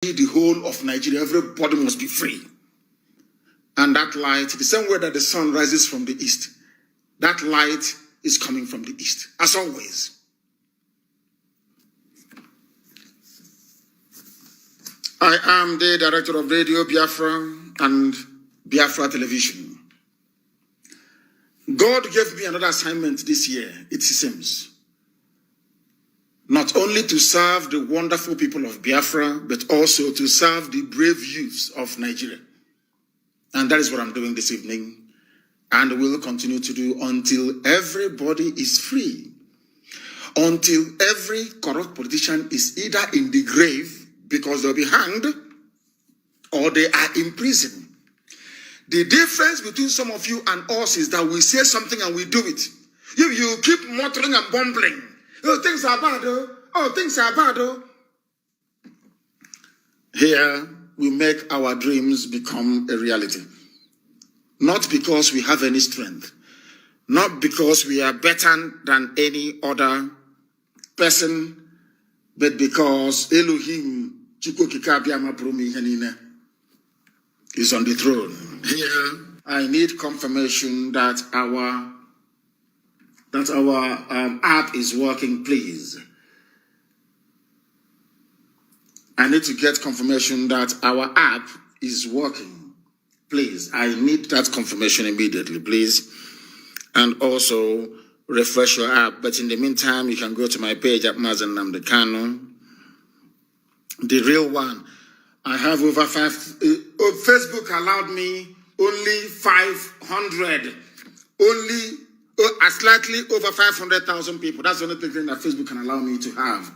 the whole of Nigeria, everybody must be free. And that light, the same way that the sun rises from the east, that light is coming from the east, as always. I am the director of Radio Biafra and Biafra Television. God gave me another assignment this year, it seems. Not only to serve the wonderful people of Biafra, but also to serve the brave youths of Nigeria. And that is what I'm doing this evening, and will continue to do until everybody is free. Until every corrupt politician is either in the grave because they'll be hanged or they are in prison. The difference between some of you and us is that we say something and we do it. You keep muttering and bumbling. Oh, things are bad, oh. Oh, things are bad, oh. Here, we make our dreams become a reality. Not because we have any strength. Not because we are better than any other person, but because Elohim is on the throne. Here, I need confirmation that our app is working, please. I need to get confirmation that our app is working. Please, I need that confirmation immediately, please. And also, refresh your app. But in the meantime, you can go to my page at Mazi Nnamdi Kanu. The real one. I have over Facebook allowed me only 500. Only slightly over 500,000 people. That's the only thing that Facebook can allow me to have.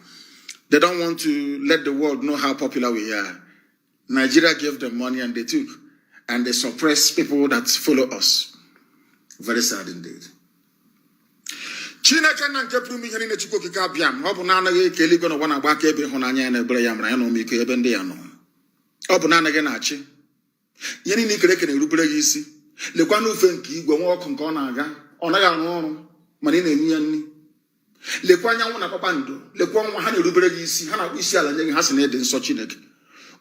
They don't want to let the world know how popular we are. Nigeria gave them money and they took. And they suppress people that follow us. Very sad indeed. Chineke na nke pụrụ ihe niile Chukwu okike abịa m. Ọ bụ naanị ka eluigwe na ụwa na-agba aka ebe ịhụnanya ya na ebere ya mara ya na ọmịiko ebe ndị ya nọ. Ọ bụ naanị gị na-achị. Ihe niile ikere eke na-erubere gị isi. Lekwa n'ofe nke igwe nwa ọkụ nke ọ na-aga. Ọ naghị arụ ọrụ mana ị na-enye ya nri. Lekwa anyanwụ na kpakpando. Lekwa nwa ha na-erubere gị isi. Ha na-akpụ isi ala nye gị, ha sị na ịdị nsọ Chineke.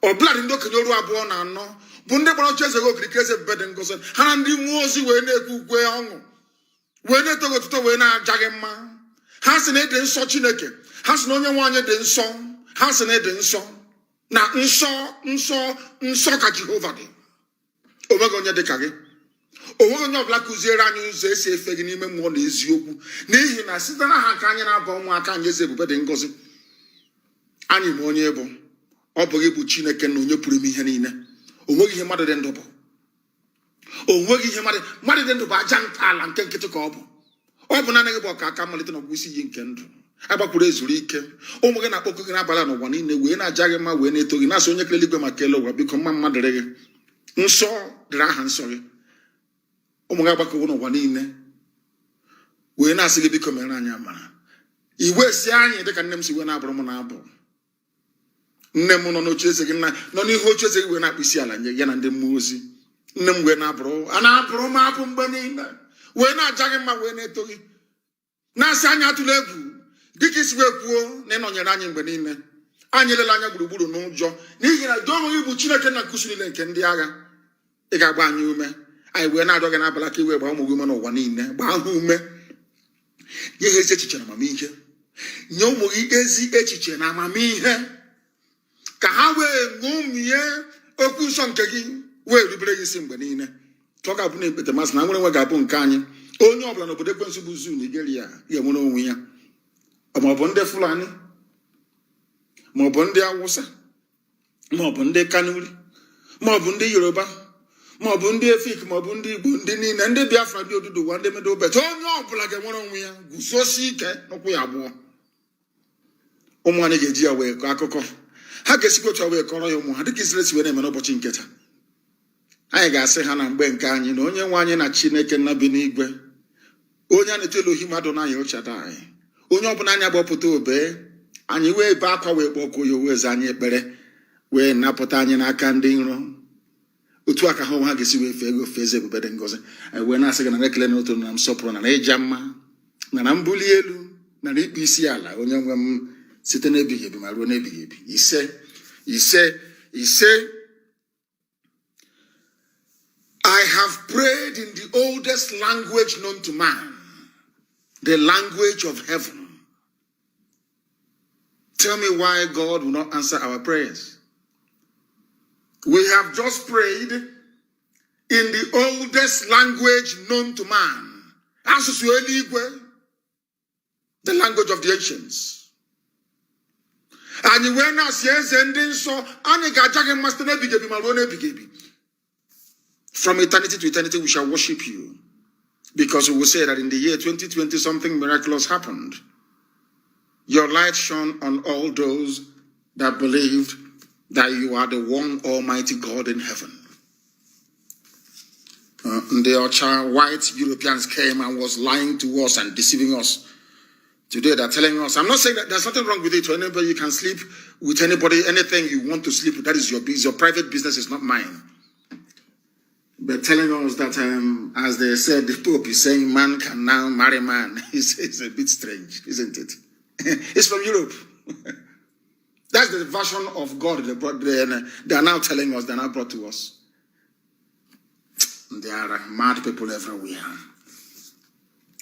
Ọ bụla dị ndị okenye oru abụọ na anọ bụ ndị gbara oche eze gị okirikiri eze ebube dị ngozi. Ha na ndị mmụọ ozi wee na-ekwu ukwe ọṅụ. Wee na-eto gị ụtụtụ wee na-aja gị mma. Ha sị na ịdị nsọ Chineke. Ha sị na onye nwe anyị dị nsọ. Ha sị na ịdị nsọ. Na nsọ ka Jehova dị. O nweghị onye dị ka gị. O nweghị onye ọbụla kụziere anyị ụzọ esi efe gị n'ime mmụọ na eziokwu. N'ihi na site n'aha nke anyị na-aba ụmụaka anyị eze ebube dị ngozi. Anyị ma onye bụ. Ọ bụ gị bụ Chineke na onye pụrụ ime ihe niile. O nweghị ihe mmadụ dị ndụ bụ. O nweghị ihe mmadụ dị ndụ bụ aja ntọala nke nkịtị ka ọ bụ. Ọ bụ naanị gị bụ ọka aka mmalite n'ọgwụgwụ isi iyi nke ndụ. Agbakwuru ezuru ike. Ụmụ gị na-akpọkọ gị n'abalị n'ụwa niile wee na-aja gị mma wee na-eto gị na-asị onye kere eluigwe maka elu ụwa biko mma mmadụ dịrị gị. Nsọ dịrị aha nsọ gị. Ụmụ gị agbakọwo n'ụwa niile wee na-asị gị biko mere anyị amara. Iwe si anyị dịka nne m si wee na-abụrụ m na-abụ. Nne m nọ n'oche eze gị nọ n'ihu oche eze gị wee na-akpụ isi ala nye ya na ndị mmụọ ozi. Nne m wee na-abụrụ m abụ mgbe niile wee na-aja gị mma wee na-eto gị na-asị anyị atụla egwu dịka isi wee kwuo na ịnọnyere anyị mgbe niile. Anyị lele anya gburugburu n'ụjọ n'ihi na gị onwe gị bụ Chineke na nkuzi niile nke ndị agha. Ị ga-agba anyị ume. Anyị wee na-arịọ gị n'abalị ka iwe gbaa ụmụ gị ume n'ụwa niile. Gbaa ha ume. Nye ha ezi echiche na amamihe. Nye ụmụ gị ezi echiche na amamihe. Ka ha wee ṅomie okwu nsọ nke gị wee rubere gị isi mgbe niile. Ka ọ ga-abụ na ekpete masị na nwere nwe ga-abụ nke anyị. Onye ọbụla n'obodo ekwensu bụ Zuu Nigeria ga-enwere onwe ya. Maọbụ ndị Fulani, maọbụ ndị Awụsa, maọbụ ndị Kanuri, maọbụ ndị Yoruba, maọbụ ndị Efik, maọbụ ndị Igbo, ndị niile, ndị Biafra, ndị Oduduwa, ndị Medobet. Onye ọbụla ga-enwere onwe ya guzosi ike n'ụkwụ ya abụọ. Ụmụ anyị ga-eji ya wee kọọ akụkọ. Ha ga-esikwa otu wee kọrọ ya ụmụ ha dịka Izrel si wee na-eme n'ụbọchị nketa. Anyị ga-asị ha na mgbe nke anyị na onye nwe anyị na Chineke nna bi n'igwe, onye a na-eto Elohim Adonai Ochadai, onye ọbụla anya gbapụta obe, anyị wee be akwa wee kpọkuo ya wee zaa anyị ekpere wee napụta anyị n'aka ndị nro. Otu aka ha onwe ha ga-esi wee fee ego ofe eze ebube dị ngozi. Anyị wee na-asị gị na ekele na otu na nsọpụrụ na ịja mma na mbuli elu na ikpe isi ala onye nwe m site n'ebighị ebi ma ruo n'ebighị ebi. Ise He said, I have prayed in the oldest language known to man, the language of heaven. Tell me why God will not answer our prayers. We have just prayed in the oldest language known to man, the language of the ancients. And when us yes ending so from eternity to eternity we shall worship you, because we will say that in the year 2020 something miraculous happened. Your light shone on all those that believed that you are the one almighty God in heaven. The white Europeans came and was lying to us and deceiving us. Today they're telling us, I'm not saying that there's nothing wrong with it. Anybody, you can sleep with anybody, anything you want to sleep with. That is your business. Your private business is not mine. But telling us that, as they said, the Pope is saying man can now marry man. It's a bit strange, isn't it? It's from Europe. That's the version of God they are now telling us, they are now brought to us. There are mad people everywhere.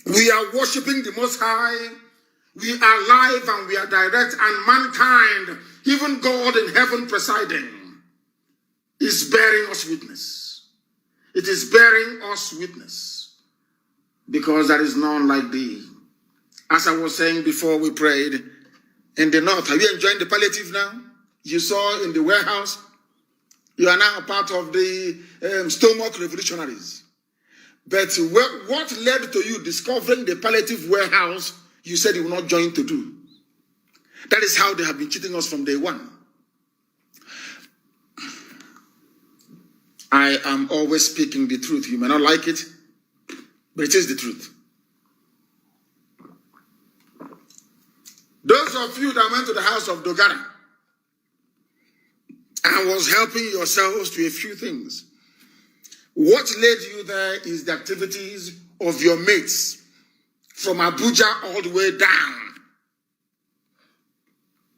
We are worshiping the Most High. We are live and we are direct, and mankind, even God in heaven presiding, is bearing us witness. It is bearing us witness, because there is none like thee. As I was saying before we prayed, in the north, are you enjoying the palliative now? You saw in the warehouse, you are now a part of the stomach revolutionaries. But what led to you discovering the palliative warehouse you said you will not join to do? That is how they have been cheating us from day one. I am always speaking the truth. You may not like it, but it is the truth. Those of you that went to the house of Dogara and was helping yourselves to a few things, what led you there is the activities of your mates from Abuja all the way down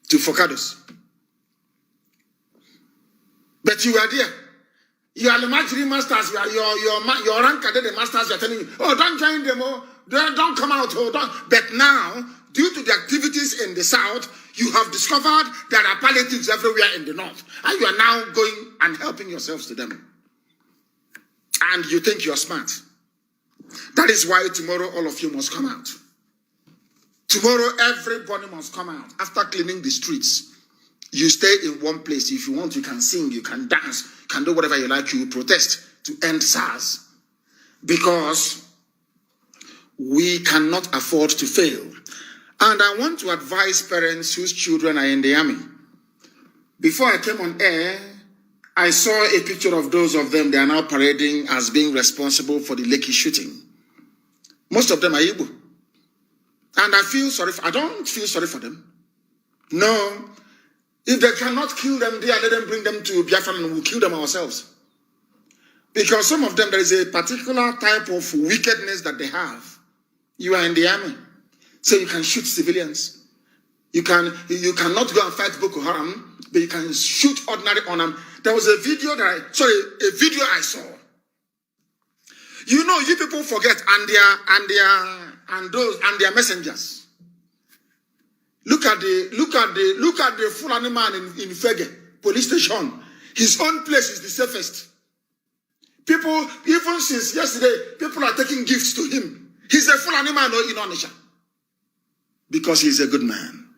to Focados. But you are there. You are the Majiri masters. You are your rank are the masters. You are telling you, oh, don't join them. Oh, don't come out. Oh, don't. But now, due to the activities in the south, you have discovered there are palliatives everywhere in the north, and you are now going and helping yourselves to them. And you think you are smart. That is why tomorrow all of you must come out. Tomorrow everybody must come out. After cleaning the streets, you stay in one place. If you want, you can sing, you can dance, you can do whatever you like. You protest to end SARS. Because we cannot afford to fail. And I want to advise parents whose children are in the army. Before I came on air, I saw a picture of those of them. They are now parading as being responsible for the Lekki shooting. Most of them are Igbo. And I don't feel sorry for them. No. If they cannot kill them there, let them bring them to Biafra and we'll kill them ourselves. Because some of them, there is a particular type of wickedness that they have. You are in the army, so you can shoot civilians. You cannot go and fight Boko Haram, but you can shoot ordinary on them. There was a video I saw. You know, you people forget, and their messengers. Look at the Fulani man in Fege police station. His own place is the safest. People, even since yesterday, people are taking gifts to him. He's a Fulani man in Onisha. Because he's a good man.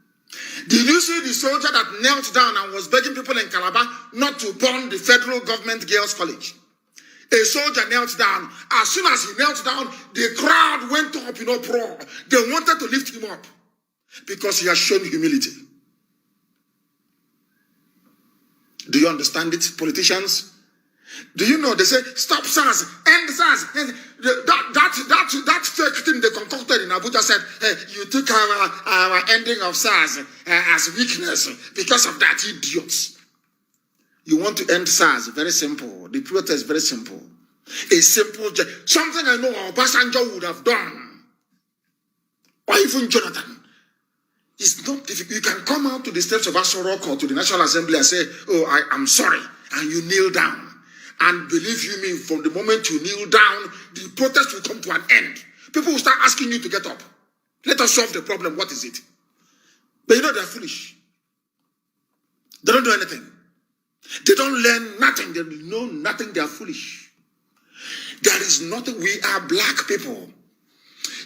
Did you see the soldier that knelt down and was begging people in Calabar not to burn the federal government girls' college? A soldier knelt down. As soon as he knelt down, the crowd went up in uproar. They wanted to lift him up because he has shown humility. Do you understand it, politicians? Do you know they say stop SARS, end SARS? That fake thing they concocted in Abuja said, hey, you took our ending of SARS as weakness because of that, idiots. You want to end SARS? Very simple. The protest is very simple. A simple, something I know Obasanjo would have done, or even Jonathan. It's not difficult. You can come out to the steps of Aso Rock or to the National Assembly and say, oh, I am sorry. And you kneel down. And believe you me, from the moment you kneel down, the protest will come to an end. People will start asking you to get up. Let us solve the problem. What is it? But you know they're foolish. They don't do anything. They don't learn nothing. They know nothing. They are foolish. There is nothing. We are black people.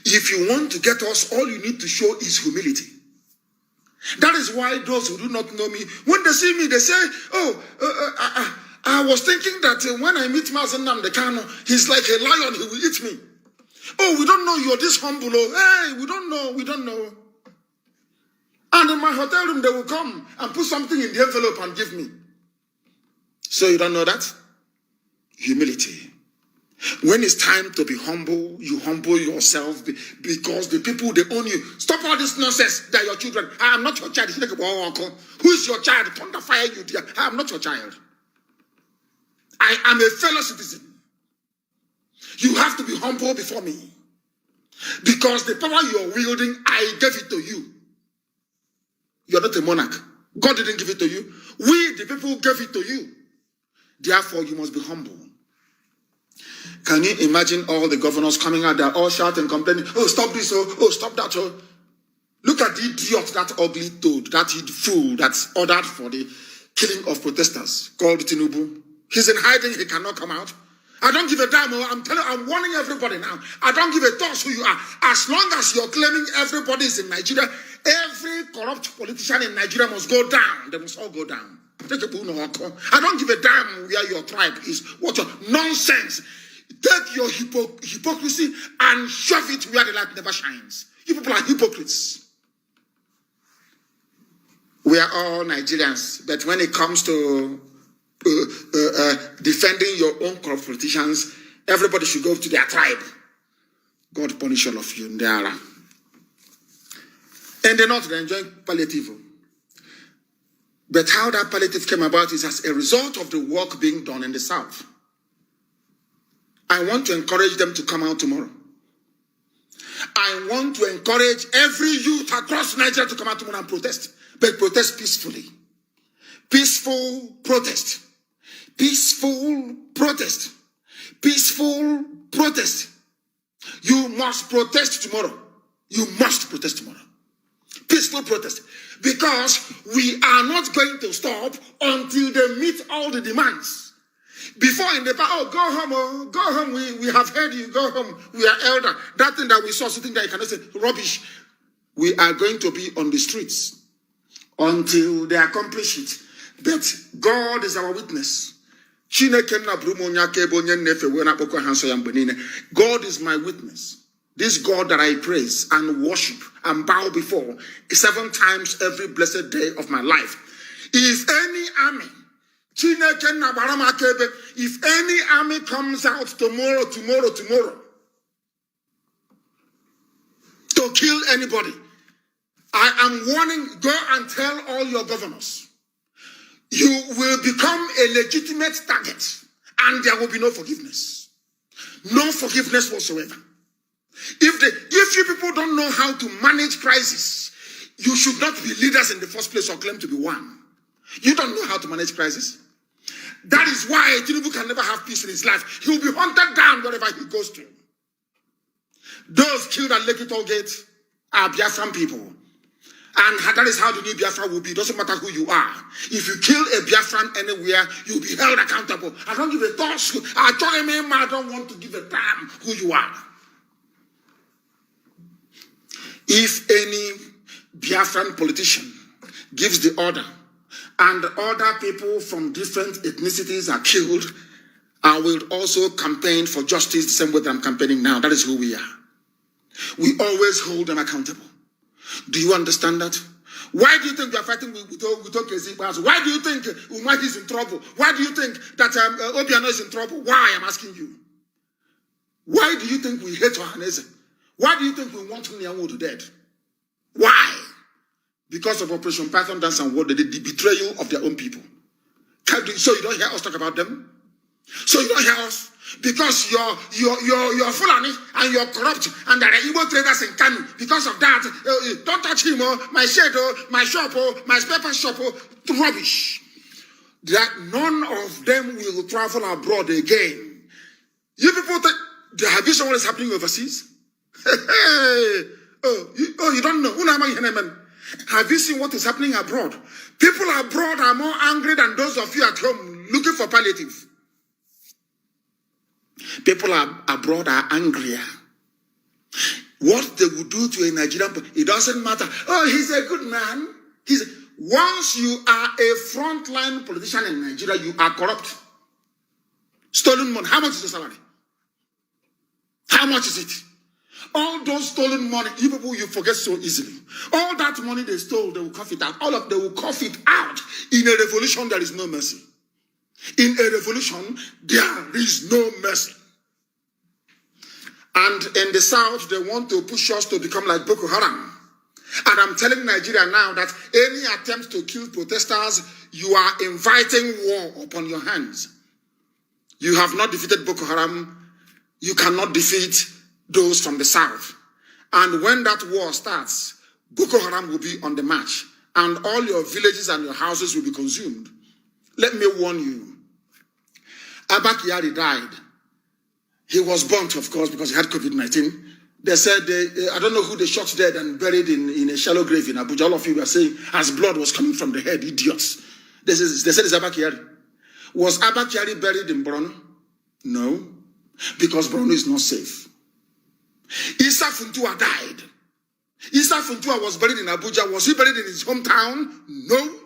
If you want to get us, all you need to show is humility. That is why those who do not know me, when they see me, they say, oh, I was thinking that when I meet Mazi Nnamdi Kanu, he's like a lion, he will eat me. Oh, we don't know you're this humble. Oh, hey, we don't know. And in my hotel room, they will come and put something in the envelope and give me. So you don't know that? Humility. When it's time to be humble, you humble yourself because the people, they own you. Stop all this nonsense. They're your children. I am not your child. Who is your child? Thunder fire you, dear. I am not your child. I am a fellow citizen. You have to be humble before me. Because the power you're wielding, I gave it to you. You're not a monarch. God didn't give it to you. We, the people, gave it to you. Therefore, you must be humble. Can you imagine all the governors coming out there, all shouting and complaining, oh, stop this, oh, stop that, oh. Look at the idiot, that ugly toad, that fool that's ordered for the killing of protesters called Tinubu. He's in hiding, he cannot come out. I don't give a damn, I'm warning everybody now. I don't give a toss who you are. As long as you're claiming everybody is in Nigeria, every corrupt politician in Nigeria must go down. They must all go down. I don't give a damn where your tribe is. What your nonsense. Take your hypocrisy and shove it where the light never shines. You people are hypocrites. We are all Nigerians, but when it comes to defending your own corrupt politicians, everybody should go to their tribe. God punish all of you in the area. And they're not enjoying palliative. But how that palliative came about is as a result of the work being done in the South. I want to encourage them to come out tomorrow. I want to encourage every youth across Nigeria to come out tomorrow and protest. But protest peacefully. Peaceful protest. Peaceful protest. Peaceful protest. You must protest tomorrow. You must protest tomorrow. Peaceful protest. Because we are not going to stop until they meet all the demands. Before in the past, go home, we have heard you, go home, we are elder. That thing that we saw sitting there, you cannot say, rubbish. We are going to be on the streets until they accomplish it. But God is our witness. God is my witness. This God that I praise and worship and bow before 7 times every blessed day of my life. If any army, if any army comes out tomorrow to kill anybody, I am warning, go and tell all your governors. You will become a legitimate target and there will be no forgiveness. No forgiveness whatsoever. If you people don't know how to manage crisis, you should not be leaders in the first place or claim to be one. You don't know how to manage crisis. That is why Tinubu can never have peace in his life. He will be hunted down wherever he goes to. Those killed at Lekki Toll Gate are Biafran people. And that is how the new Biafra will be. It doesn't matter who you are. If you kill a Biafran anywhere, you'll be held accountable. I don't give a toss. I don't want to give a damn who you are. If any Biafran politician gives the order and other people from different ethnicities are killed, I will also campaign for justice the same way that I'm campaigning now. That is who we are. We always hold them accountable. Do you understand that? Why do you think we are fighting with Okezi? Why do you think Umar is in trouble? Why do you think that Obiano is in trouble? Why, I'm asking you. Why do you think we hate Ohaneze? Why do you think we want Nyawo to dead? Why? Because of Operation Python Dance and War, the betrayal of their own people. So you don't hear us talk about them? So you don't hear us? Because you're Fulani and you're corrupt, and there are Igbo traders in Kanu. Because of that, don't touch him, my shed, my shop, my paper shop, rubbish. That none of them will travel abroad again. You people think, have you seen what is happening overseas? You don't know. Have you seen what is happening abroad? People abroad are more angry than those of you at home looking for palliative. People abroad are angrier. What they would do to a Nigerian, it doesn't matter. Oh, he's a good man. Once you are a frontline politician in Nigeria, you are corrupt. Stolen money. How much is the salary? How much is it? All those stolen money, you people, you forget so easily. All that money they stole, they will cough it out. They will cough it out. In a revolution, there is no mercy. In a revolution, there is no mercy. And in the South, they want to push us to become like Boko Haram. And I'm telling Nigeria now that any attempt to kill protesters, you are inviting war upon your hands. You have not defeated Boko Haram. You cannot defeat those from the South. And when that war starts, Boko Haram will be on the march. And all your villages and your houses will be consumed. Let me warn you. Abba Kyari died. He was burnt, of course, because he had COVID-19. They said, I don't know who they shot dead and buried in a shallow grave in Abuja. All of you were saying, as blood was coming from the head, idiots. They said it's Abba Kyari. Was Abba Kyari buried in Borno? No, because Borno is not safe. Issa Funtua died. Issa Funtua was buried in Abuja. Was he buried in his hometown? No.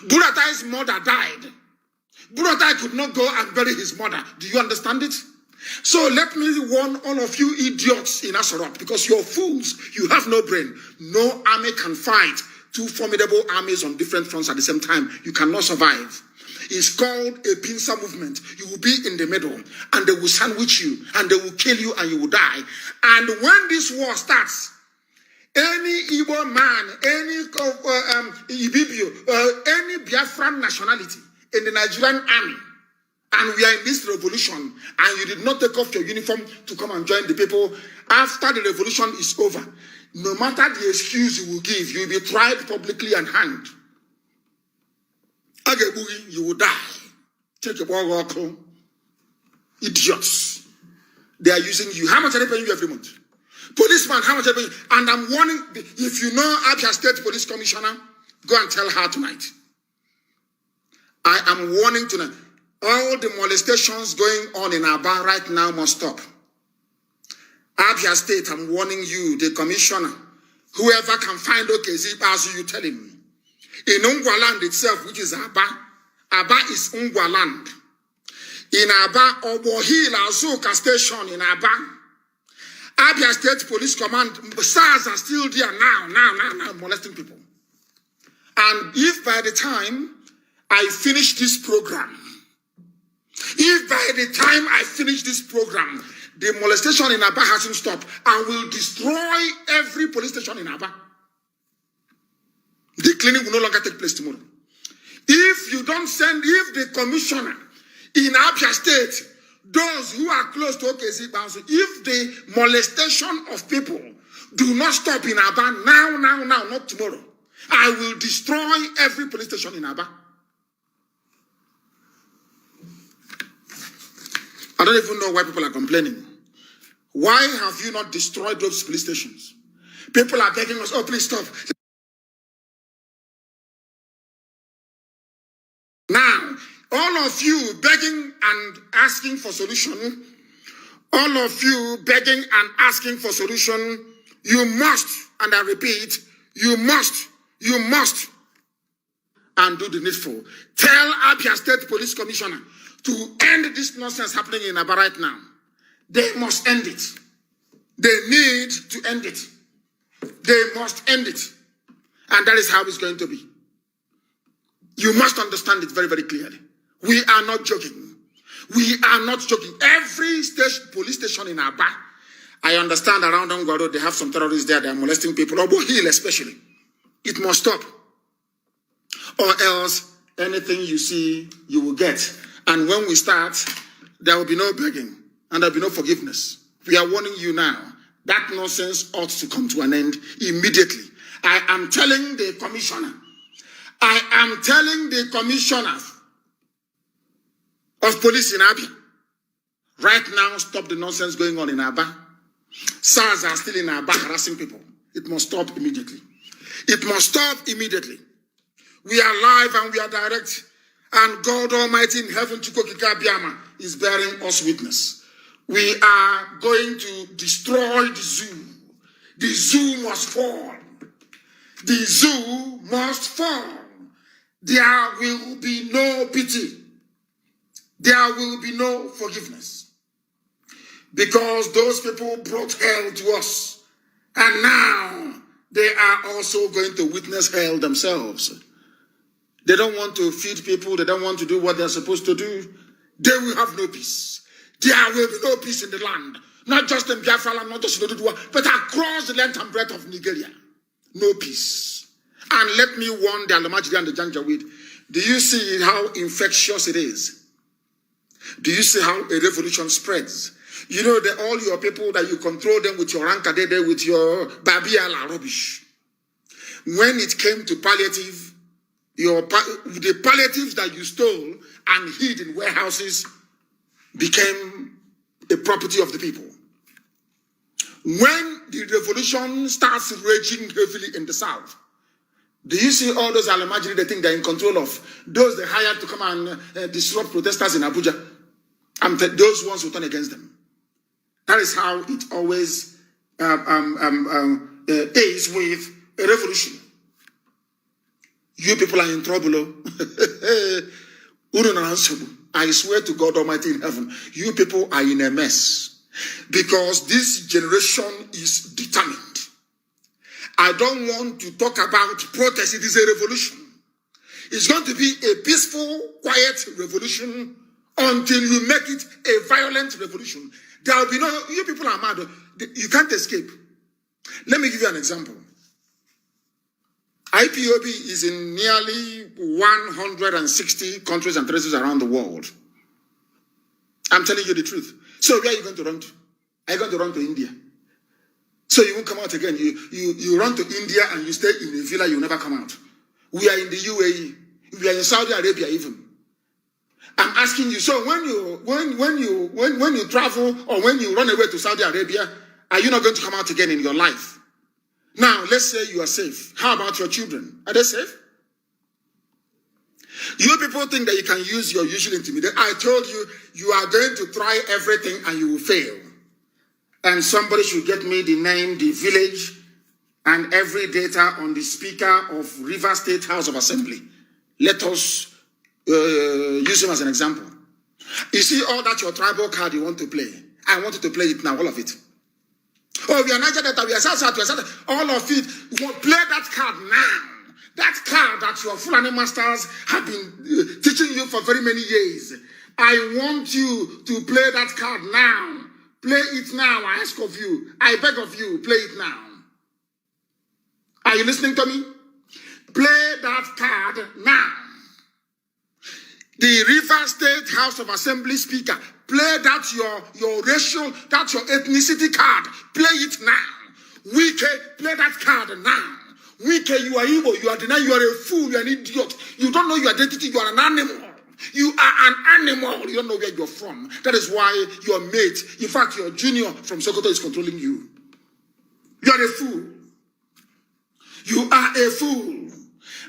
Buratai's mother died. Buratai could not go and bury his mother. Do you understand it? So let me warn all of you idiots in Asarok, because you're fools. You have no brain. No army can fight two formidable armies on different fronts at the same time. You cannot survive. It's called a pincer movement. You will be in the middle, and they will sandwich you, and they will kill you, and you will die. And when this war starts, any Igbo man, any Ibibio, any Biafran nationality in the Nigerian army, and we are in this revolution, and you did not take off your uniform to come and join the people, after the revolution is over, no matter the excuse you will give, you will be tried publicly and hanged. You will die. Take a walk. Idiots. They are using you. How much are they paying you every month? Policeman, how much are they paying you? And I'm warning, if you know Abia State Police Commissioner, go and tell her tonight. I am warning tonight. All the molestations going on in Aba right now must stop. Abia State, I'm warning you, the commissioner, whoever can find Okezi, as you tell him. In Ungwaland itself, which is Aba, Aba is Ungwaland. In Aba, Obohil Azuka Station in Aba, Abia State Police Command, SARS are still there now, molesting people. And if by the time I finish this program, the molestation in Aba hasn't stopped, I will destroy every police station in Aba. The clinic will no longer take place tomorrow. If the commissioner in Abia State, those who are close to OKZ Bounce, if the molestation of people do not stop in Aba now, not tomorrow, I will destroy every police station in Aba. I don't even know why people are complaining. Why have you not destroyed those police stations? People are begging us, oh, please stop. Now, all of you begging and asking for solution, you must, and I repeat, you must, and do the needful. Tell Abia State Police Commissioner to end this nonsense happening in Aba right now. They must end it. They need to end it. They must end it. And that is how it's going to be. You must understand it very, very clearly. We are not joking. Every police station in Aba, I understand around Ongwaro, they have some terrorists there. They are molesting people. Obo Hill especially. It must stop. Or else, anything you see, you will get. And when we start, there will be no begging and there will be no forgiveness. We are warning you now. That nonsense ought to come to an end immediately. I am telling the commissioner. I am telling the commissioner of police in Abia. Right now, stop the nonsense going on in Aba. SARS are still in Aba harassing people. It must stop immediately. It must stop immediately. We are live and we are direct. And God Almighty in heaven, Chukokika Biama, is bearing us witness. We are going to destroy the zoo. The zoo must fall. The zoo must fall. There will be no pity. There will be no forgiveness. Because those people brought hell to us. And now they are also going to witness hell themselves. They don't want to feed people. They don't want to do what they're supposed to do. They will have no peace. There will be no peace in the land. Not just in Biafra land, not just in Odudua, but across the length and breadth of Nigeria. No peace. And let me warn the Alamajiri and the Janjaweed. Do you see how infectious it is? Do you see how a revolution spreads? You know that all your people that you control them with your Rankadede, with your Babiala rubbish. When it came to palliative, the palliatives that you stole and hid in warehouses became a property of the people. When the revolution starts raging heavily in the south, do you see all those Alamajiri they think they're in control of? Those they hired to come and disrupt protesters in Abuja. Those ones who turn against them. That is how it always is with a revolution. You people are in trouble. I swear to God Almighty in heaven, you people are in a mess. Because this generation is determined. I don't want to talk about protest. It is a revolution. It's going to be a peaceful, quiet revolution until you make it a violent revolution. There will be no, you people are mad. You can't escape. Let me give you an example. IPOB is in nearly 160 countries and territories around the world. I'm telling you the truth. So where are you going to run to? Are you going to run to India? So you won't come out again. You run to India and you stay in a villa, you'll never come out. We are in the UAE. We are in Saudi Arabia even. I'm asking you, so when you travel or when you run away to Saudi Arabia, are you not going to come out again in your life? Now, let's say you are safe. How about your children? Are they safe? You people think that you can use your usual intimidation. I told you, you are going to try everything and you will fail. And somebody should get me the name, the village, and every data on the Speaker of River State House of Assembly. Let us use him as an example. You see all that your tribal card you want to play. I want you to play it now, all of it. Oh, we are Niger Delta, we are South, all of it. Play that card now. That card that your Fulani masters have been teaching you for very many years. I want you to play that card now. Play it now, I ask of you. I beg of you, play it now. Are you listening to me? Play that card now. The River State House of Assembly Speaker, play that your racial, that's your ethnicity card. Play it now. Wike, play that card now. Wike, you are evil, you are denying, you are a fool, you are an idiot. You don't know your identity, you are an animal. You are an animal. You don't know where you're from. That is why your mate, in fact, your junior from Sokoto is controlling you. You are a fool. You are a fool.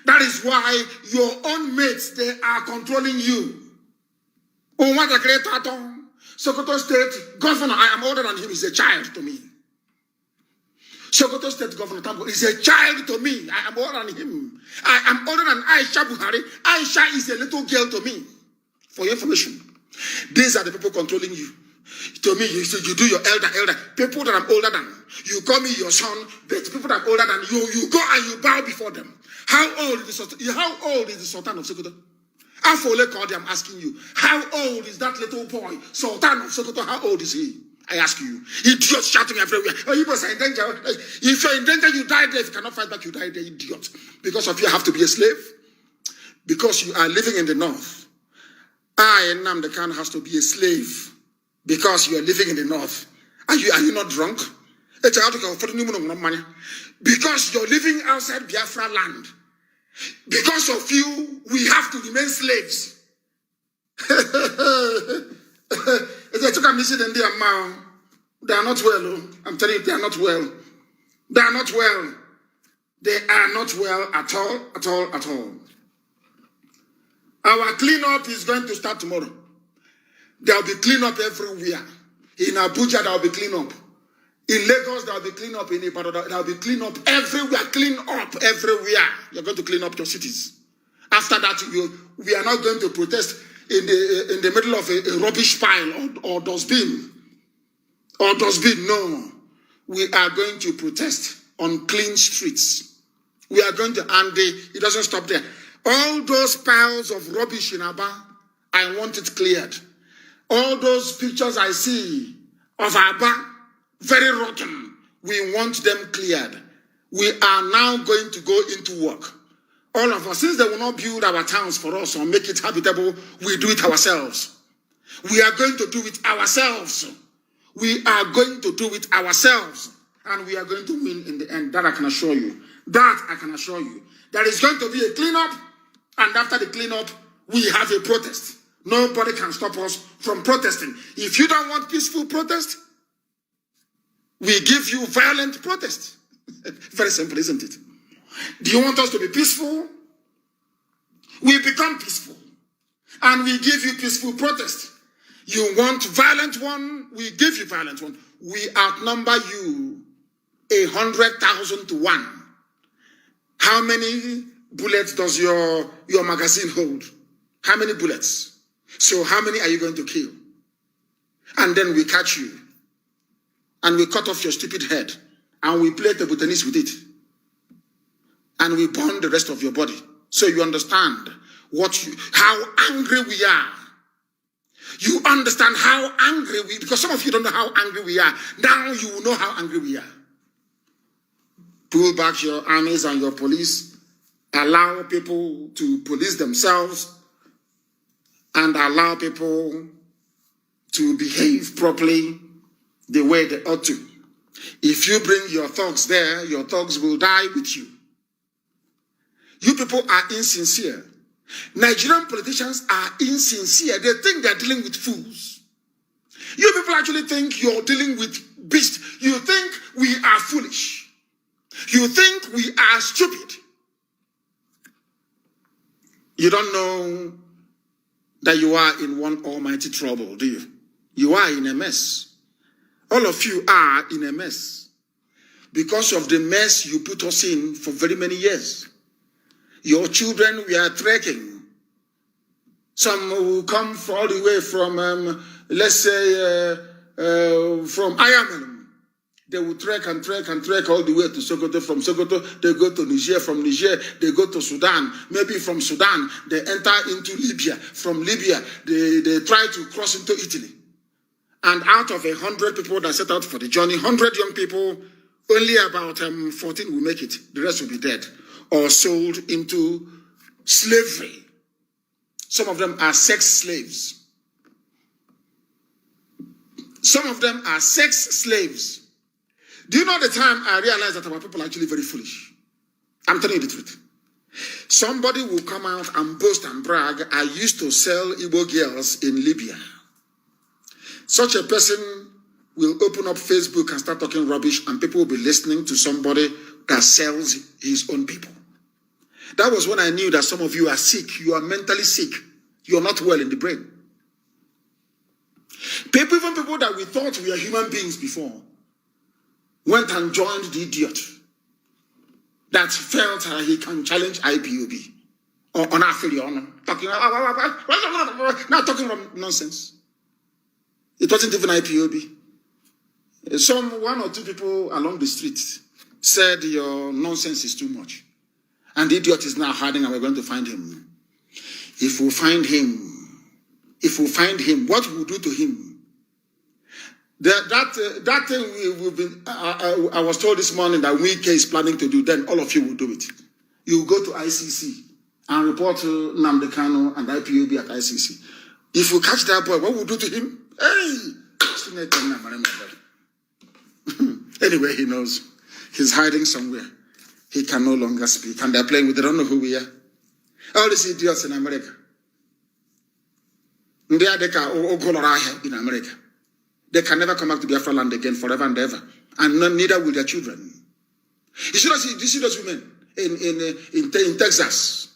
That is why your own mates, they are controlling you. Oh, what a great atom. Sokoto State Governor, I am older than him, is a child to me. Sokoto State Governor Tambo is a child to me. I am older than him. I am older than Aisha Buhari. Aisha is a little girl to me. For your information. These are the people controlling you. To me, you do your elder. People that I'm older than. You call me your son, but people that I'm older than, you go and you bow before them. How old is the Sultan of Sokoto? Afole Kodi, I'm asking you. How old is that little boy? Sultan of Sokoto, how old is he? I ask you. Idiots shouting everywhere. Oh, you must are in danger. If you're in danger, you die there. If you cannot fight back, you die there, idiot. Because of you have to be a slave. Because you are living in the north. I, Nnamdi Kanu, has to be a slave because you are living in the north. Are you not drunk? Because you're living outside Biafra land. Because of you, we have to remain slaves. They are not well. I'm telling you, they are not well. They are not well. They are not well at all, at all, at all. Our cleanup is going to start tomorrow. There will be cleanup everywhere. In Abuja, there will be cleanup. In Lagos, there will be cleanup. In Ibadan, there will be cleanup everywhere. Clean up everywhere. You're going to clean up your cities. After that, we are not going to protest in the middle of a rubbish pile or dustbin. Or dustbin, no. We are going to protest on clean streets. We are going to, and it doesn't stop there. All those piles of rubbish in Aba, I want it cleared. All those pictures I see of Aba, very rotten, we want them cleared. We are now going to go into work. All of us, since they will not build our towns for us or make it habitable, we do it ourselves. We are going to do it ourselves. We are going to do it ourselves. And we are going to win in the end. That I can assure you. That I can assure you. There is going to be a cleanup. And after the cleanup, we have a protest. Nobody can stop us from protesting. If you don't want peaceful protest, we give you violent protest. Very simple, isn't it? Do you want us to be peaceful? We become peaceful. And we give you peaceful protest. You want violent one? We give you violent one. We outnumber you 100,000 to 1. How many bullets does your magazine hold? How many bullets? So how many are you going to kill? And then we catch you. And we cut off your stupid head. And we play table tennis with it. And we burn the rest of your body. So you understand how angry we are. You understand how angry because some of you don't know how angry we are. Now you will know how angry we are. Pull back your armies and your police. Allow people to police themselves. And allow people to behave properly the way they ought to. If you bring your thugs there, your thugs will die with you. You people are insincere. Nigerian politicians are insincere. They think they're dealing with fools. You people actually think you're dealing with beasts. You think we are foolish. You think we are stupid. You don't know that you are in one almighty trouble, do you? You are in a mess. All of you are in a mess because of the mess you put us in for very many years. Your children were trekking. Some will come all the way from, let's say, from Ayamelum. They will trek and trek and trek all the way to Sokoto. From Sokoto, they go to Niger. From Niger, they go to Sudan. Maybe from Sudan, they enter into Libya. From Libya, they try to cross into Italy. And out of 100 people that set out for the journey, 100 young people, only about 14 will make it. The rest will be dead or sold into slavery. Some of them are sex slaves. Some of them are sex slaves. Do you know the time I realized that our people are actually very foolish? I'm telling you the truth. Somebody will come out and boast and brag, I used to sell Igbo girls in Libya. Such a person will open up Facebook and start talking rubbish, and people will be listening to somebody that sells his own people. That was when I knew that some of you are sick. You are mentally sick. You are not well in the brain. Even people that we thought we are human beings before went and joined the idiot that felt he can challenge IPOB or unaffiliate, talking nonsense. It wasn't even IPOB. One or two people along the street said your nonsense is too much. And the idiot is now hiding and we're going to find him. If we find him, what will we do to him? That thing I was told this morning that Wike is planning to do, then all of you will do it. You will go to ICC and report to Nnamdi Kanu and IPOB at ICC. If you catch that boy, what will you do to him? Hey! Anyway, he knows. He's hiding somewhere. He can no longer speak. And they're playing with, they don't know who we are. All these idiots in America. They are in America. They can never come back to Biafra land again forever and ever. And neither will their children. You see those women in Texas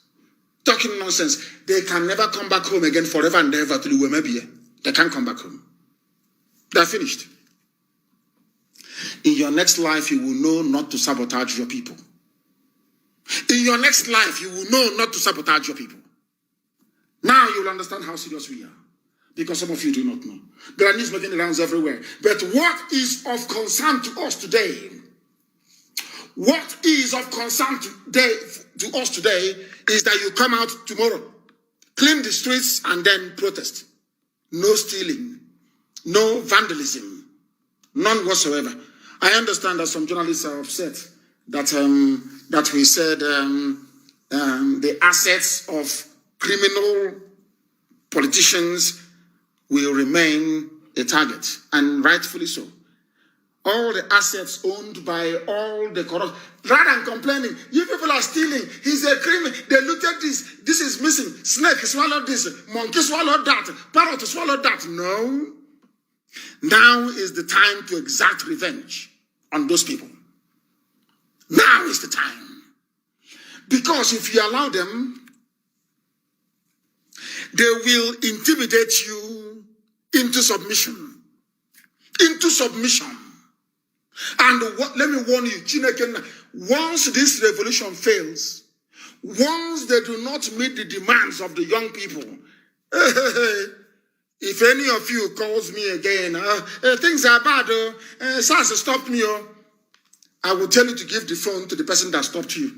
talking nonsense. They can never come back home again forever and ever to the Wemebia. They can't come back home. They're finished. In your next life, you will know not to sabotage your people. In your next life, you will know not to sabotage your people. Now you will understand how serious we are. Because some of you do not know. There are news making the rounds everywhere. But what is of concern to us today? What is of concern to us today is that you come out tomorrow, clean the streets, and then protest. No stealing, no vandalism, none whatsoever. I understand that some journalists are upset that we said the assets of criminal politicians will remain a target, and rightfully so. All the assets owned by all the corrupt, rather than complaining, you people are stealing, he's a criminal, they looted this is missing, snake swallowed this, monkey swallowed that, parrot swallowed that. No. Now is the time to exact revenge on those people. Now is the time. Because if you allow them, they will intimidate you into submission. Into submission. And let me warn you, Chineke, once this revolution fails, once they do not meet the demands of the young people, if any of you calls me again, things are bad, SARS stopped me, I will tell you to give the phone to the person that stopped you.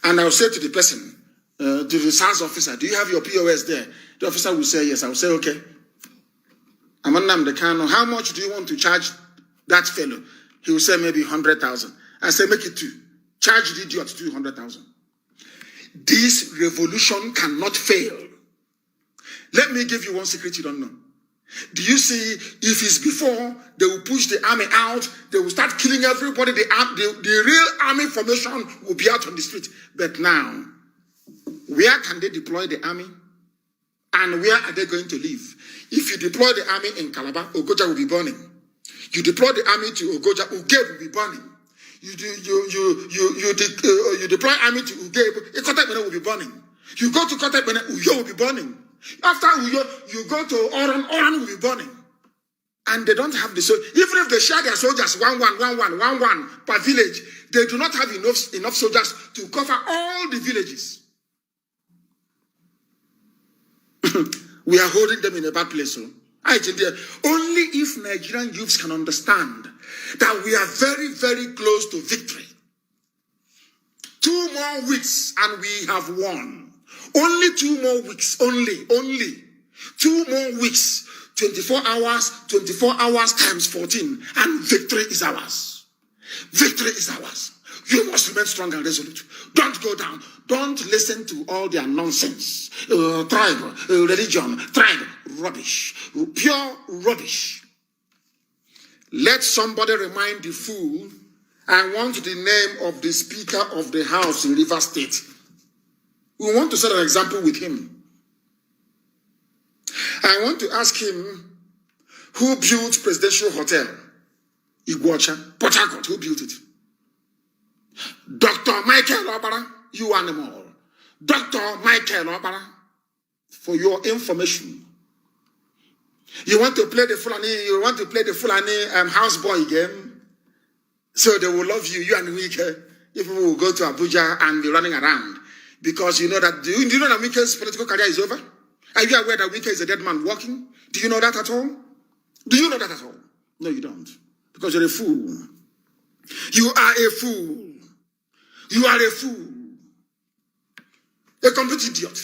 And I will say to the person, to the SARS officer, do you have your POS there? The officer will say yes. I will say, okay. Mazi Nnamdi Kanu, how much do you want to charge that fellow? He will say maybe 100,000. I say, make it 2. Charge the idiot 200,000. This revolution cannot fail. Let me give you one secret you don't know. Do you see, if it's before, they will push the army out, they will start killing everybody, the real army formation will be out on the street. But now, where can they deploy the army? And where are they going to live? If you deploy the army in Calabar, Ogoja will be burning. You deploy the army to Ogoja, Ugeb will be burning. You deploy army to Ugeb, Ikotekmene will be burning. You go to Kotekmene, Uyo will be burning. After Uyo, you go to Oran will be burning. And they don't have the soldiers. Even if they share their soldiers 1 per village, they do not have enough soldiers to cover all the villages. We are holding them in a bad place. So only if Nigerian youths can understand that we are very, very close to victory. 2 more weeks and we have won. Only 2 more weeks. Only 2 more weeks. 24 hours times 14. And victory is ours. Victory is ours. You must remain strong and resolute. Don't go down. Don't listen to all their nonsense. Tribe, religion, tribe, rubbish. Pure rubbish. Let somebody remind the fool, I want the name of the Speaker of the House in Rivers State. We want to set an example with him. I want to ask him, who built Presidential Hotel? Iguacha, Port Harcourt, who built it? Dr. Michael Obara, you animal. Dr. Michael Obara, for your information. You want to play the Fulani houseboy game? So they will love you, and Wike. If we will go to Abuja and be running around. Because you know that, do you know that Wike's political career is over? Are you aware that Wike is a dead man walking? Do you know that at all? Do you know that at all? No, you don't. Because you're a fool. You are a fool. You are a fool. A complete idiot.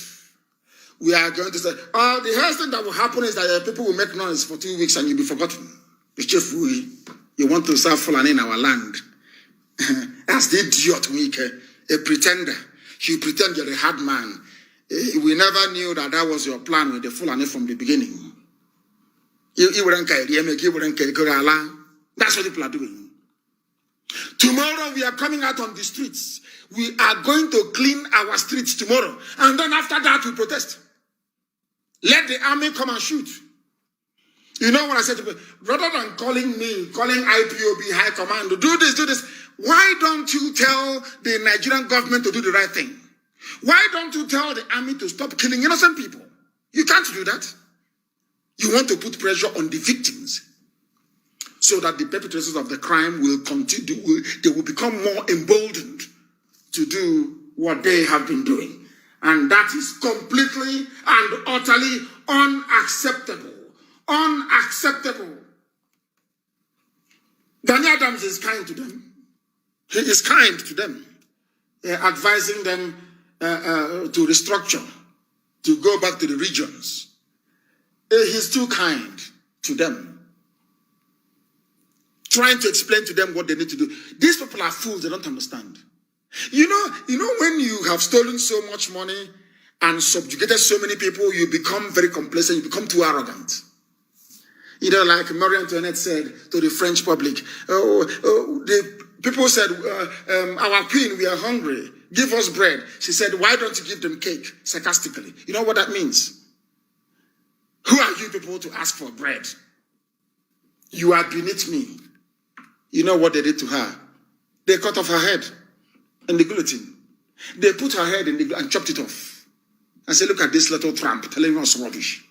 We are going to say, the first thing that will happen is that people will make noise for 2 weeks and you'll be forgotten. You want to serve Fulani in our land. That's the idiot, Wike. A pretender. You pretend you're a hard man. We never knew that that was your plan with the Fulani from the beginning. That's what people are doing. Tomorrow we are coming out on the streets. We are going to clean our streets tomorrow. And then after that we protest. Let the army come and shoot. You know what I said to people? Rather than calling IPOB High Command to do this, why don't you tell the Nigerian government to do the right thing? Why don't you tell the army to stop killing innocent people? You can't do that. You want to put pressure on the victims so that the perpetrators of the crime will continue, they will become more emboldened to do what they have been doing. And that is completely and utterly unacceptable. Unacceptable. Danny Adams is kind to them. He is kind to them, advising them to restructure, to go back to the regions. He's too kind to them. Trying to explain to them what they need to do. These people are fools, they don't understand. You know when you have stolen so much money and subjugated so many people, you become very complacent, you become too arrogant. You know, like Marie Antoinette said to the French public, the people said, our queen, we are hungry, give us bread. She said, why don't you give them cake? Sarcastically. You know what that means? Who are you people to ask for bread? You are beneath me. You know what they did to her? They cut off her head in the guillotine. They put her head in the and chopped it off. And said, look at this little tramp telling us rubbish.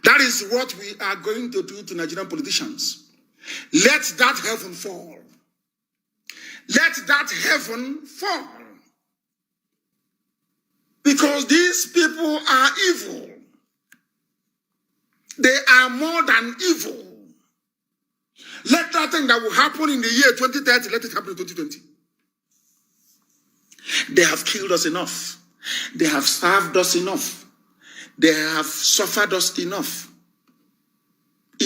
That is what we are going to do to Nigerian politicians. Let that heaven fall. Let that heaven fall. Because these people are evil. They are more than evil. Let that thing that will happen in the year 2030, let it happen in 2020. They have killed us enough. They have starved us enough. They have suffered us enough.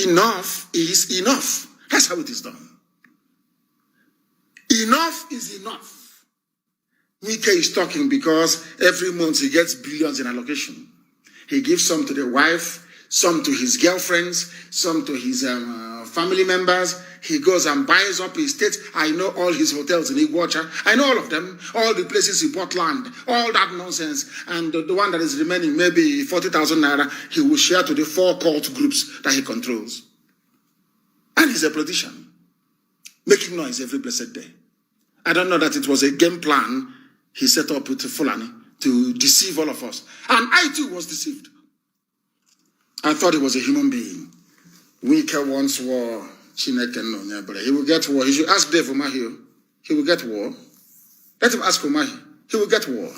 Enough is enough. That's how it is done. Enough is enough. Wike is talking because every month he gets billions in allocation. He gives some to the wife, some to his girlfriends, some to his family members. He goes and buys up his estate. I know all his hotels in Iguacha. I know all of them. All the places he bought land. All that nonsense. And the one that is remaining, maybe 40,000 naira, he will share to the 4 cult groups that he controls. And he's a politician. Making noise every blessed day. I don't know that it was a game plan he set up with Fulani to deceive all of us. And I too was deceived. I thought he was a human being. Wike once war. He will get war. He should ask Dave Umahi. He will get war. Let him ask Umahi. He will get war.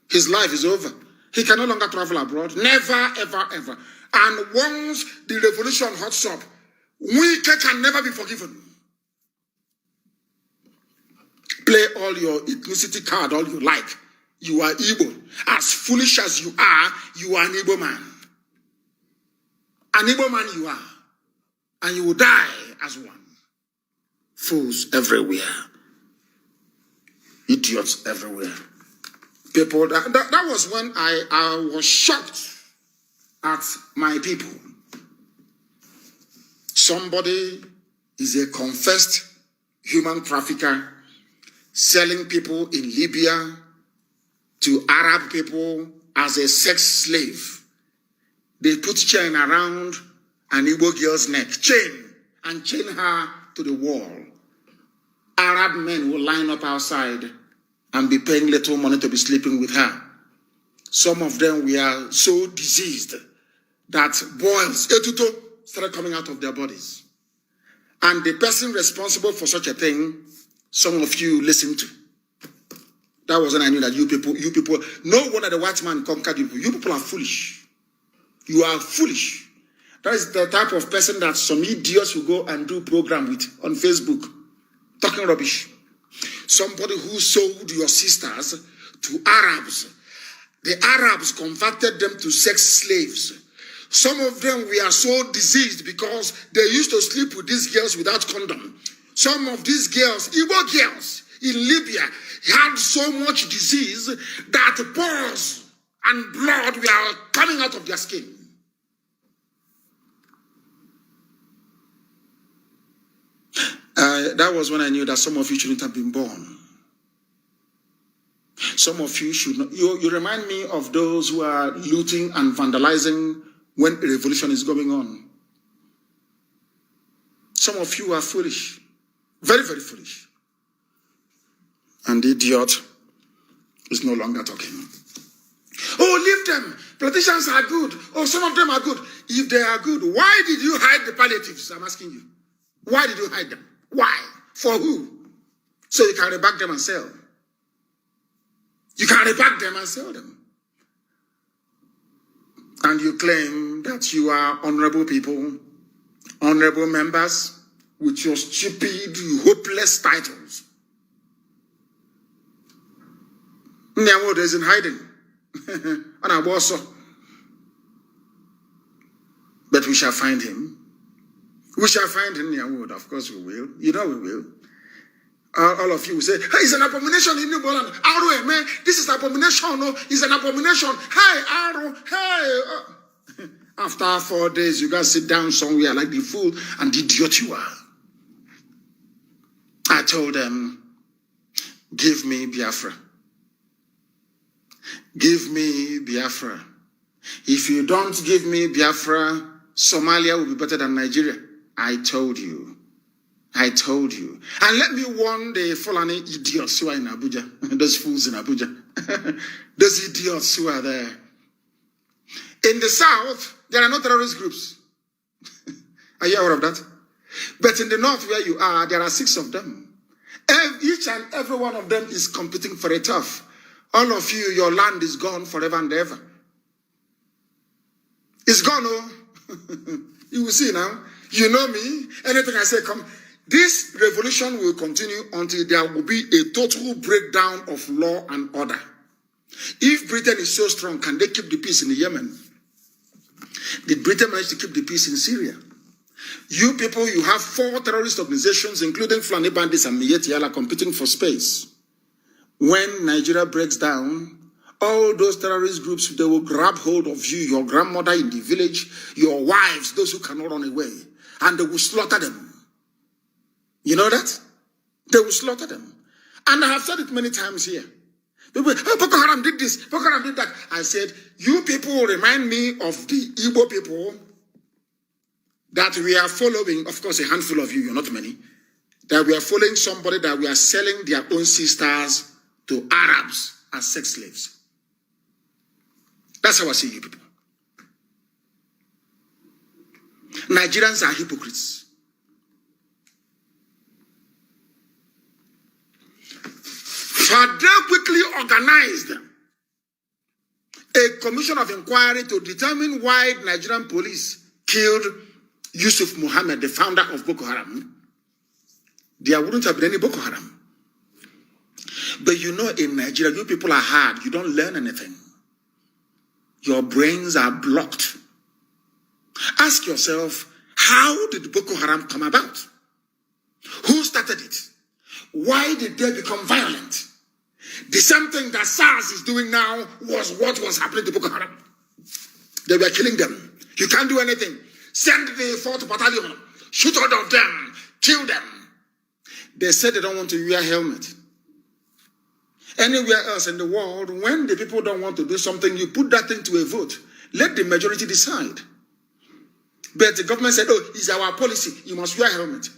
His life is over. He can no longer travel abroad. Never, ever, ever. And once the revolution hots up, Wike can never be forgiven. Play all your ethnicity card, all you like. You are Igbo. As foolish as you are an Igbo man. An Igbo man you are. And you will die as one. Fools everywhere. Idiots everywhere. People, that was when I was shocked at my people. Somebody is a confessed human trafficker selling people in Libya to Arab people as a sex slave. They put chain around an Igbo girl's neck, chain her to the wall. Arab men will line up outside and be paying little money to be sleeping with her. Some of them were so diseased that boils, etuto, started coming out of their bodies. And the person responsible for such a thing, some of you listen to. That was when I knew that you people, no wonder the white man conquered you. You people are foolish. You are foolish. That is the type of person that some idiots will go and do program with on Facebook, talking rubbish. Somebody who sold your sisters to Arabs. The Arabs converted them to sex slaves. Some of them were so diseased because they used to sleep with these girls without condom. Some of these girls, Igbo in Libya had so much disease that pores and blood were coming out of their skin. That was when I knew that some of you shouldn't have been born. Some of you should not. You remind me of those who are looting and vandalizing when a revolution is going on. Some of you are foolish. Very, very foolish. And the idiot is no longer talking. Oh, leave them. Politicians are good. Oh, some of them are good. If they are good, why did you hide the palliatives? I'm asking you. Why did you hide them? Why? For who? So you can reback them and sell. You can reback them and sell them. And you claim that you are honorable people, honorable members, with your stupid, hopeless titles. Nyamwood is in hiding. But we shall find him. We shall find him, Nyamwood. Of course we will. You know we will. All of you will say, hey, it's an abomination in New Boland. Aro, man, this is abomination. No, it's an abomination. Hey, Aro, hey. After 4 days, you guys sit down somewhere like the fool and the idiot you are. I told them, give me Biafra. Give me Biafra. If you don't give me Biafra, Somalia will be better than Nigeria. I told you. I told you. And let me warn the Fulani idiots who are in Abuja. Those fools in Abuja. Those idiots who are there. In the south, there are no terrorist groups. Are you aware of that? But in the north where you are, there are 6 of them. Each and every one of them is competing for a turf. All of you, your land is gone forever and ever. It's gone, oh. You will see now. You know me. Anything I say, come. This revolution will continue until there will be a total breakdown of law and order. If Britain is so strong, can they keep the peace in Yemen? Did Britain manage to keep the peace in Syria? You people, you have 4 terrorist organizations, including Fulani bandits and Miyetti competing for space. When Nigeria breaks down, all those terrorist groups, they will grab hold of you, your grandmother in the village, your wives, those who cannot run away, and they will slaughter them. You know that? They will slaughter them. And I have said it many times here. People, oh, Boko Haram did this, Boko Haram did that. I said, you people remind me of the Igbo people that we are following, of course a handful of you, you're not many, that we are following somebody that we are selling their own sisters to Arabs as sex slaves. That's how I see you people. Nigerians are hypocrites. Fadel quickly organized a commission of inquiry to determine why Nigerian police killed Yusuf Muhammad, the founder of Boko Haram. There wouldn't have been any Boko Haram. But you know, in Nigeria, you people are hard. You don't learn anything. Your brains are blocked. Ask yourself, how did Boko Haram come about? Who started it? Why did they become violent? The same thing that SARS is doing now was what was happening to Boko Haram. They were killing them. You can't do anything. Send the 4th battalion, shoot all of them, kill them. They said they don't want to wear a helmet. Anywhere else in the world, when the people don't want to do something, you put that thing to a vote. Let the majority decide. But the government said, oh, it's our policy. You must wear a helmet.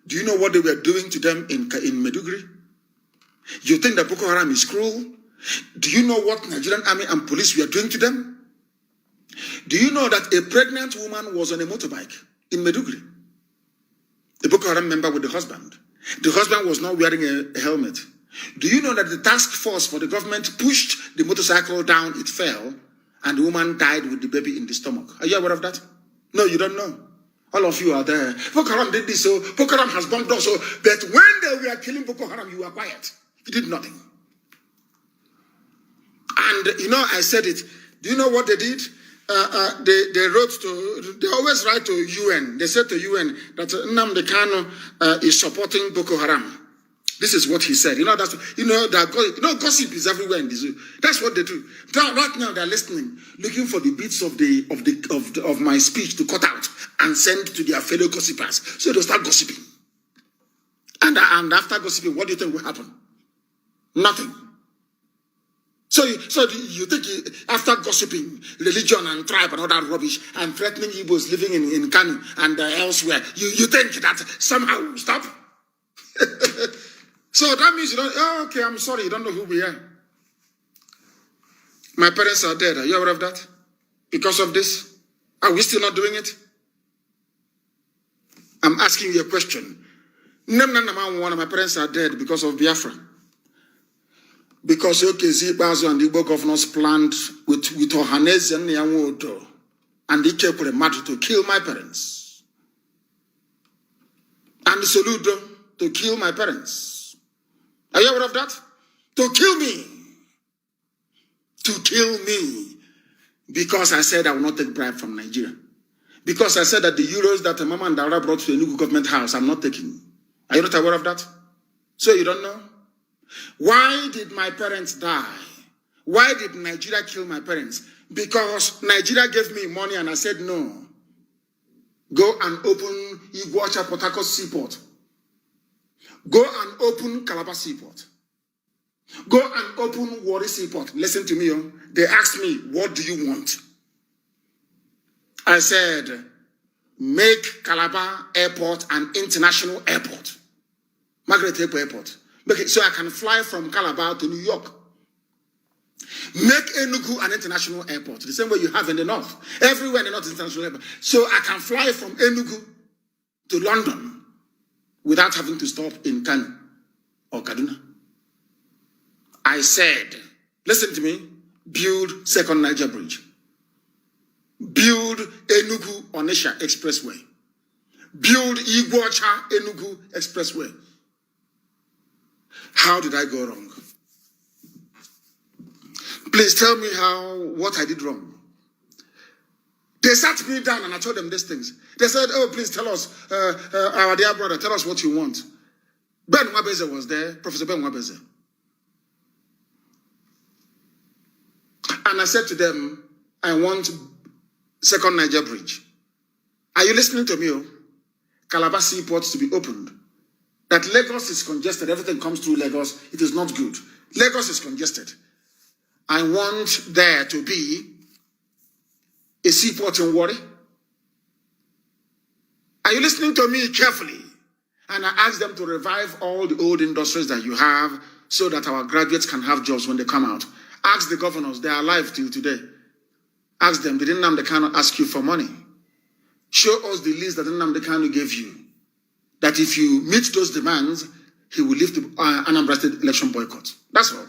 Do you know what they were doing to them in Maiduguri? You think that Boko Haram is cruel? Do you know what Nigerian army and police were doing to them? Do you know that a pregnant woman was on a motorbike in Maiduguri? A Boko Haram member with the husband. The husband was not wearing a helmet. Do you know that the task force for the government pushed the motorcycle down, it fell, and the woman died with the baby in the stomach? Are you aware of that? No, you don't know. All of you are there. Boko Haram did this, so Boko Haram has bombed us. So, but when they were killing Boko Haram, you were quiet. You did nothing. And, you know, I said it. Do you know what they did? They wrote to, they always write to UN. They said to UN that Nnamdi Kanu is supporting Boko Haram. This is what he said. Gossip is everywhere in this. That's what they do. Right now they're listening, looking for the bits of my speech to cut out and send to their fellow gossipers. So they'll start gossiping. And after gossiping, what do you think will happen? Nothing. So you think after gossiping religion and tribe and all that rubbish and threatening Igbos living in Kanu and elsewhere, you think that somehow will stop? So that means you don't, okay, I'm sorry, you don't know who we are. My parents are dead. Are you aware of that? Because of this? Are we still not doing it? I'm asking you a question. One of my parents are dead because of Biafra. Because Okezi Bazo and the Igbo governors planned with Ohaneze and Nyawodo and the Ikekwe Madu to kill my parents. And Soludo to kill my parents. Are you aware of that? To kill me. To kill me. Because I said I will not take bribe from Nigeria. Because I said that the euros that Mama and Dara brought to the new government house, I'm not taking. Are you not aware of that? So you don't know? Why did my parents die? Why did Nigeria kill my parents? Because Nigeria gave me money and I said no. Go and open Iguacha Port Harcourt Seaport. Go and open Calabar Seaport. Go and open Warri Seaport. Listen to me. They asked me, what do you want? I said, make Calabar Airport an international airport. Margaret Airport. Okay, so I can fly from Calabar to New York. Make Enugu an international airport. The same way you have in the north. Everywhere in the north is international airport. So I can fly from Enugu to London without having to stop in Kanu or Kaduna. I said, listen to me, build Second Niger Bridge. Build Enugu Onitsha Expressway. Build Iguacha Enugu Expressway. How did I go wrong? Please tell me what I did wrong. They sat me down and I told them these things. They said, oh, please tell us, our dear brother, tell us what you want. Ben Wabeze was there, Professor Ben Wabeze. And I said to them, I want Second Niger Bridge. Are you listening to me? Calabar Seaport to be opened. That Lagos is congested, everything comes through Lagos, it is not good. Lagos is congested. I want there to be a seaport in Warri. Are you listening to me carefully? And I asked them to revive all the old industries that you have so that our graduates can have jobs when they come out. Ask the governors, they are alive till today. Ask them, did Nnamdi Kanu ask you for money? Show us the list that Nnamdi Kanu gave you. That if you meet those demands, he will lift the Anambra State election boycott. That's all.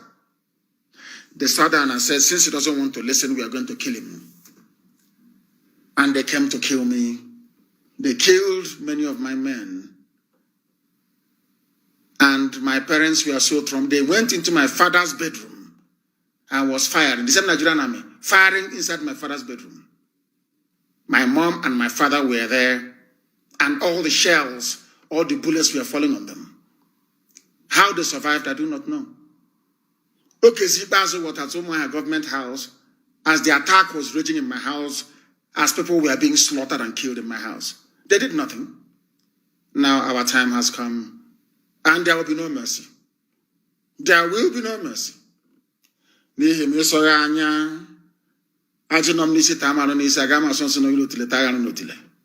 They sat down and said, since he doesn't want to listen, we are going to kill him. And they came to kill me. They killed many of my men. And my parents were so thrown. They went into my father's bedroom and was firing. The same Nigerian army, firing inside my father's bedroom. My mom and my father were there. And all the shells, all the bullets were falling on them. How they survived, I do not know. Okezi Bazo was at my government house as the attack was raging in my house, as people were being slaughtered and killed in my house. They did nothing. Now our time has come, and there will be no mercy. There will be no mercy.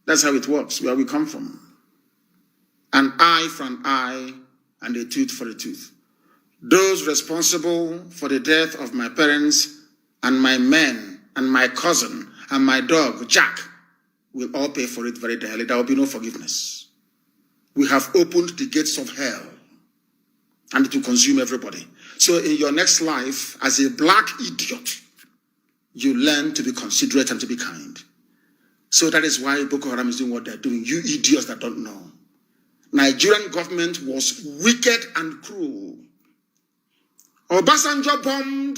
That's how it works, where we come from. An eye for an eye, and a tooth for a tooth. Those responsible for the death of my parents and my men and my cousin and my dog, Jack, will all pay for it very dearly. There will be no forgiveness. We have opened the gates of hell and it will consume everybody. So in your next life, as a black idiot, you learn to be considerate and to be kind. So that is why Boko Haram is doing what they're doing. You idiots that don't know. Nigerian government was wicked and cruel. Obasanjo bombed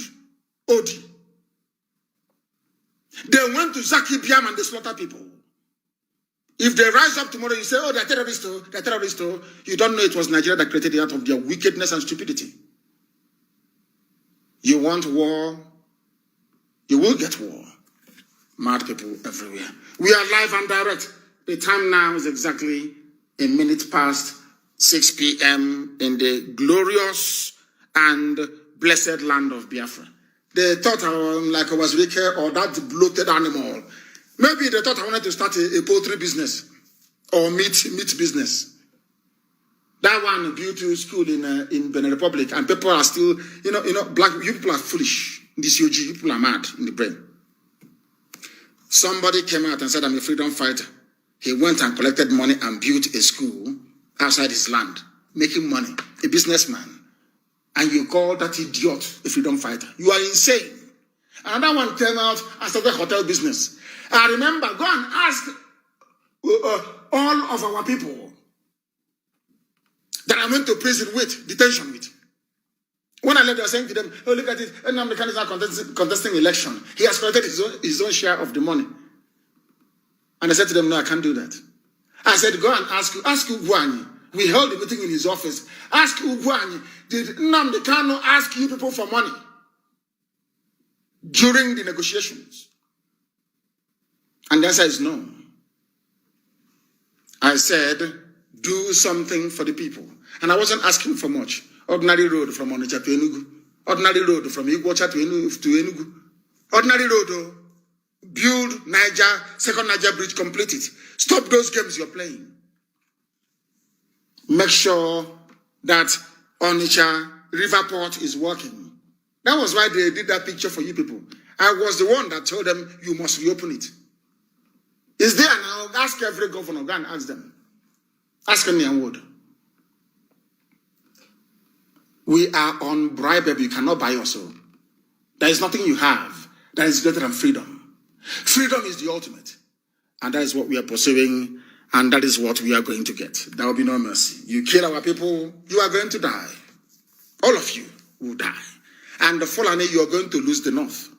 Odi. They went to Zaki Biam and they slaughtered people. If they rise up tomorrow, you say, oh, they're terrorists, they're terrorists. You don't know it was Nigeria that created it out of their wickedness and stupidity. You want war, you will get war. Mad people everywhere. We are live and direct. The time now is exactly a minute past 6 p.m. in the glorious and blessed land of Biafra. They thought I was wicked or that bloated animal. Maybe they thought I wanted to start a poultry business or meat business. That one built a school in Benin Republic, and people are still, black. You people are foolish. This UG, you people are mad in the brain. Somebody came out and said, I'm a freedom fighter. He went and collected money and built a school outside his land, making money, a businessman. And you call that idiot a freedom fighter. You are insane. Another one came out and started hotel business. I remember, go and ask all of our people that I went to prison with, detention with. When I left, they were saying to them, oh, look at it, Nnamdi Kanu is now contesting election. He has collected his own share of the money. And I said to them, no, I can't do that. I said, go and ask Ugwuanyi. We held a meeting in his office. Ask Ugwuanyi, did Nnamdi Kanu ask you people for money during the negotiations? And the answer is no. I said, do something for the people. And I wasn't asking for much. Ordinary road from Onitsha to Enugu. Ordinary road from Iguacha to Enugu. Ordinary road, build second Niger bridge, complete it. Stop those games you're playing. Make sure that Onitsha River Port is working. That was why they did that picture for you people. I was the one that told them you must reopen it. It's there now. Ask every governor. Go and ask them. Ask Kenyan Wood. We are unbribable. You cannot buy us all. There is nothing you have that is greater than freedom. Freedom is the ultimate. And that is what we are pursuing. And that is what we are going to get. There will be no mercy. You kill our people, you are going to die. All of you will die. And the Fulani, you are going to lose the north.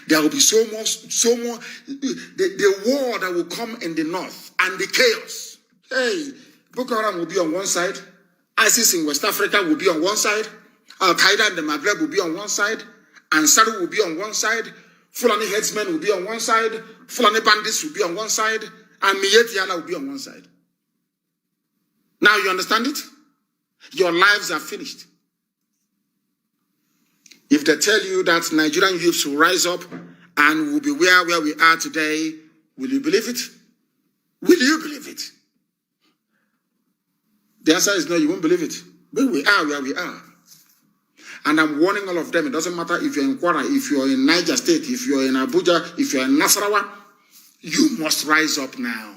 There will be so more, the war that will come in the north and the chaos. Hey, Boko Haram will be on one side. ISIS in West Africa will be on one side. Al-Qaeda in the Maghreb will be on one side. Ansari will be on one side. Fulani headsmen will be on one side. Fulani bandits will be on one side. And Miyetti Allah will be on one side. Now you understand it? Your lives are finished. If they tell you that Nigerian youths will rise up and will be where we are today, will you believe it? Will you believe it? The answer is no, you won't believe it. But we are where we are. And I'm warning all of them. It doesn't matter if you're in Kwara, if you're in Niger State, if you're in Abuja, if you're in Nasarawa, you must rise up now.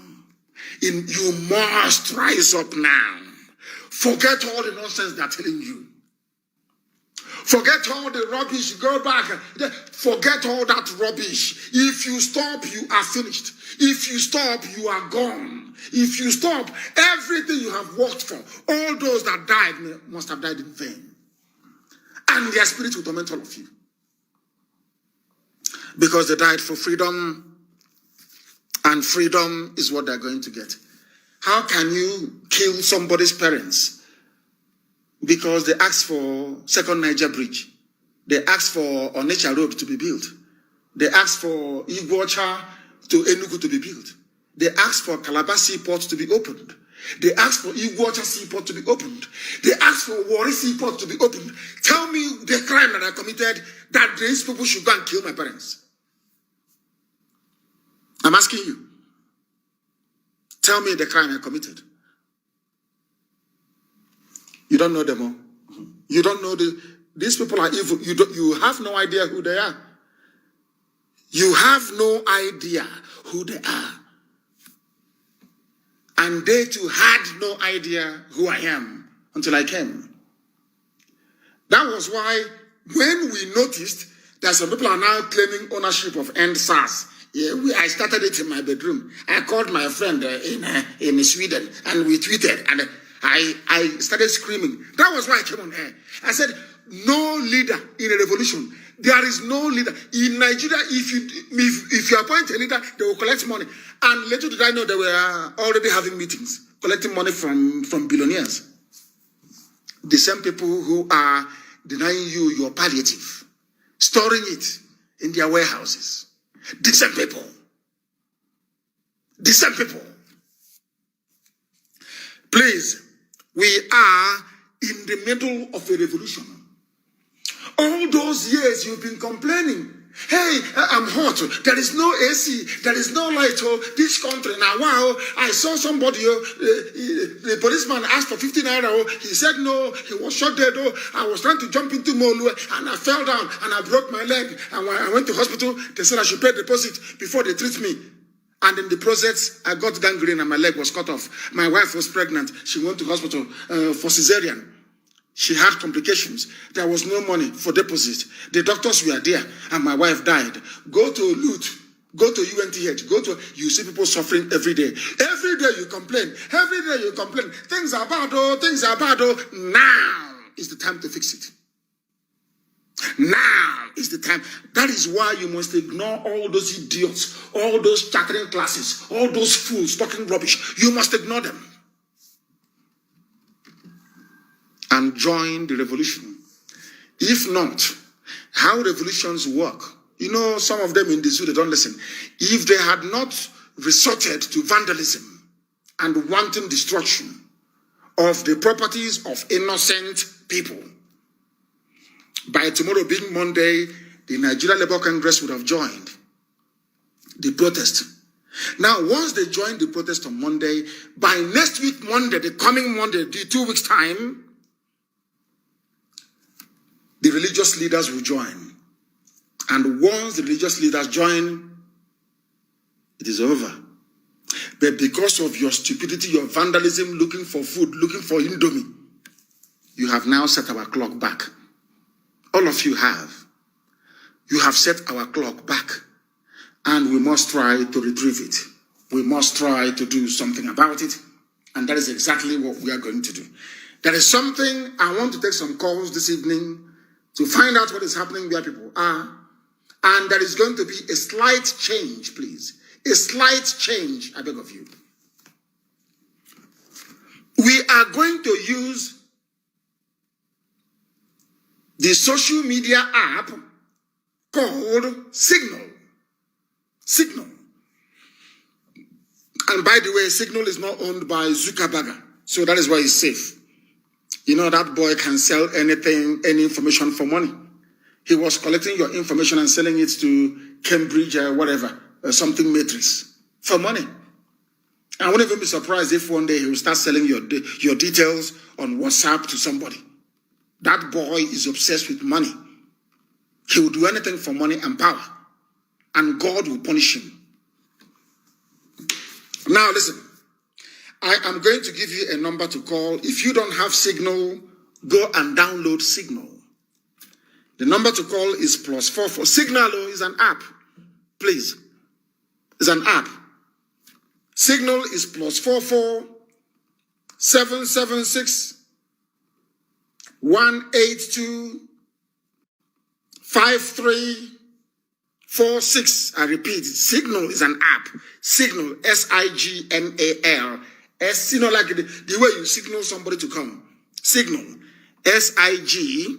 You must rise up now. Forget all the nonsense they're telling you. Forget all the rubbish. Go back. Forget all that rubbish. If you stop, you are finished. If you stop, you are gone. If you stop, everything you have worked for, all those that died must have died in vain. And their spirit will torment all of you. Because they died for freedom, and freedom is what they're going to get. How can you kill somebody's parents? Because they asked for second Niger bridge. They asked for Onitsha road to be built. They asked for Iguacha to Enugu to be built. They asked for Calabar Seaport to be opened. They asked for Iguacha Seaport to be opened. They asked for Warri Seaport to be opened. Tell me the crime that I committed that these people should go and kill my parents. I'm asking you. Tell me the crime I committed. You don't know them all. You don't know these people are evil. You have no idea who they are. You have no idea who they are. And they too had no idea who I am until I came. That was why when we noticed that some people are now claiming ownership of EndSARS, I started it in my bedroom. I called my friend in Sweden and we tweeted and I started screaming. That was why I came on air. I said, no leader in a revolution There is no leader. In Nigeria, if you appoint a leader, they will collect money. And little did I know they were already having meetings, collecting money from billionaires. The same people who are denying you your palliative, storing it in their warehouses. The same people. The same people. Please, we are in the middle of a revolution. All those years you've been complaining. Hey, I'm hot. There is no AC. There is no light. Oh, this country. Now, wow, I saw somebody. The policeman asked for 15 naira. Oh, he said no. He was shot dead. Oh, I was trying to jump into Molu and I fell down and I broke my leg. And when I went to hospital, they said I should pay deposit before they treat me. And in the process, I got gangrene and my leg was cut off. My wife was pregnant. She went to hospital for cesarean. She had complications. There was no money for deposit. The doctors were there, and my wife died. Go to LUT, go to UNTH, you see people suffering every day. Every day you complain. Every day you complain. Things are bad, oh, things are bad, oh. Now is the time to fix it. Now is the time. That is why you must ignore all those idiots, all those chattering classes, all those fools talking rubbish. You must ignore them. And join the revolution. If not, how revolutions work? You know, some of them in the zoo, they don't listen. If they had not resorted to vandalism and wanton destruction of the properties of innocent people, by tomorrow being Monday, the Nigeria Labour Congress would have joined the protest. Now, once they join the protest on Monday, by next week Monday, the coming Monday, the 2 weeks' time, the religious leaders will join. And once the religious leaders join, it is over. But because of your stupidity, your vandalism, looking for food, looking for Indomie, you have now set our clock back. All of you have. You have set our clock back. And we must try to retrieve it. We must try to do something about it. And that is exactly what we are going to do. There is something, I want to take some calls this evening to find out what is happening where people are. And there is going to be a slight change, please. A slight change, I beg of you. We are going to use the social media app called Signal. Signal. And by the way, Signal is not owned by Zuckerberg. So that is why it's safe. You know, that boy can sell anything, any information for money. He was collecting your information and selling it to Cambridge or whatever, something matrix, for money. I wouldn't even be surprised if one day he will start selling your details on WhatsApp to somebody. That boy is obsessed with money. He will do anything for money and power. And God will punish him. Now listen. I am going to give you a number to call. If you don't have Signal, go and download Signal. The number to call is +44. Signal is an app. Please. It's an app. Signal is +44 776 182 5346. I repeat, Signal is an app. Signal, Signal. You know, like the way you signal somebody to come. Signal, Signal,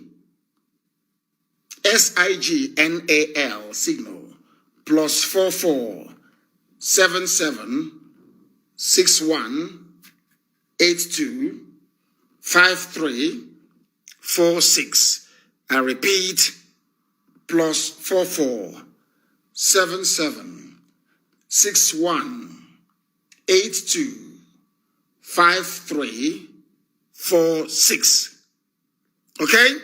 Signal, +44 77 61 82 53 46. I repeat, +44 77 61 82 5346. Okay?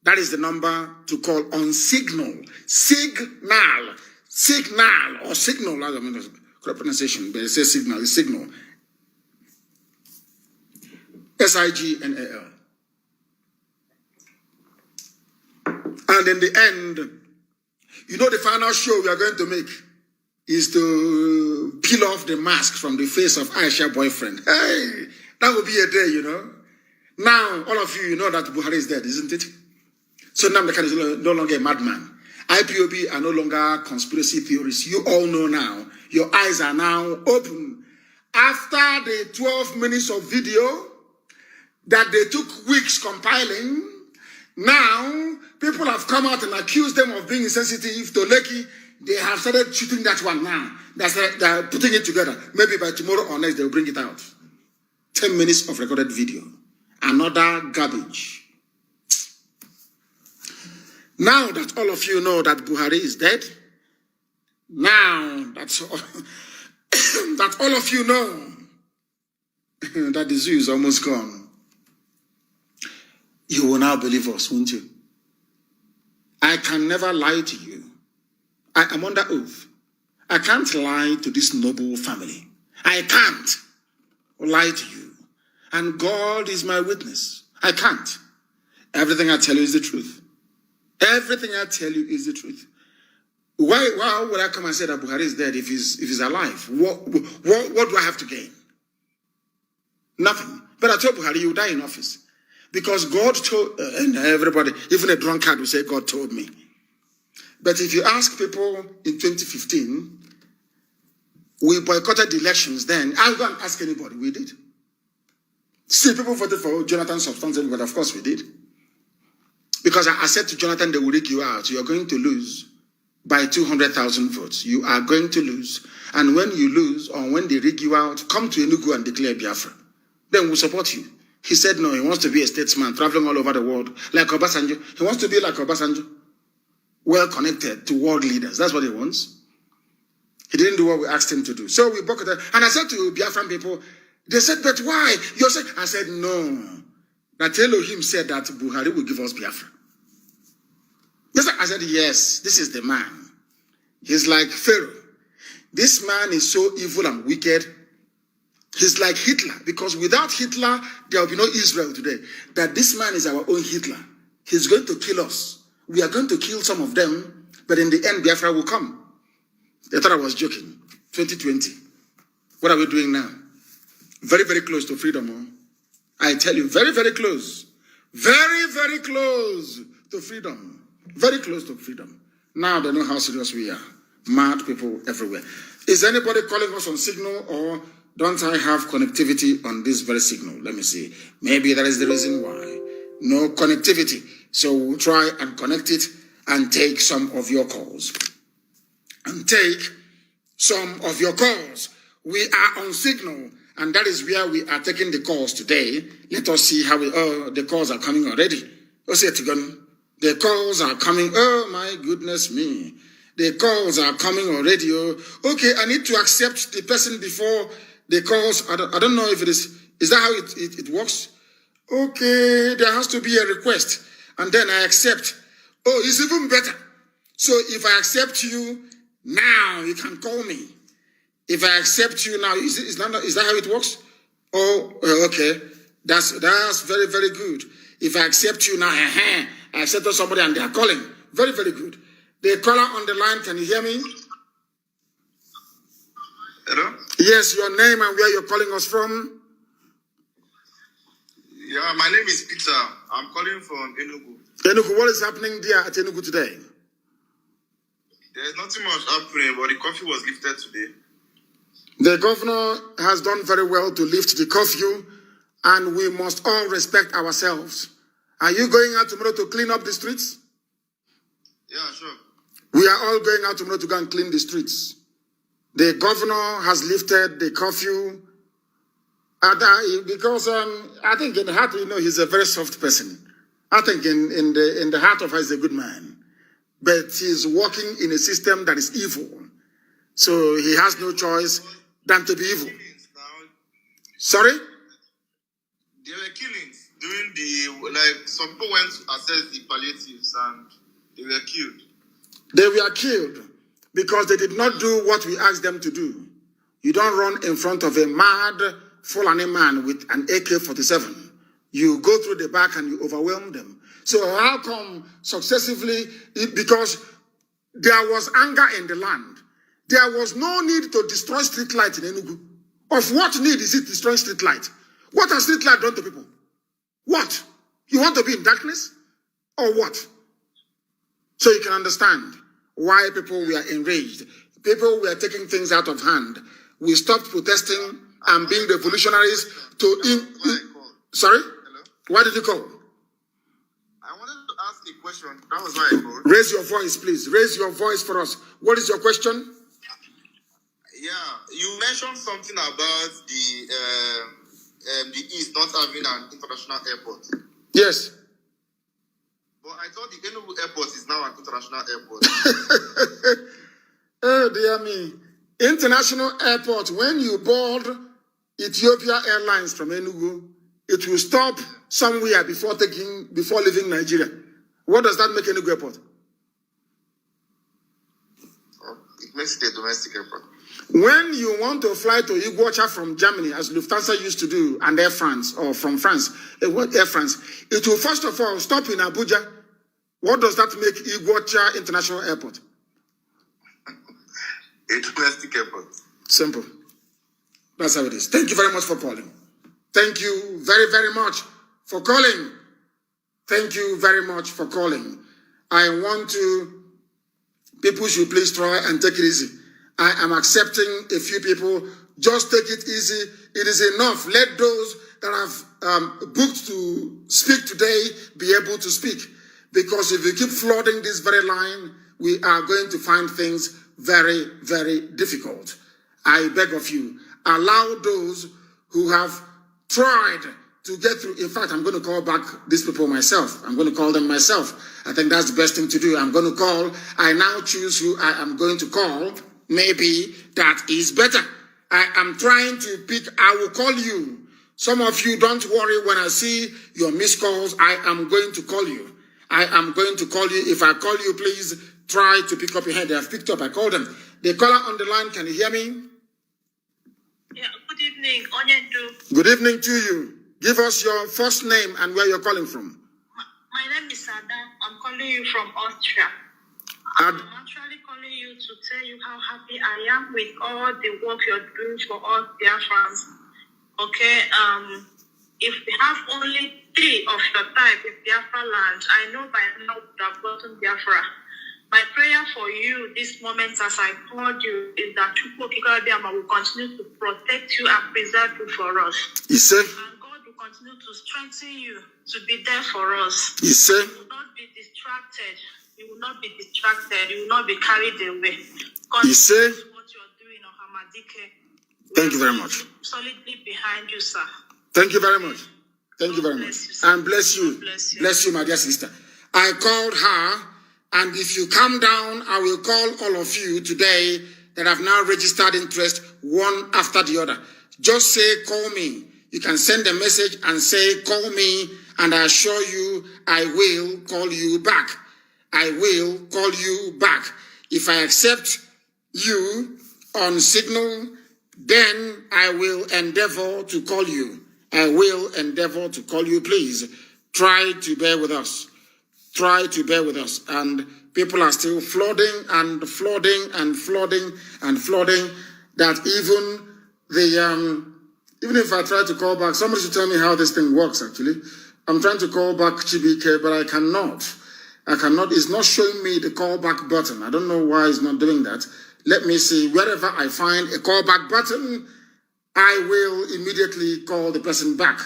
That is the number to call on Signal. Signal. Signal or Signal. I don't know the correct pronunciation, but it says Signal. It's Signal. Signal. And in the end, you know, the final show we are going to make is to peel off the mask from the face of Aisha's boyfriend. Hey, that will be a day, you know. Now, all of you, you know that Buhari is dead, isn't it? So Nnamdi Kanu is no longer a madman. IPOB are no longer conspiracy theories. You all know now. Your eyes are now open. After the 12 minutes of video that they took weeks compiling, now people have come out and accused them of being insensitive to Lekki. They have started shooting that one now. They're putting it together. Maybe by tomorrow or next, they'll bring it out. 10 minutes of recorded video. Another garbage. Now that all of you know that Buhari is dead, now that's all, that all of you know that the zoo is almost gone, you will now believe us, won't you? I can never lie to you. I am under oath. I can't lie to this noble family. I can't lie to you. And God is my witness. I can't. Everything I tell you is the truth. Everything I tell you is the truth. Why would I come and say that Buhari is dead if he's alive? What do I have to gain? Nothing. But I told Buhari, you die in office. Because God told, and everybody, even a drunkard will say, God told me. But if you ask people in 2015, we boycotted the elections then. I'll go and ask anybody. We did. See, people voted for Jonathan substantially, but of course we did. Because I said to Jonathan, they will rig you out. You are going to lose by 200,000 votes. You are going to lose. And when you lose, or when they rig you out, come to Enugu and declare Biafra. Then we'll support you. He said no, he wants to be a statesman, traveling all over the world, like Obasanjo. He wants to be like Obasanjo, well connected to world leaders. That's what he wants. He didn't do what we asked him to do. So we boycotted. And I said to Biafran people, they said, but why? You said, I said, no. That Elohim said that Buhari will give us Biafra. Yes, I said, yes, this is the man. He's like Pharaoh. This man is so evil and wicked. He's like Hitler, because without Hitler, there will be no Israel today. That this man is our own Hitler. He's going to kill us. We are going to kill some of them, but in the end, Biafra will come. They thought I was joking. 2020. What are we doing now? Very, very close to freedom. Huh? I tell you, very, very close. Very, very close to freedom. Very close to freedom. Now they know how serious we are. Mad people everywhere. Is anybody calling us on signal, or don't I have connectivity on this very signal? Let me see. Maybe that is the reason why. No connectivity. So we'll try and connect it and take some of your calls. And take some of your calls. We are on signal, and that is where we are taking the calls today. Let us see how the calls are coming already. The calls are coming. Oh my goodness me. The calls are coming already. Okay, I need to accept the person before the calls. I don't know if it is that how it works? Okay, there has to be a request, and then I accept. Oh, it's even better. So if I accept you now, you can call me. If I accept you now, is that how it works? Oh, okay. That's very, very good. If I accept you now, I accept somebody and they are calling. Very, very good. The caller on the line, can you hear me? Hello? Yes, your name and where you're calling us from? Yeah, my name is Peter. I'm calling from Enugu. Enugu, what is happening there at Enugu today? There's nothing much happening, but the curfew was lifted today. The governor has done very well to lift the curfew, and we must all respect ourselves. Are you going out tomorrow to clean up the streets? Yeah, sure. We are all going out tomorrow to go and clean the streets. The governor has lifted the curfew, because I think in the heart, he's a very soft person. I think in the heart of her, he's a good man. But he's working in a system that is evil. So he has no choice than to be evil. Sorry? There were killings during some people went to assess the palliatives and they were killed. They were killed because they did not do what we asked them to do. You don't run in front of a mad Fulani man with an AK-47. You go through the back and you overwhelm them. So how come successively? Because there was anger in the land. There was no need to destroy street light in Enugu. Of what need is it destroying street light? What has street light done to people? What? You want to be in darkness? Or what? So you can understand why people were enraged. People were taking things out of hand. We stopped protesting and being revolutionaries to... Sorry? Hello? Why did you call? I wanted to ask a question. That was why I called. Raise your voice, please. Raise your voice for us. What is your question? Yeah, you mentioned something about the East not having an international airport. Yes. But I thought the Enugu airport is now an international airport. Oh, dear me. International airport, when you board Ethiopia Airlines from Enugu, it will stop somewhere before leaving Nigeria. What does that make Enugu airport? Oh, it makes it a domestic airport. When you want to fly to Iguacha from Germany, as Lufthansa used to do, and Air France, or from France, Air France, it will first of all stop in Abuja. What does that make Iguacha International Airport? A domestic airport. Simple. That's how it is. Thank you very much for calling. Thank you very, very much for calling. Thank you very much for calling. I want to, people should please try and take it easy. I am accepting a few people. Just take it easy. It is enough. Let those that have booked to speak today be able to speak. Because if you keep flooding this very line, we are going to find things very, very difficult. I beg of you, allow those who have tried to get through. In fact, I'm going to call back these people myself. I'm going to call them myself. I think that's the best thing to do. I'm going to call. I now choose who I am going to call. Maybe that is better. I am trying to pick. I will call you. Some of you, don't worry. When I see your missed calls, I am going to call you. I am going to call you. If I call you, please try to pick up your hand. They have picked up. I called them. The caller on the line, can you hear me? Yeah, good evening, Onyendu. Good evening to you. Give us your first name and where you're calling from. My name is Sada. I'm calling you from Austria. I'm actually calling you to tell you how happy I am with all the work you're doing for us Biafrans. Okay, if we have only 3 of your type in Biafra land, I know by now we would have gotten Biafra. My prayer for you this moment as I called you is that Chukwokika will continue to protect you and preserve you for us. You say? And God will continue to strengthen you to be there for us. You say? You will not be distracted. You will not be distracted. You will not be carried away. You say? What you're doing on Hamadike. Thank you very much. Solidly behind you, sir. Thank you very much. Thank you very much. And bless you. Bless you, my dear sister. I called her, and if you calm down, I will call all of you today that have now registered interest one after the other. Just say, call me. You can send a message and say, call me, and I assure you, I will call you back. I will call you back. If I accept you on Signal, then I will endeavor to call you. I will endeavor to call you. Please try to bear with us. Try to bear with us. And people are still flooding and flooding and flooding and flooding that even if I try to call back, somebody should tell me how this thing works actually. I'm trying to call back Chibike, but I cannot. It's not showing me the callback button. I don't know why it's not doing that. Let me see. Wherever I find a callback button, I will immediately call the person back.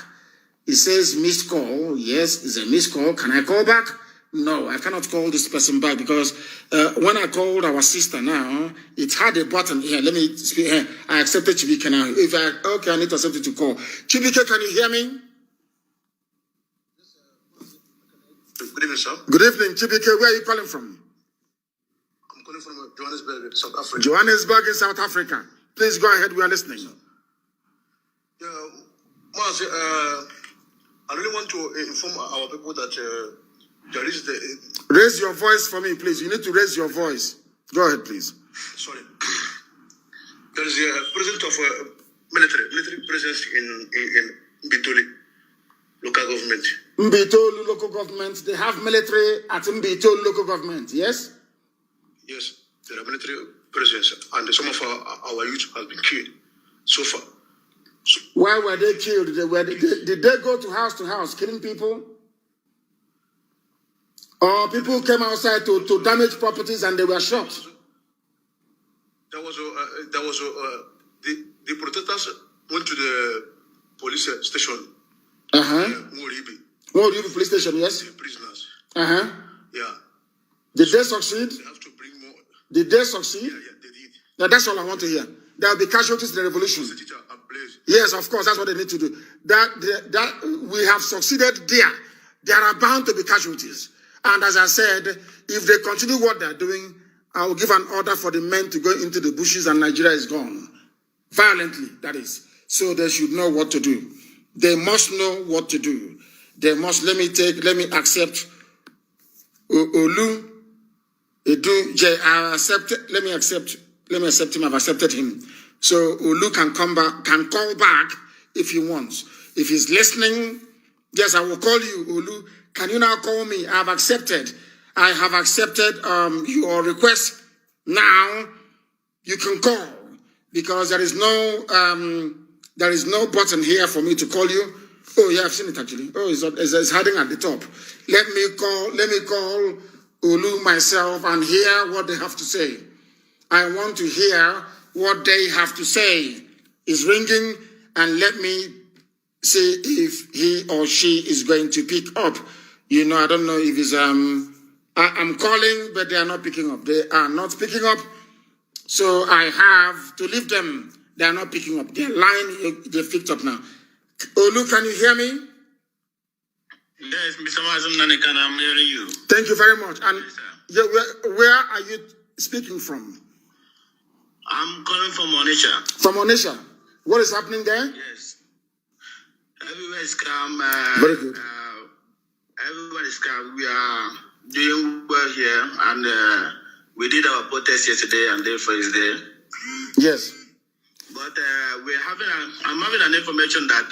It says missed call. Yes, it's a missed call. Can I call back? No, I cannot call this person back because when I called our sister now, it had a button here. Let me speak here. I accepted Chibike now. I need to accept it to call. Chibike, can you hear me? Good evening, sir. Good evening, Chibike. Where are you calling from? I'm calling from Johannesburg, South Africa. Johannesburg in South Africa. Please go ahead. We are listening. Yeah, Mazi, I really want to inform our people that there is Raise your voice for me, please. You need to raise your voice. Go ahead, please. Sorry. There is a presence of military presence in Mbitoli local government. Mbitoli local government. They have military at Mbitoli local government, yes? Yes, there are military presence, and some of our youth have been killed so far. Why were they killed? Did they go to house killing people? Or people came outside to damage properties and they were shot. The protesters went to the police station. Moribi police station, yes. The prisoners. Yeah. Did they succeed? They have to bring more. Did they succeed? Yeah, they did. Now, that's all I want to hear. There will be casualties in the revolution. Yes, of course, that's what they need to do. That we have succeeded there. There are bound to be casualties. And as I said, if they continue what they're doing, I will give an order for the men to go into the bushes and Nigeria is gone. Violently, that is. So they should know what to do. They must know what to do. They must, let me accept Olu, Edu, I accept, let me accept him, I've accepted him. So Olu can come back, can call back if he wants. If he's listening, yes, I will call you, Olu. Can you now call me? I have accepted your request. Now you can call because there is no button here for me to call you. Oh yeah, I've seen it actually. Oh, it's hiding at the top. Let me call Olu myself and hear what they have to say. I want to hear what they have to say. It's ringing, and let me see if he or she is going to pick up. You know, I don't know if it's I'm calling, but they are not picking up. They are not picking up. So I have to leave them. They are not picking up. Their line, they picked up now. Olu, can you hear me? Yes, Mr. Mazi Nnamdi Kanu, I'm hearing you. Thank you very much. And Yes, where are you speaking from? I'm calling from Onitsha. From Onitsha. What is happening there? Yes. Everywhere is calm. Very good. Everybody is calm. We are doing well here, and we did our protest yesterday, and therefore is there. Yes. But I'm having an information that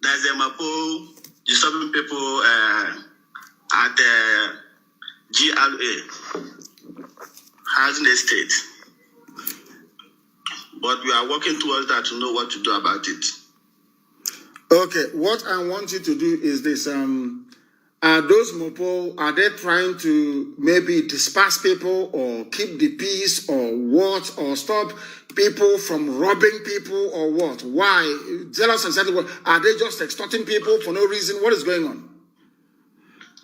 there's a Mapo disturbing people at GRA, housing estate. But we are working towards that to know what to do about it. Okay, what I want you to do is this. Are those Mopo, are they trying to maybe disperse people or keep the peace or what? Or stop people from robbing people or what? Why? Tell us exactly what. Are they just extorting people for no reason? What is going on?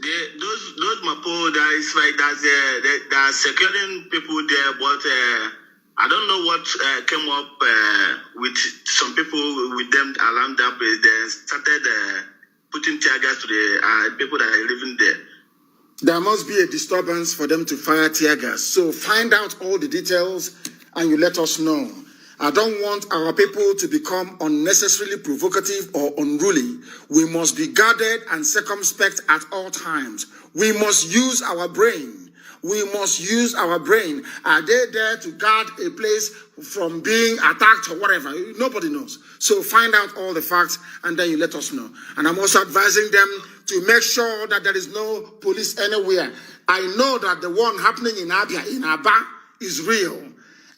Those Mapo, they are securing people there, but I don't know what came up with some people with them around that place. They started putting tear gas to the people that are living there. There must be a disturbance for them to fire tear gas. So find out all the details and you let us know. I don't want our people to become unnecessarily provocative or unruly. We must be guarded and circumspect at all times. We must use our brain. We must use our brain. Are they there to guard a place from being attacked or whatever? Nobody knows. So find out all the facts and then you let us know. And I'm also advising them to make sure that there is no police anywhere. I know that the one happening in Abia, in Aba, is real.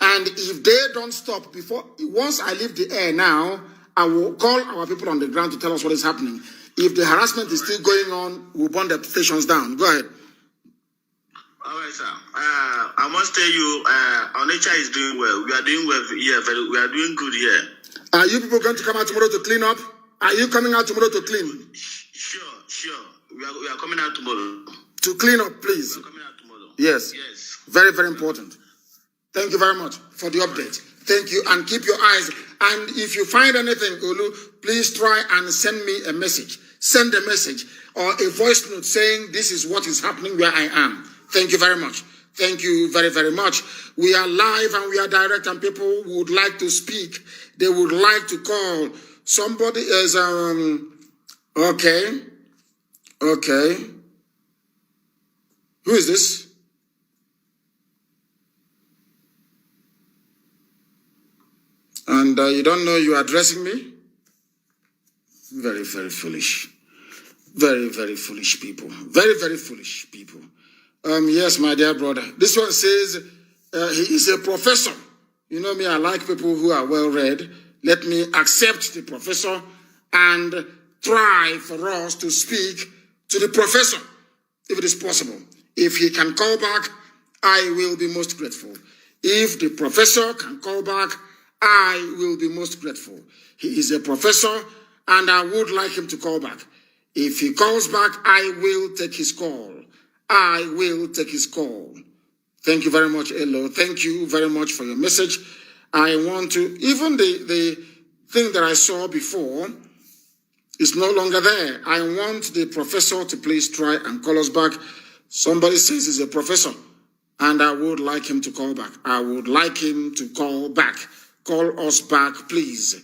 And if they don't stop once I leave the air now, I will call our people on the ground to tell us what is happening. If the harassment is still going on, we'll burn the stations down. Go ahead. All right, sir. I must tell you, Onitsha is doing well. We are doing well here. We are doing good here. Are you people going to come out tomorrow to clean up? Are you coming out tomorrow to clean? Sure. We are coming out tomorrow. To clean up, please. We are coming out tomorrow. Yes. Very, very important. Thank you very much for the update. Thank you, and keep your eyes. And if you find anything, Olu, please try and send me a message. Send a message or a voice note saying this is what is happening where I am. Thank you very much. Thank you very, very much. We are live and we are direct, and people would like to speak. They would like to call. Somebody is, okay. Who is this? And you don't know you're addressing me? Very, very foolish. Very, very foolish people. Very, very foolish people. Yes, my dear brother. This one says he is a professor. You know me, I like people who are well-read. Let me accept the professor and try for us to speak to the professor. if it is possible. If he can call back, I will be most grateful. If the professor can call back, I will be most grateful. He is a professor, and I would like him to call back. If he calls back, I will take his call. I will take his call. Thank you very much, Elo. Thank you very much for your message. I want to, even the thing that I saw before is no longer there. I want the professor to please try and call us back. Somebody says he's a professor, and I would like him to call back. I would like him to call back. Call us back, please.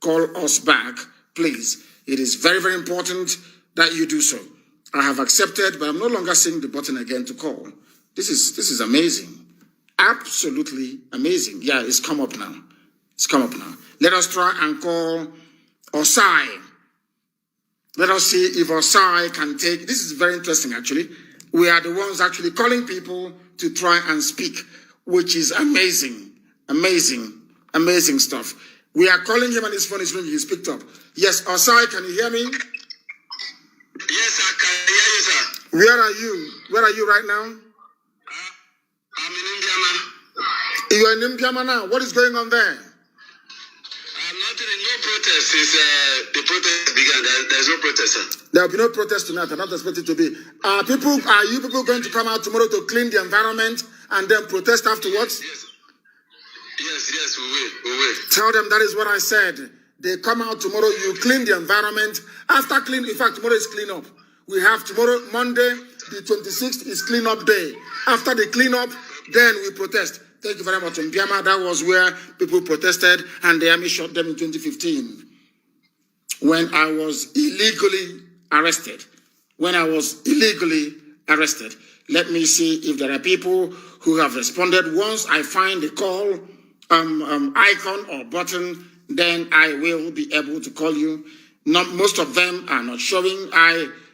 Call us back, please. It is very, very important that you do so. I have accepted, but I'm no longer seeing the button again to call. This is amazing. Absolutely amazing. Yeah, it's come up now. It's come up now. Let us try and call Osai. Let us see if Osai can take. This is very interesting, actually. We are the ones actually calling people to try and speak, which is amazing. Amazing. Amazing stuff. We are calling him and his phone is ringing. He's picked up. Yes, Osai, can you hear me? Yes, I can hear you, sir. Where are you? Where are you right now? I'm in India now. You are in India now. What is going on there? I'm not in no protest since the protest began. There's no protest, sir. There will be no protest tonight. I'm not expected to be. Are you people going to come out tomorrow to clean the environment and then protest afterwards? Yes, we will. Tell them that is what I said. They come out tomorrow, you clean the environment. After clean, in fact, tomorrow is clean up. We have tomorrow, Monday, the 26th is clean up day. After the clean up, then we protest. Thank you very much. In Biama, that was where people protested and the army shot them in 2015. When I was illegally arrested. Let me see if there are people who have responded. Once I find the call icon or button, then I will be able to call you. Not most of them are not showing.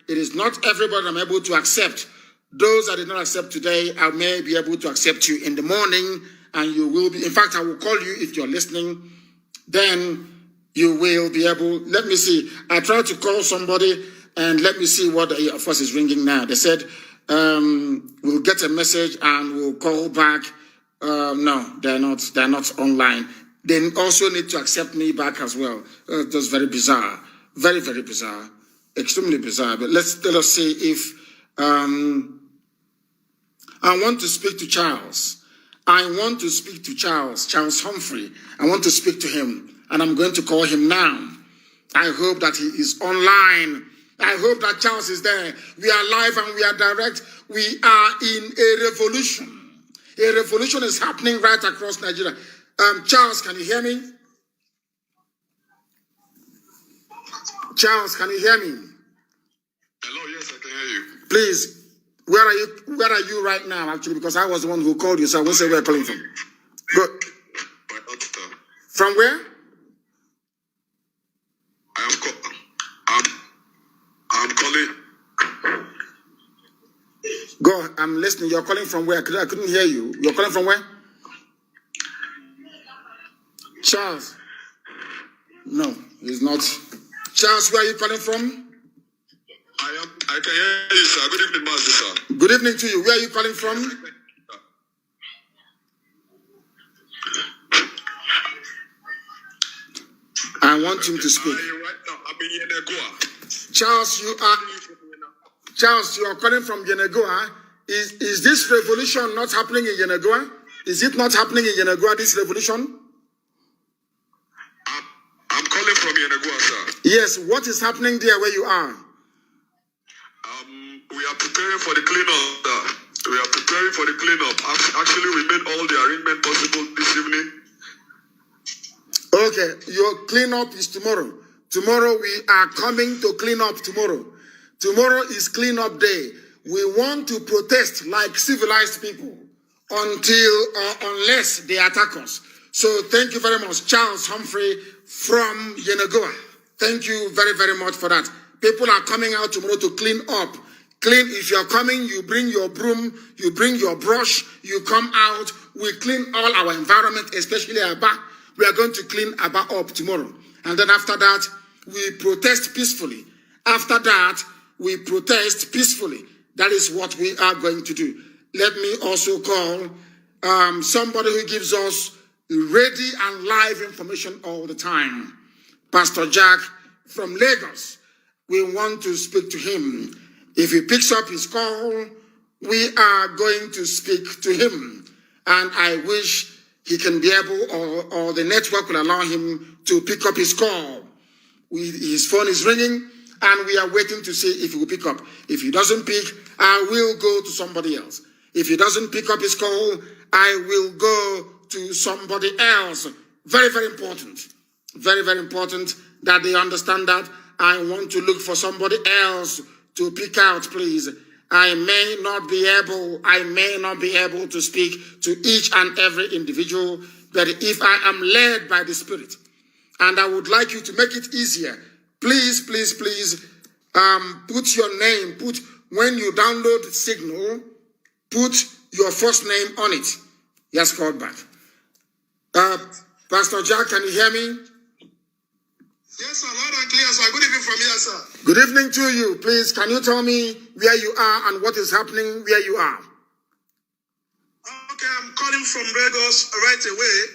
It is not everybody I'm able to accept. Those I did not accept today, I may be able to accept you in the morning, and you will be. In fact, I will call you if you're listening. Then you will be able. Let me see. I tried to call somebody, and let me see what of course is ringing now. They said we'll get a message and we'll call back. No, they're not online. They also need to accept me back as well. That's very bizarre. Very, very bizarre. Extremely bizarre. But let us see if I want to speak to Charles. Charles Humphrey. I want to speak to him, and I'm going to call him now. I hope that he is online. I hope that Charles is there. We are live and we are direct. We are in a revolution. A revolution is happening right across Nigeria. Charles, can you hear me? Charles, can you hear me? Hello, yes, I can hear you. Please, where are you right now, actually? Because I was the one who called you, so I won't say where you're calling from. Good. From where? I'm calling. Go, I'm listening. You're calling from where? I couldn't hear you. You're calling from where? Charles. No, he's not. Charles, where are you calling from? I can hear you, sir. Good evening, Mazi, sir. Good evening to you. Where are you calling from? I want him to speak. Right now, I'm in Yenagoa. Charles, you are calling from Yenagoa. Is this revolution not happening in Yenagoa? Is it not happening in Yenagoa, this revolution? I'm calling from Yenagoa, sir. Yes, what is happening there where you are? We are preparing for the cleanup, sir. We are preparing for the cleanup. Actually, we made all the arrangement possible this evening. Okay, your cleanup is tomorrow. Tomorrow we are coming to clean up tomorrow. Tomorrow is cleanup day. We want to protest like civilized people unless they attack us. So thank you very much, Charles Humphrey from Yenagoa. Thank you very, very much for that. People are coming out tomorrow to clean up. If you're coming, you bring your broom, you bring your brush, you come out. We clean all our environment, especially Aba. We are going to clean Aba up tomorrow. And then after that, we protest peacefully. After that, we protest peacefully. That is what we are going to do. Let me also call somebody who gives us ready and live information all the time. Pastor Jack from Lagos. We want to speak to him. If he picks up his call, we are going to speak to him. And I wish he can be able, or the network will allow him to pick up his call. His phone is ringing, and we are waiting to see if he will pick up. If he doesn't pick, I will go to somebody else. If he doesn't pick up his call, I will go to somebody else. Very, very important. Very, very important that they understand that. I want to look for somebody else to pick out, please. I may not be able to speak to each and every individual, but if I am led by the Spirit, and I would like you to make it easier, please, please, please, put your name, when you download Signal, put your first name on it. Yes, called back. Pastor Jack, can you hear me? Yes, sir, loud and clear, sir. Good evening from here, sir. Good evening to you. Please, can you tell me where you are and what is happening where you are? Okay, I'm calling from Lagos right away.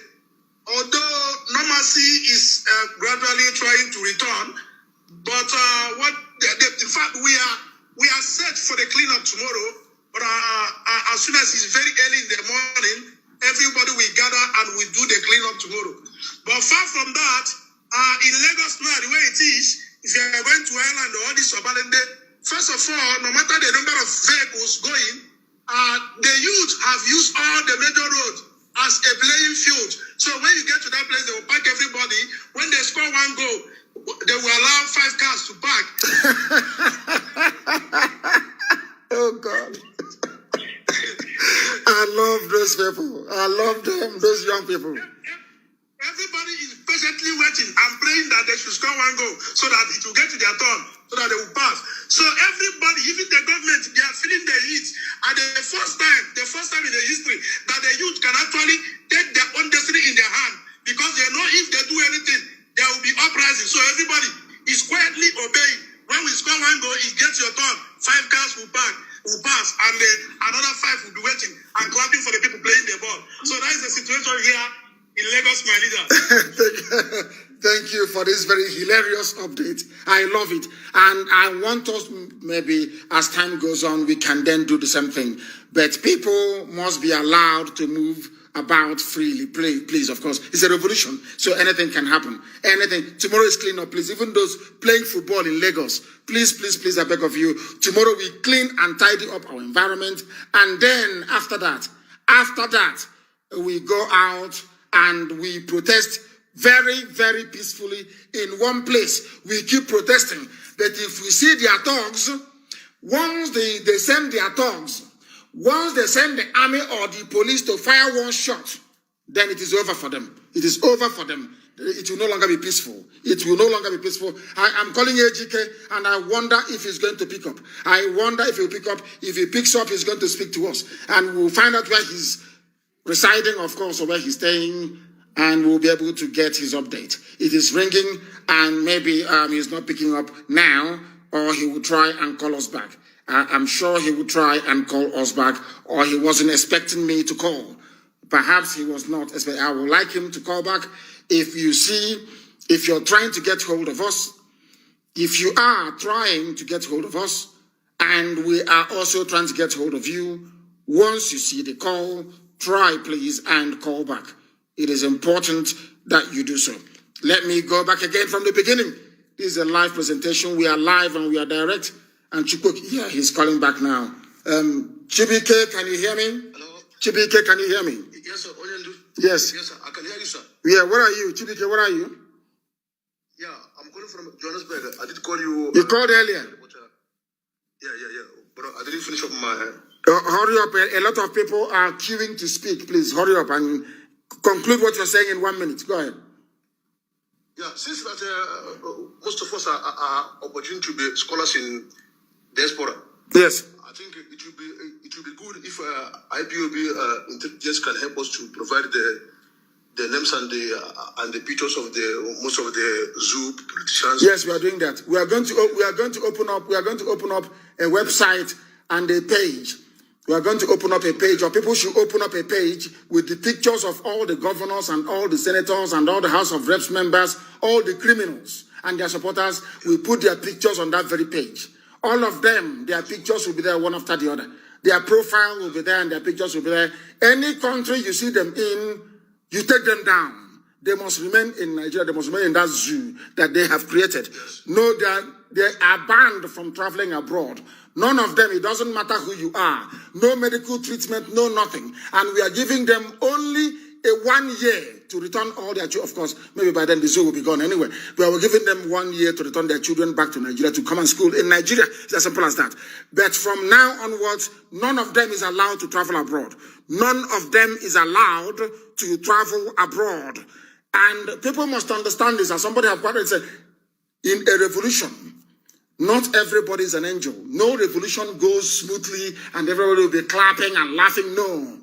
Although normalcy is gradually trying to return, but in fact, we are set for the cleanup tomorrow. But as soon as it's very early in the morning, everybody will gather and we do the cleanup tomorrow. But far from that, in Lagos now, the way it is, if you are going to Ireland or all this Obalende, first of all, no matter the number of vehicles going, the youth have used all the major roads as a playing field. So when you get to that place, they will park everybody. When they score one goal, they will allow 5 cars to park. Oh, God. I love those people. I love them, those young people. Everybody is patiently waiting and praying that they should score one goal so that it will get to their turn, so that they will pass. So everybody, even the government, they are feeling the heat. And the first time in the history that the youth can actually take their own destiny in their hand, because they know if they do anything, there will be uprising. So everybody is quietly obeying. When we score one goal, it gets your turn. 5 cars will pass, and another 5 will be waiting and clapping for the people playing the ball. So that is the situation here in Lagos, my leader. Thank you for this very hilarious update. I love it. And I want us, maybe as time goes on, we can then do the same thing. But people must be allowed to move about freely. Please, of course. It's a revolution, so anything can happen. Anything. Tomorrow is clean up, please. Even those playing football in Lagos, please, please, please, I beg of you. Tomorrow we clean and tidy up our environment. And then after that, we go out and we protest very, very peacefully in one place. We keep protesting. But if we see their thugs, once they send their thugs, once they send the army or the police to fire one shot, then it is over for them. It is over for them. It will no longer be peaceful. It will no longer be peaceful. I'm calling AGK and I wonder if he's going to pick up. I wonder if he'll pick up. If he picks up, he's going to speak to us. And we'll find out where he's residing, of course, or where he's staying, and we'll be able to get his update. It is ringing, and maybe he's not picking up now, or he will try and call us back. I'm sure he will try and call us back, or he wasn't expecting me to call. Perhaps he was not expecting. I would like him to call back. If you're trying to get hold of us, if you are trying to get hold of us, and we are also trying to get hold of you, once you see the call, try, please, and call back. It is important that you do so. Let me go back again from the beginning. This is a live presentation. We are live and we are direct. And Chibuk, yeah, he's calling back now. Chibike, can you hear me? Hello? Chibike, can you hear me? Yes, sir. Onyendu. Yes. Yes, sir. I can hear you, sir. Yeah, where are you? Chibike, where are you? Yeah, I'm calling from Johannesburg. I did call you. You called earlier. But, yeah. But I didn't finish up my... Hurry up. A lot of people are queuing to speak. Please hurry up and conclude what you're saying in 1 minute. Go ahead. Yeah, since that most of us are opportunity to be scholars in diaspora. Yes. I think it will be good if IPOB intelligence can help us to provide the names and the pictures of most of the zoo politicians. Yes, we are doing that. We are going to open up a website and a page. We are going to open up a page, or people should open up a page with the pictures of all the governors and all the senators and all the House of Reps members, all the criminals and their supporters. We put their pictures on that very page. All of them, their pictures will be there one after the other. Their profile will be there and their pictures will be there. Any country you see them in, you take them down. They must remain in Nigeria. They must remain in that zoo that they have created. No, they are banned from traveling abroad. None of them, it doesn't matter who you are. No medical treatment, no nothing. And we are giving them only a 1 year to return all their children. Of course, maybe by then the zoo will be gone anyway. But we're giving them 1 year to return their children back to Nigeria to come and school in Nigeria. It's as simple as that. But from now onwards, none of them is allowed to travel abroad. None of them is allowed to travel abroad. And people must understand this. As somebody have quoted said, in a revolution, not everybody is an angel. No revolution goes smoothly and everybody will be clapping and laughing. No.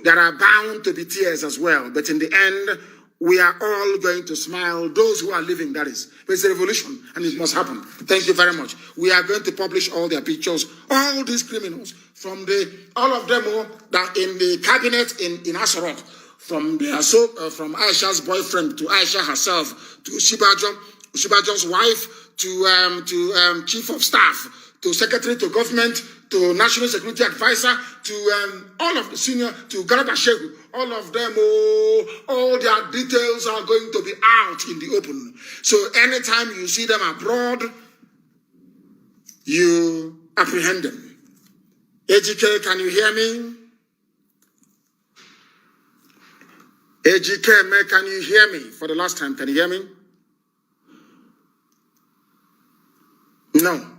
There are bound to be tears as well. But in the end, we are all going to smile. Those who are living, that is. But it's a revolution and it must happen. Thank you very much. We are going to publish all their pictures. All these criminals, all of them that in the cabinet in Asarok, from Aisha's boyfriend to Aisha herself, to Shibajo's wife, to chief of staff, to secretary to government, to national security advisor, to all of the senior, to Garba Shehu, all of them, all their details are going to be out in the open. So anytime you see them abroad, you apprehend them. AGK, can you hear me? AGK, can you hear me? For the last time, can you hear me? No.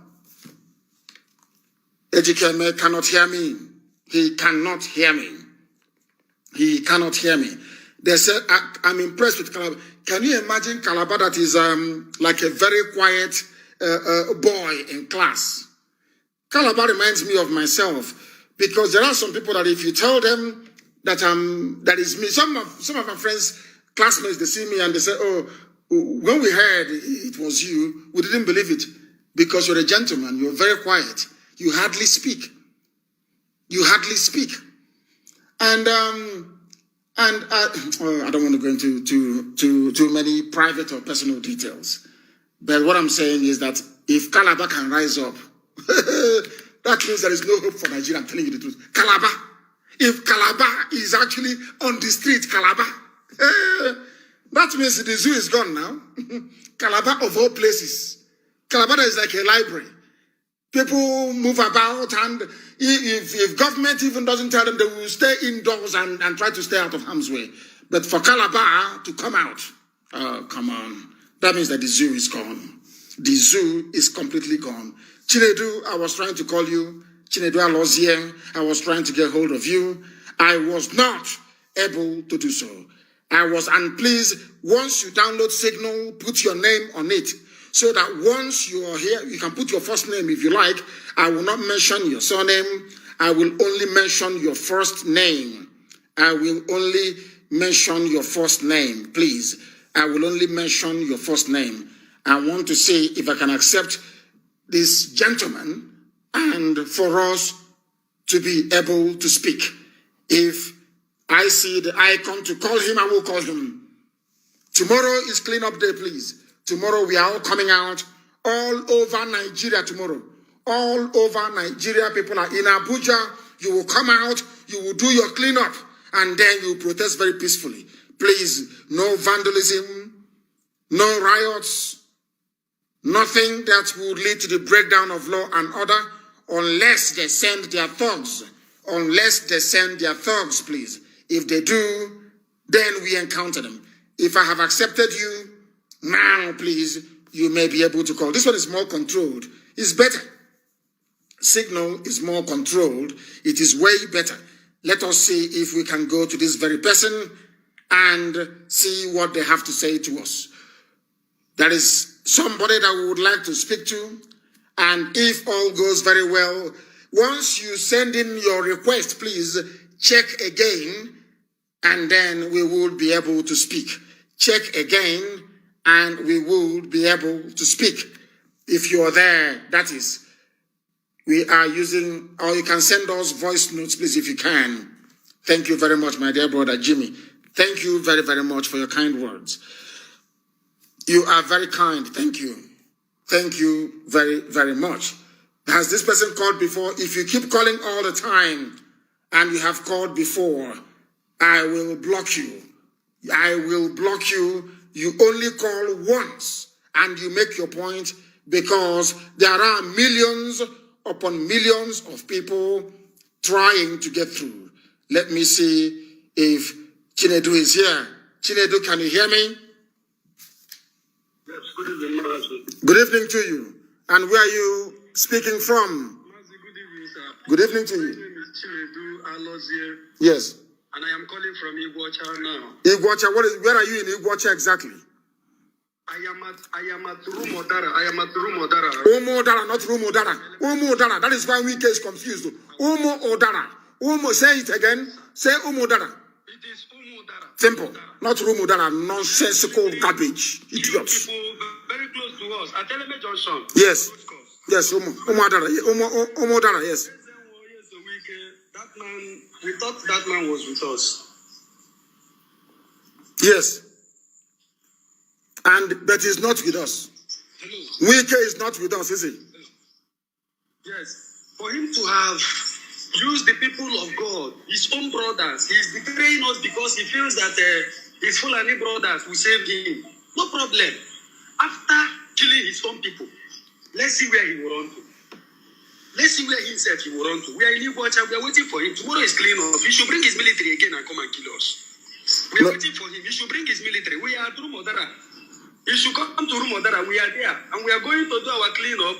AGK cannot hear me. He cannot hear me. He cannot hear me. They said, I'm impressed with Calabar. Can you imagine Calabar that is like a very quiet boy in class? Calabar reminds me of myself because there are some people that if you tell them that that is me. Some of my friends, classmates, they see me and they say, oh, when we heard it was you, we didn't believe it because you're a gentleman. You're very quiet. You hardly speak. You hardly speak. And I don't want to go into too many private or personal details. But what I'm saying is that if Calabar can rise up, that means there is no hope for Nigeria. I'm telling you the truth. Calabar. If Calabar is actually on the street, Calabar, that means the zoo is gone now. Calabar of all places. Calabar is like a library. People move about, and if government even doesn't tell them, they will stay indoors and try to stay out of harm's way. But for Calabar to come out, come on. That means that the zoo is gone. The zoo is completely gone. Chinedu, I was trying to call you. Chinedu Alozie, I was trying to get hold of you. I was not able to do so. I was unpleased. Once you download Signal, put your name on it. So that once you are here, you can put your first name if you like. I will not mention your surname. I will only mention your first name. I will only mention your first name, please. I will only mention your first name. I want to see if I can accept this gentleman and for us to be able to speak. If I see the icon to call him, I will call him. Tomorrow is cleanup day, please. Tomorrow we are all coming out all over Nigeria tomorrow. All over Nigeria, people are in Abuja. You will come out, you will do your cleanup, and then you will protest very peacefully. Please, no vandalism, no riots, nothing that would lead to the breakdown of law and order unless they send their thugs. Unless they send their thugs, please. If they do, then we encounter them. If I have accepted you, now, please, you may be able to call. This one is more controlled. It's better. Signal is more controlled. It is way better. Let us see if we can go to this very person and see what they have to say to us. There is somebody that we would like to speak to. And if all goes very well, once you send in your request, please check again, and then we will be able to speak. Check again, and we will be able to speak. If you're there, that is. We are using, or you can send us voice notes, please, if you can. Thank you very much, my dear brother Jimmy. Thank you very, very much for your kind words. You are very kind. Thank you. Thank you very, very much. Has this person called before? If you keep calling all the time and you have called before, I will block you. I will block you. You only call once and you make your point, because there are millions upon millions of people trying to get through. Let me see if Chinedu is here. Chinedu, can you hear me? Yes, good evening, Mazi. Good evening to you. And where are you speaking from? Mazi, good evening, sir. Good evening to My you. name is Chinedu Alozie, Yes. and I am calling from Iguacha now. Iguacha, where are you in Iguacha exactly? I am at Rumodara. I am at Rumodara. Umo Odara, not Rumo Odara. Umo Odara. That is why we is confused. Umo Odara. Umo, say it again. Say Umo Odara. It is Umudara. Simple. Not Rumo Odara. Nonsensical garbage. Idiots. People very close to us at Eleme Junction. Yes. Yes, Umo Odara. Umo Odara, yes. That man, we thought that man was with us. Yes. But he's not with us. Hello. Wike is not with us, is he? Yes. For him to have used the people of God, his own brothers, he's betraying us because he feels that his Fulani brothers will save him. No problem. After killing his own people, let's see where he will run to. Let's see where himself he will run to. We are in Iguacha. We are waiting for him. Tomorrow is clean up. He should bring his military again and come and kill us. We are waiting for him. He should bring his military. We are at Rumodara. He should come to Rumodara. We are there. And we are going to do our cleanup.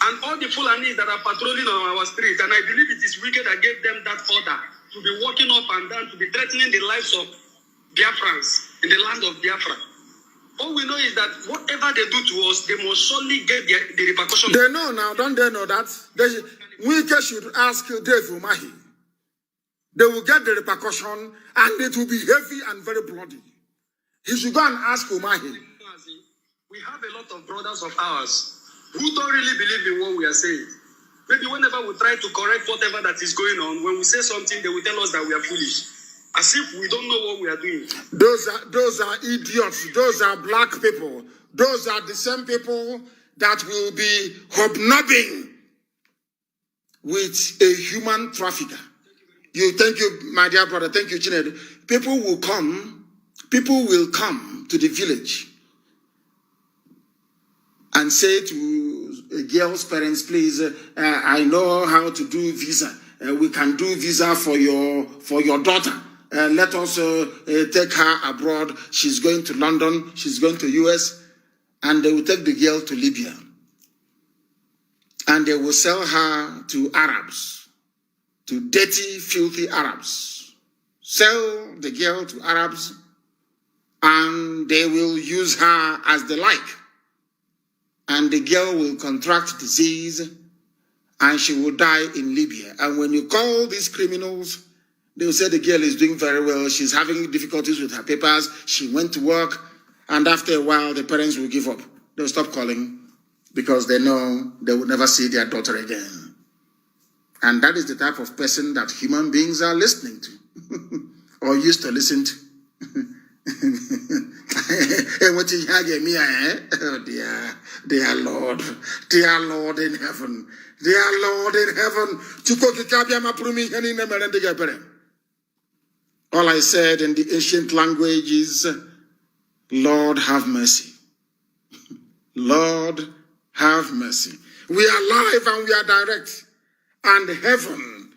And all the Fulanis that are patrolling on our street, and I believe it is wicked that gave them that order to be walking up and down, to be threatening the lives of Biafrans in the land of Biafra. All we know is that whatever they do to us, they must surely get the repercussions. They know now, don't they know that? Wike should ask Dave Umahi. They will get the repercussion, and it will be heavy and very bloody. He should go and ask Umahi. We have a lot of brothers of ours who don't really believe in what we are saying. Maybe whenever we try to correct whatever that is going on, when we say something, they will tell us that we are foolish, as if we don't know what we are doing. Those are idiots. Those are black people. Those are the same people that will be hobnobbing with a human trafficker. Thank you, my dear brother. Thank you, Chinedu. People will come to the village and say to a girl's parents, please, I know how to do visa. We can do visa for your daughter. Let us take her abroad. She's going to London. She's going to US. And they will take the girl to Libya. And they will sell her to Arabs, to dirty, filthy Arabs. Sell the girl to Arabs, and they will use her as they like. And the girl will contract disease, and she will die in Libya. And when you call these criminals, they will say the girl is doing very well. She's having difficulties with her papers. She went to work. And after a while, the parents will give up. They'll stop calling because they know they will never see their daughter again. And that is the type of person that human beings are listening to or used to listen to. Oh dear Lord in heaven, dear Lord in heaven. All I said in the ancient language is, Lord have mercy. Lord have mercy. We are live and we are direct, and heaven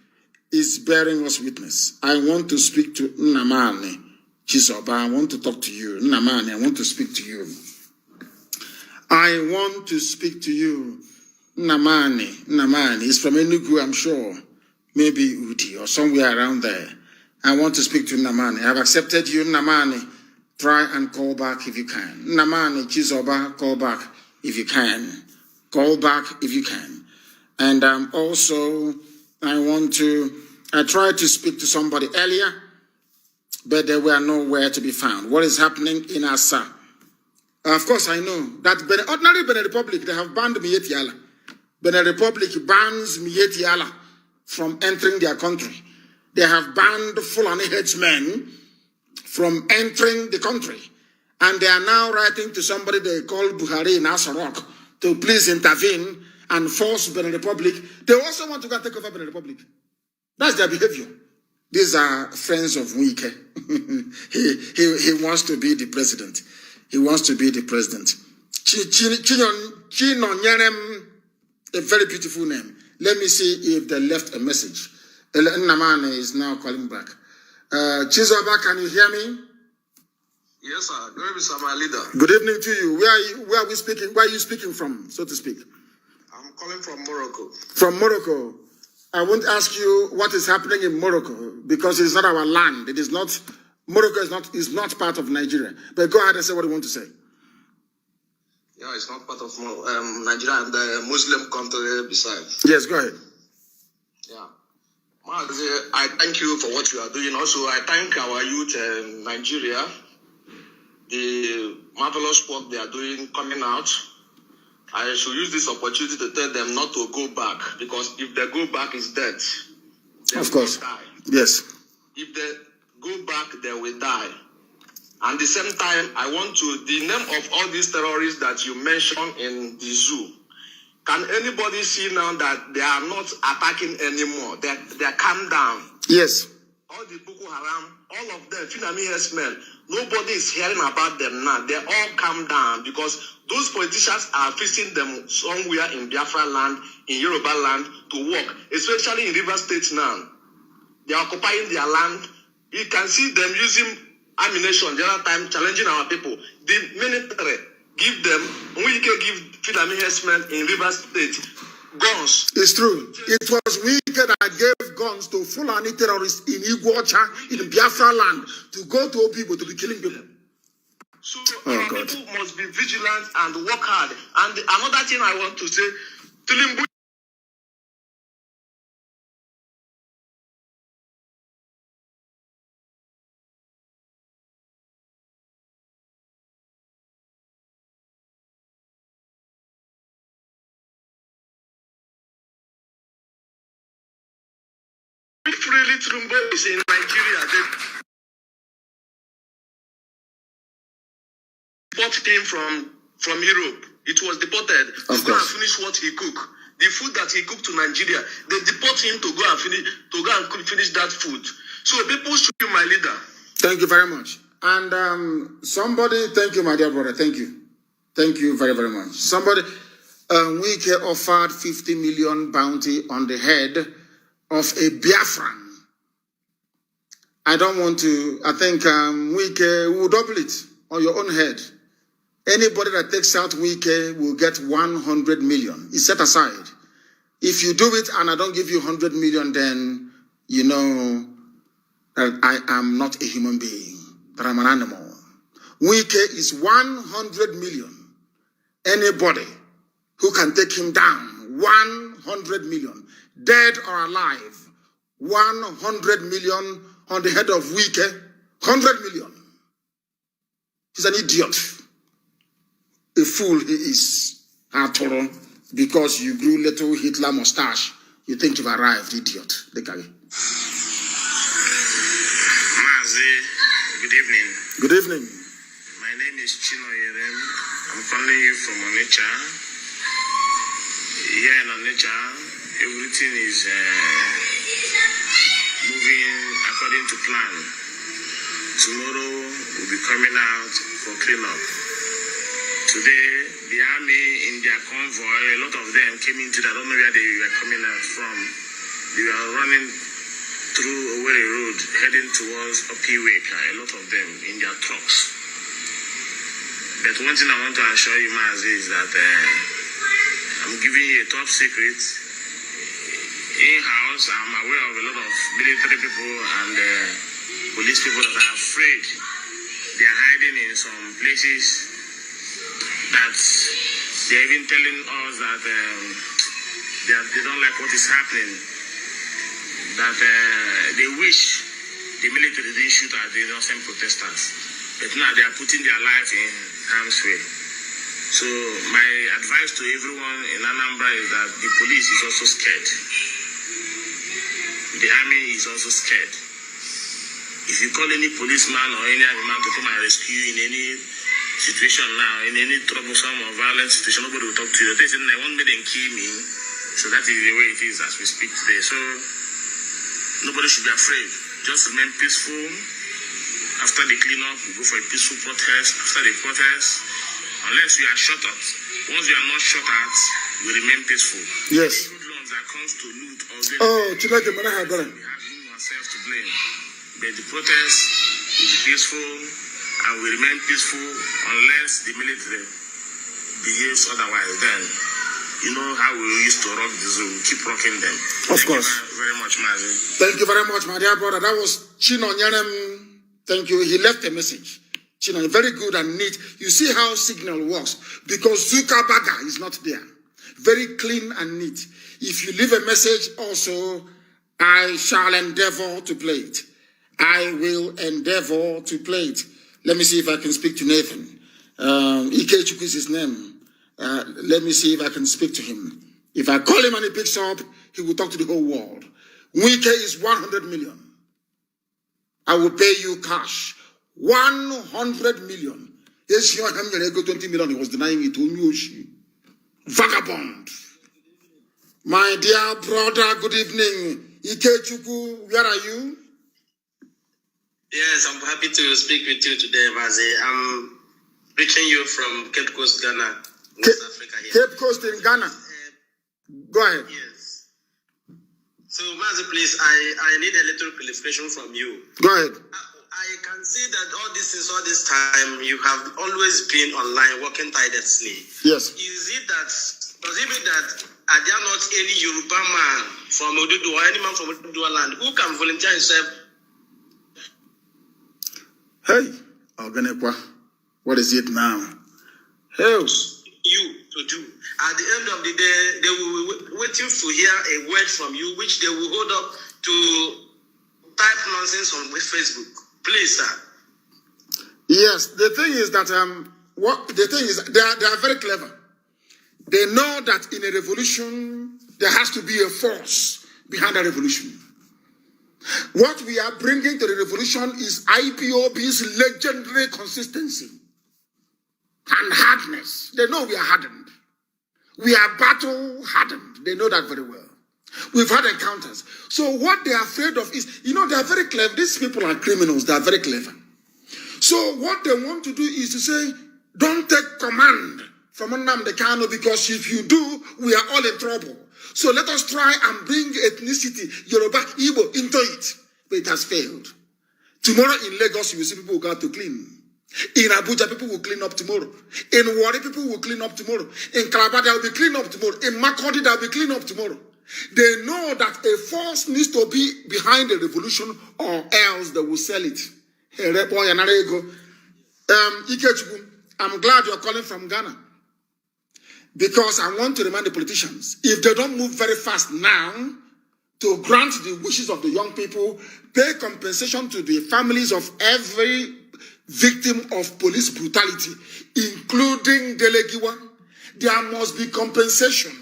is bearing us witness. I want to speak to Nnamani Chisoba. I want to talk to you. Nnamani, I want to speak to you. I want to speak to you. Nnamani is from Enugu, I'm sure. Maybe Uti or somewhere around there. I want to speak to Nnamani. I have accepted you, Nnamani. Try and call back if you can. Nnamani Chisoba, call back if you can. Call back if you can. And also, I tried to speak to somebody earlier, but they were nowhere to be found. What is happening in Asa? Of course, I know that ordinary Benin Republic, they have banned Mietiala. Benin Republic bans Mieti Allah from entering their country. They have banned Fulani headsmen from entering the country. And they are now writing to somebody they call Buhari in Asarok to please intervene and force Benin Republic. They also want to go and take over Benin Republic. That's their behavior. These are friends of Wike. he wants to be the president. He wants to be the president. Chinonyerem, a very beautiful name. Let me see if they left a message. Nnamani is now calling back. Chizoba, can you hear me? Yes, sir. Good evening, sir, my leader. Good evening to you. Where are we speaking? Where are you speaking from, so to speak? I'm calling from Morocco. From Morocco. I won't ask you what is happening in Morocco because it's not our land. It is not. Morocco is not part of Nigeria. But go ahead and say what you want to say. Yeah, it's not part of Nigeria and the Muslim country besides. Yes, go ahead. Yeah. Mazi, I thank you for what you are doing. Also, I thank our youth in Nigeria. The marvelous work they are doing coming out. I should use this opportunity to tell them not to go back because if they go back, it's dead. They Of course. die. Yes. If they go back, they will die. And at the same time, I want to, the name of all these terrorists that you mentioned in the zoo, can anybody see now that they are not attacking anymore? They are calmed down. Yes. All the Boko Haram, all of them, Finami herdsmen, nobody is hearing about them now. They all calm down because those politicians are facing them somewhere in Biafra land, in Yoruba land to work, especially in River State now. They are occupying their land. You can see them using ammunition the other time, challenging our people. The military give them, we can give Finami herdsmen in River State guns. It's true. It was Wike that gave guns to Fulani terrorists in Iguacha, in Biafra land, to go to people to be killing people. So our people must be vigilant and work hard. And another thing I want to say, Tilimbu freely Tilimbu is in Nigeria. They deported him from Europe. It was deported to go and finish what he cooked. The food that he cooked to Nigeria, they deport him to go and finish that food. So people should be my leader. Thank you very much. And somebody, thank you, my dear brother. Thank you. Thank you very, very much. Somebody, Wike offered 50 million bounty on the head of a Biafran. I don't want to, I think Wike will double it on your own head. Anybody that takes out Wike will get 100 million. It's set aside. If you do it and I don't give you 100 million, then you know that I am not a human being, that I'm an animal. Wike is 100 million. Anybody who can take him down, 100 million, dead or alive, 100 million on the head of Wike, 100 million. He's an idiot. A fool he is, Arturo, because you grew little Hitler mustache. You think you've arrived, idiot. Look at it. Mazi, good evening. Good evening. My name is Chino Yerem. I'm calling you from Onitsha. Here in Onitsha, everything is moving according to plan. Tomorrow we'll be coming out for cleanup. Today, the army in their convoy, a lot of them came into that. I don't know where they were coming out from. They were running through Owerri Road, heading towards Opiweka, a lot of them in their trucks. But one thing I want to assure you, Mazi, is that I'm giving you a top secret. In-house, I'm aware of a lot of military people and police people that are afraid. They are hiding in some places that they're even telling us that they don't like what is happening, that they wish the military didn't shoot at the innocent protesters, but now they are putting their life in harm's way. So my advice to everyone in Anambra is that the police is also scared. The army is also scared. If you call any policeman or any army man to come and rescue you in any situation now, in any troublesome or violent situation, nobody will talk to you. They say, I want me to kill me. So that is the way it is as we speak today. So nobody should be afraid. Just remain peaceful. After the cleanup, we go for a peaceful protest. After the protest, unless we are shot at, once we are not shot at, we remain peaceful. Yes. Good loans that comes to loot or we have ourselves to blame. But the protest will be peaceful and we remain peaceful unless the military behaves otherwise. Then you know how we used to rock the zoo. We keep rocking them. Of course. Thank you very much, Mazi. Thank you very much, my dear brother. That was Chino Nyarem. Thank you. He left a message. Chino, very good and neat. You see how signal works because Zuckerberg is not there. Very clean and neat. If you leave a message also, I shall endeavor to play it. I will endeavor to play it. Let me see if I can speak to Nathan. Ikechukwu is his name. Let me see if I can speak to him. If I call him and he picks up, he will talk to the whole world. Wike is 100 million. I will pay you cash. 100 million. Yes, you are 20 million. He was denying it. Vagabond. My dear brother, good evening. Ikechukwu, where are you? Yes, I'm happy to speak with you today, Mazi. I'm reaching you from Cape Coast, Ghana, West Africa here. Cape Coast in Ghana. Go ahead. Yes. So, Mazi, please, I need a little clarification from you. Go ahead. I can see that all this time, you have always been online working tirelessly. Yes. Does it mean that are there not any Yoruba man from Odudu or any man from Odudu land who can volunteer himself? Hey, Oganekwa, what is it now? Hey. You to do. At the end of the day, they will be waiting to hear a word from you, which they will hold up to type nonsense on Facebook. Please, sir. Yes, the thing is that they are very clever. They know that in a revolution there has to be a force behind the revolution. What we are bringing to the revolution is IPOB's legendary consistency and hardness. They know we are hardened. We are battle hardened. They know that very well. We've had encounters. So what they are afraid of is, they are very clever. These people are criminals. They are very clever. So what they want to do is to say, don't take command from Nnamdi Kanu, because if you do, we are all in trouble. So let us try and bring ethnicity, Yoruba, Igbo, into it. But it has failed. Tomorrow in Lagos, you will see people who got to clean. In Abuja, people will clean up tomorrow. In Wari, people will clean up tomorrow. In Calabar, there will be clean up tomorrow. In Makurdi, there will be clean up tomorrow. They know that a force needs to be behind the revolution, or else they will sell it. Ikechukwu, I'm glad you're calling from Ghana, because I want to remind the politicians, if they don't move very fast now to grant the wishes of the young people, pay compensation to the families of every victim of police brutality, including Delegiwa, there must be compensation.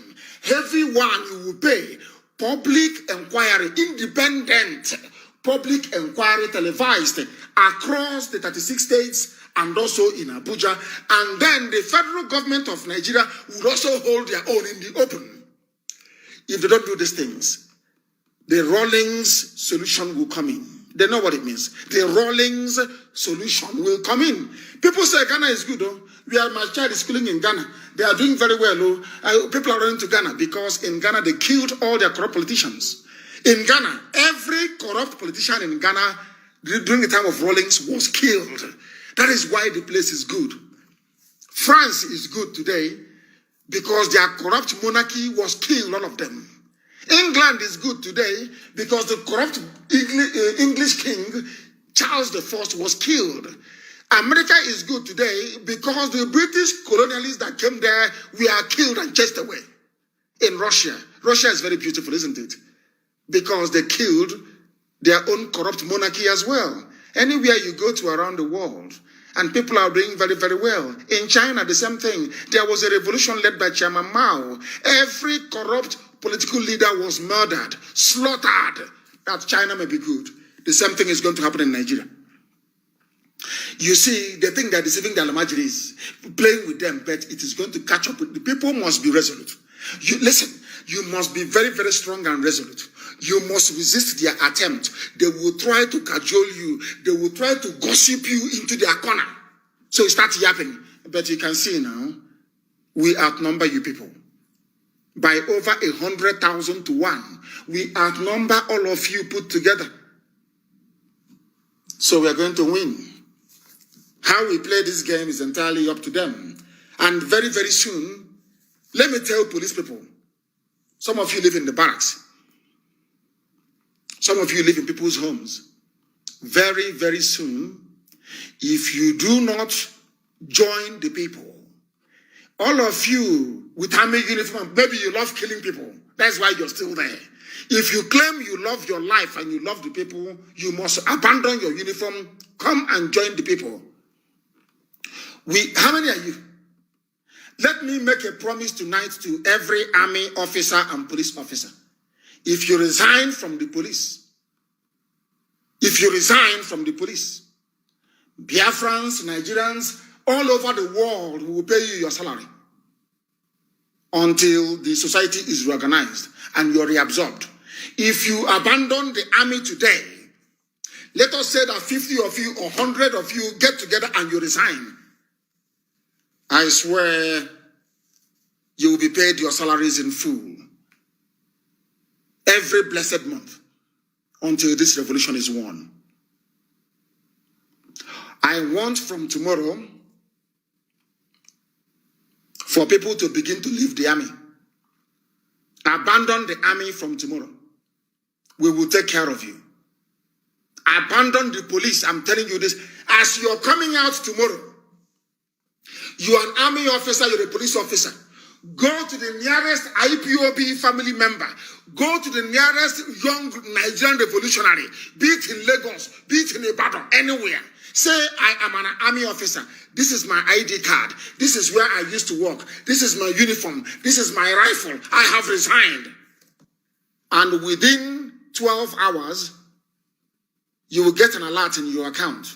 Heavy one you will pay. Public inquiry, independent public inquiry televised across the 36 states and also in Abuja. And then the federal government of Nigeria would also hold their own in the open. If they don't do these things, the Rawlings solution will come in. They know what it means. The Rawlings solution will come in. People say Ghana is good, though. My child is schooling in Ghana. They are doing very well. People are running to Ghana because in Ghana they killed all their corrupt politicians. In Ghana, every corrupt politician in Ghana during the time of Rawlings was killed. That is why the place is good. France is good today because their corrupt monarchy was killed, all of them. England is good today because the corrupt English king, Charles I, was killed. America is good today because the British colonialists that came there were killed and chased away. In Russia is very beautiful, isn't it? Because they killed their own corrupt monarchy as well. Anywhere you go to around the world, And people are doing very, very well. In China, the same thing. There was a revolution led by Chairman Mao. Every corrupt political leader was murdered, slaughtered, that China may be good. The same thing is going to happen in Nigeria. You see, they think they're deceiving the Almajiris, playing with them, but it is going to catch up with the people. Must be resolute. Listen, you must be very, very strong and resolute. You must resist their attempt. They will try to cajole you. They will try to gossip you into their corner. So you start yapping. But you can see now, we outnumber you people. By over 100,000 to 1. We outnumber all of you put together. So we are going to win. How we play this game is entirely up to them. And very, very soon, let me tell police people, some of you live in the barracks. Some of you live in people's homes. Very, very soon, if you do not join the people, all of you with army uniform, maybe you love killing people. That's why you're still there. If you claim you love your life and you love the people, you must abandon your uniform, come and join the people. How many are you? Let me make a promise tonight to every army officer and police officer. If you resign from the police, Biafrans, Nigerians, all over the world will pay you your salary until the society is reorganized and you're reabsorbed. If you abandon the army today, let us say that 50 of you or 100 of you get together and you resign. I swear you will be paid your salaries in full every blessed month until this revolution is won. I want from tomorrow for people to begin to leave the army. Abandon the army from tomorrow. We will take care of you. Abandon the police. I'm telling you this. As you're coming out tomorrow, you're an army officer, you're a police officer. Go to the nearest IPOB family member. Go to the nearest young Nigerian revolutionary, be it in Lagos, be it in Ibadan, anywhere. Say, I am an army officer. This is my ID card. This is where I used to work. This is my uniform. This is my rifle. I have resigned. And within 12 hours, you will get an alert in your account.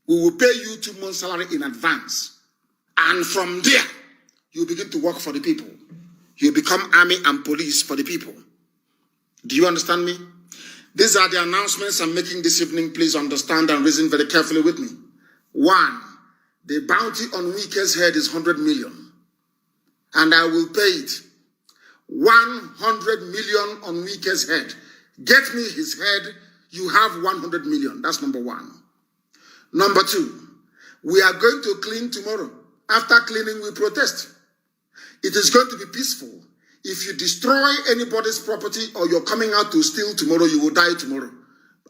We will pay you 2 months' salary in advance. And from there, you begin to work for the people. You become army and police for the people. Do you understand me? These are the announcements I'm making this evening. Please understand and reason very carefully with me. 1, the bounty on Wike's head is 100 million. And I will pay it. 100 million on Wike's head. Get me his head, you have 100 million. That's number 1. Number 2, we are going to clean tomorrow. After cleaning, we protest. It is going to be peaceful. If you destroy anybody's property or you're coming out to steal tomorrow, you will die tomorrow.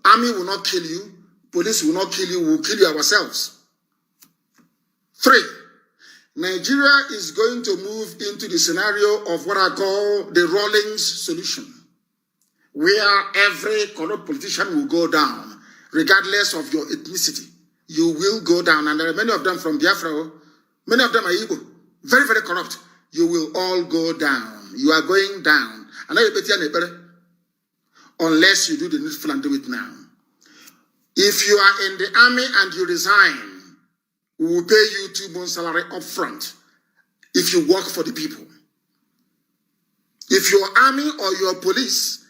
Army will not kill you. Police will not kill you. We will kill you ourselves. 3, Nigeria is going to move into the scenario of what I call the Rawlings solution, where every corrupt politician will go down, regardless of your ethnicity. You will go down. And there are many of them from Biafra. Many of them are Igbo. Very, very corrupt. You will all go down. You are going down. Unless you do the needful and do it now. If you are in the army and you resign, we will pay you 2 months' salary up front if you work for the people. If you're army or you're police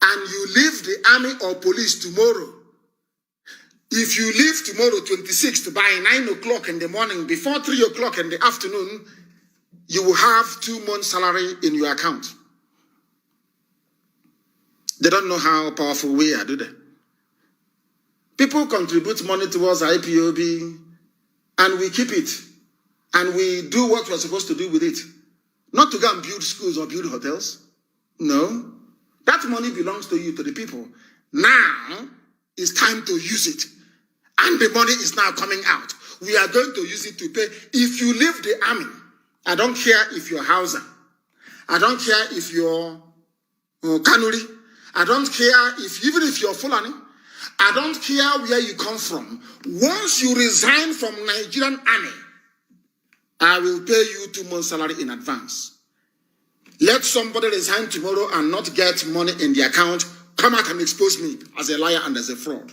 and you leave the army or police tomorrow, if you leave tomorrow 26th by 9 o'clock in the morning, before 3 o'clock in the afternoon, you will have 2 months' salary in your account. They don't know how powerful we are, do they? People contribute money towards IPOB, and we keep it. And we do what we're supposed to do with it. Not to go and build schools or build hotels. No. That money belongs to you, to the people. Now, it's time to use it. And the money is now coming out. We are going to use it to pay. If you leave the army, I don't care if you're Hausa. I don't care if you're Kanuri. I don't care even if you're Fulani. I don't care where you come from. Once you resign from Nigerian army, I will pay you 2 months' salary in advance. Let somebody resign tomorrow and not get money in the account, come out and expose me as a liar and as a fraud.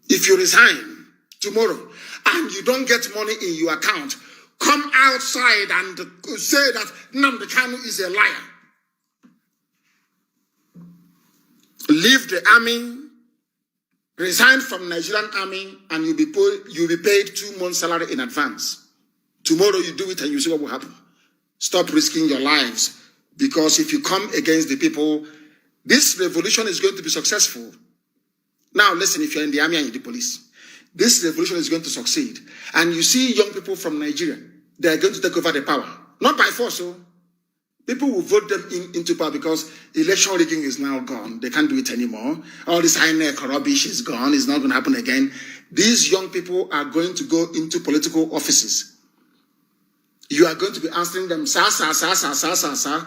If you resign tomorrow and you don't get money in your account, come outside and say that Nnamdi Kanu is a liar. Leave the army, resign from Nigerian army, and you'll be paid 2 months' salary in advance. Tomorrow you do it and you see what will happen. Stop risking your lives, because if you come against the people, this revolution is going to be successful. Now listen, if you're in the army and in the police, this revolution is going to succeed. And you see young people from Nigeria, they are going to take over the power. Not by force, so. People will vote them into power because election rigging is now gone. They can't do it anymore. All this INEC rubbish is gone. It's not going to happen again. These young people are going to go into political offices. You are going to be answering them, sir, sir, sir, sir, sir, sir, sir.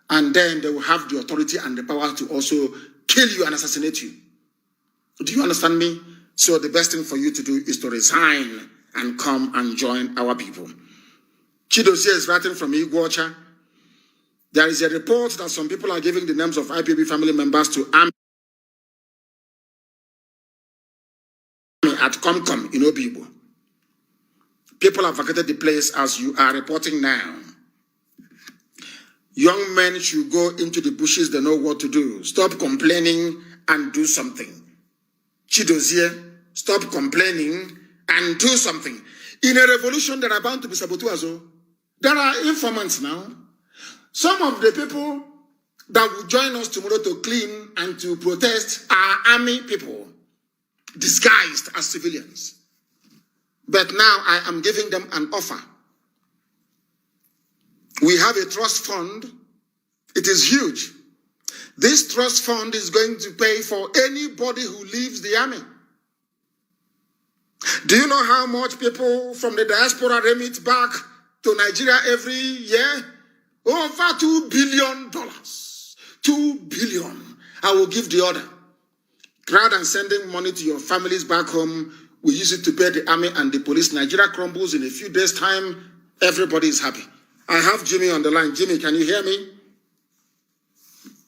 And then they will have the authority and the power to also kill you and assassinate you. Do you understand me? So the best thing for you to do is to resign and come and join our people. Chidozie is writing from Iguacha. There is a report that some people are giving the names of IPOB family members to army at Comcom in Obibo. People have vacated the place as you are reporting now. Young men should go into the bushes, they know what to do. Stop complaining and do something. Chidozie, stop complaining and do something. In a revolution, there are bound to be saboteurs. There are informants now. Some of the people that will join us tomorrow to clean and to protest are army people, disguised as civilians. But now I am giving them an offer. We have a trust fund. It is huge. This trust fund is going to pay for anybody who leaves the army. Do you know how much people from the diaspora remit back to Nigeria every year? Over $2 billion. $2 billion. I will give the order. Rather than sending money to your families back home, we use it to pay the army and the police. Nigeria crumbles in a few days' time. Everybody is happy. I have Jimmy on the line. Jimmy, can you hear me?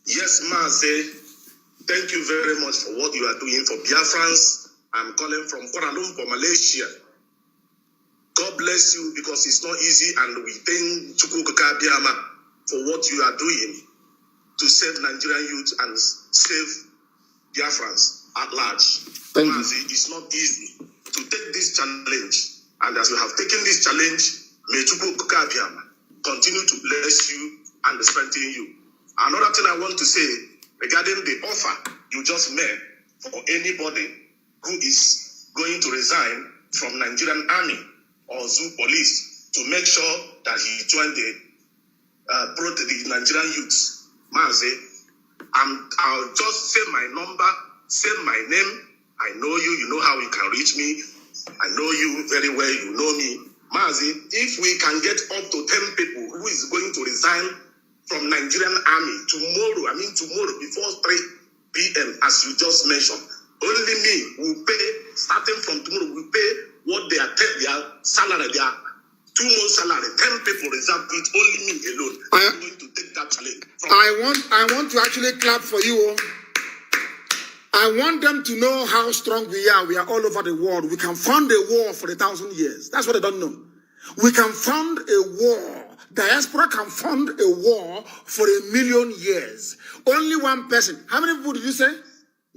Yes, Mazi. Thank you very much for what you are doing for Biafrans. I'm calling from Kuala Lumpur, Malaysia. God bless you, because it's not easy, and we thank Chukwuka Biama for what you are doing to save Nigerian youth and save Biafrans at large. Thank you. Mazi, it's not easy to take this challenge, and as you have taken this challenge, may Chukwuka Biama continue to bless you and strengthen you. Another thing I want to say regarding the offer you just made for anybody who is going to resign from Nigerian Army or Zoo Police to make sure that he joined the Nigerian youths. Mazi, I'll just say my number, say my name. I know you, you know how you can reach me. I know you very well, you know me. Mazi, if we can get up to 10 people who is going to resign from Nigerian Army tomorrow, before 3 p.m., as you just mentioned, only me will pay, starting from tomorrow, will pay what their salary, their 2 months salary. 10 people reserve it, only me alone. I'm going to take that challenge. I want to actually clap for you. I want them to know how strong we are. We are all over the world. We can fund a war for 1,000 years. That's what they don't know. We can fund a war. Diaspora can fund a war for 1,000,000 years. Only one person. How many people did you say?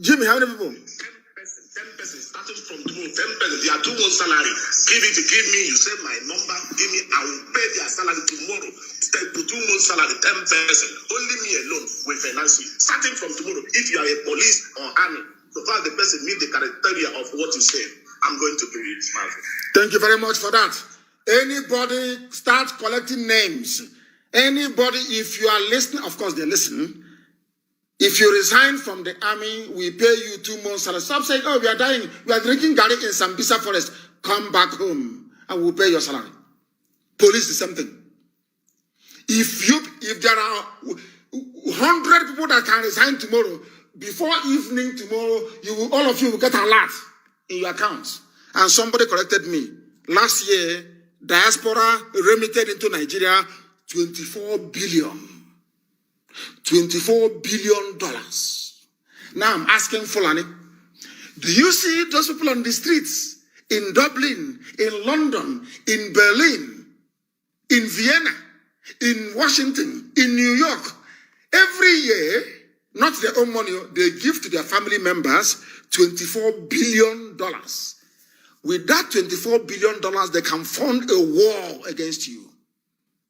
Jimmy, how many people? 10 persons, starting from tomorrow, 10 persons, they are 2 months salary. Give me, you say my number, give me, I will pay their salary tomorrow. Step to 2 months salary, 10 persons. Only me alone will finance you. Starting from tomorrow, if you are a police or army, so far the person meet the criteria of what you say, I'm going to pay you. Thank you very much for that. Anybody start collecting names. Anybody, if you are listening, of course they listen. If you resign from the army, we pay you 2 months salary. Stop saying, oh, we are dying. We are drinking garlic in Sambisa forest. Come back home and we'll pay your salary. Police is something. If there are 100 people that can resign tomorrow, before evening tomorrow, all of you will get a lot in your accounts. And somebody corrected me. Last year, diaspora remitted into Nigeria $24 billion. $24 billion. Now I'm asking Fulani, do you see those people on the streets in Dublin, in London, in Berlin, in Vienna, in Washington, in New York? Every year, not their own money, they give to their family members $24 billion. With that $24 billion, they can fund a war against you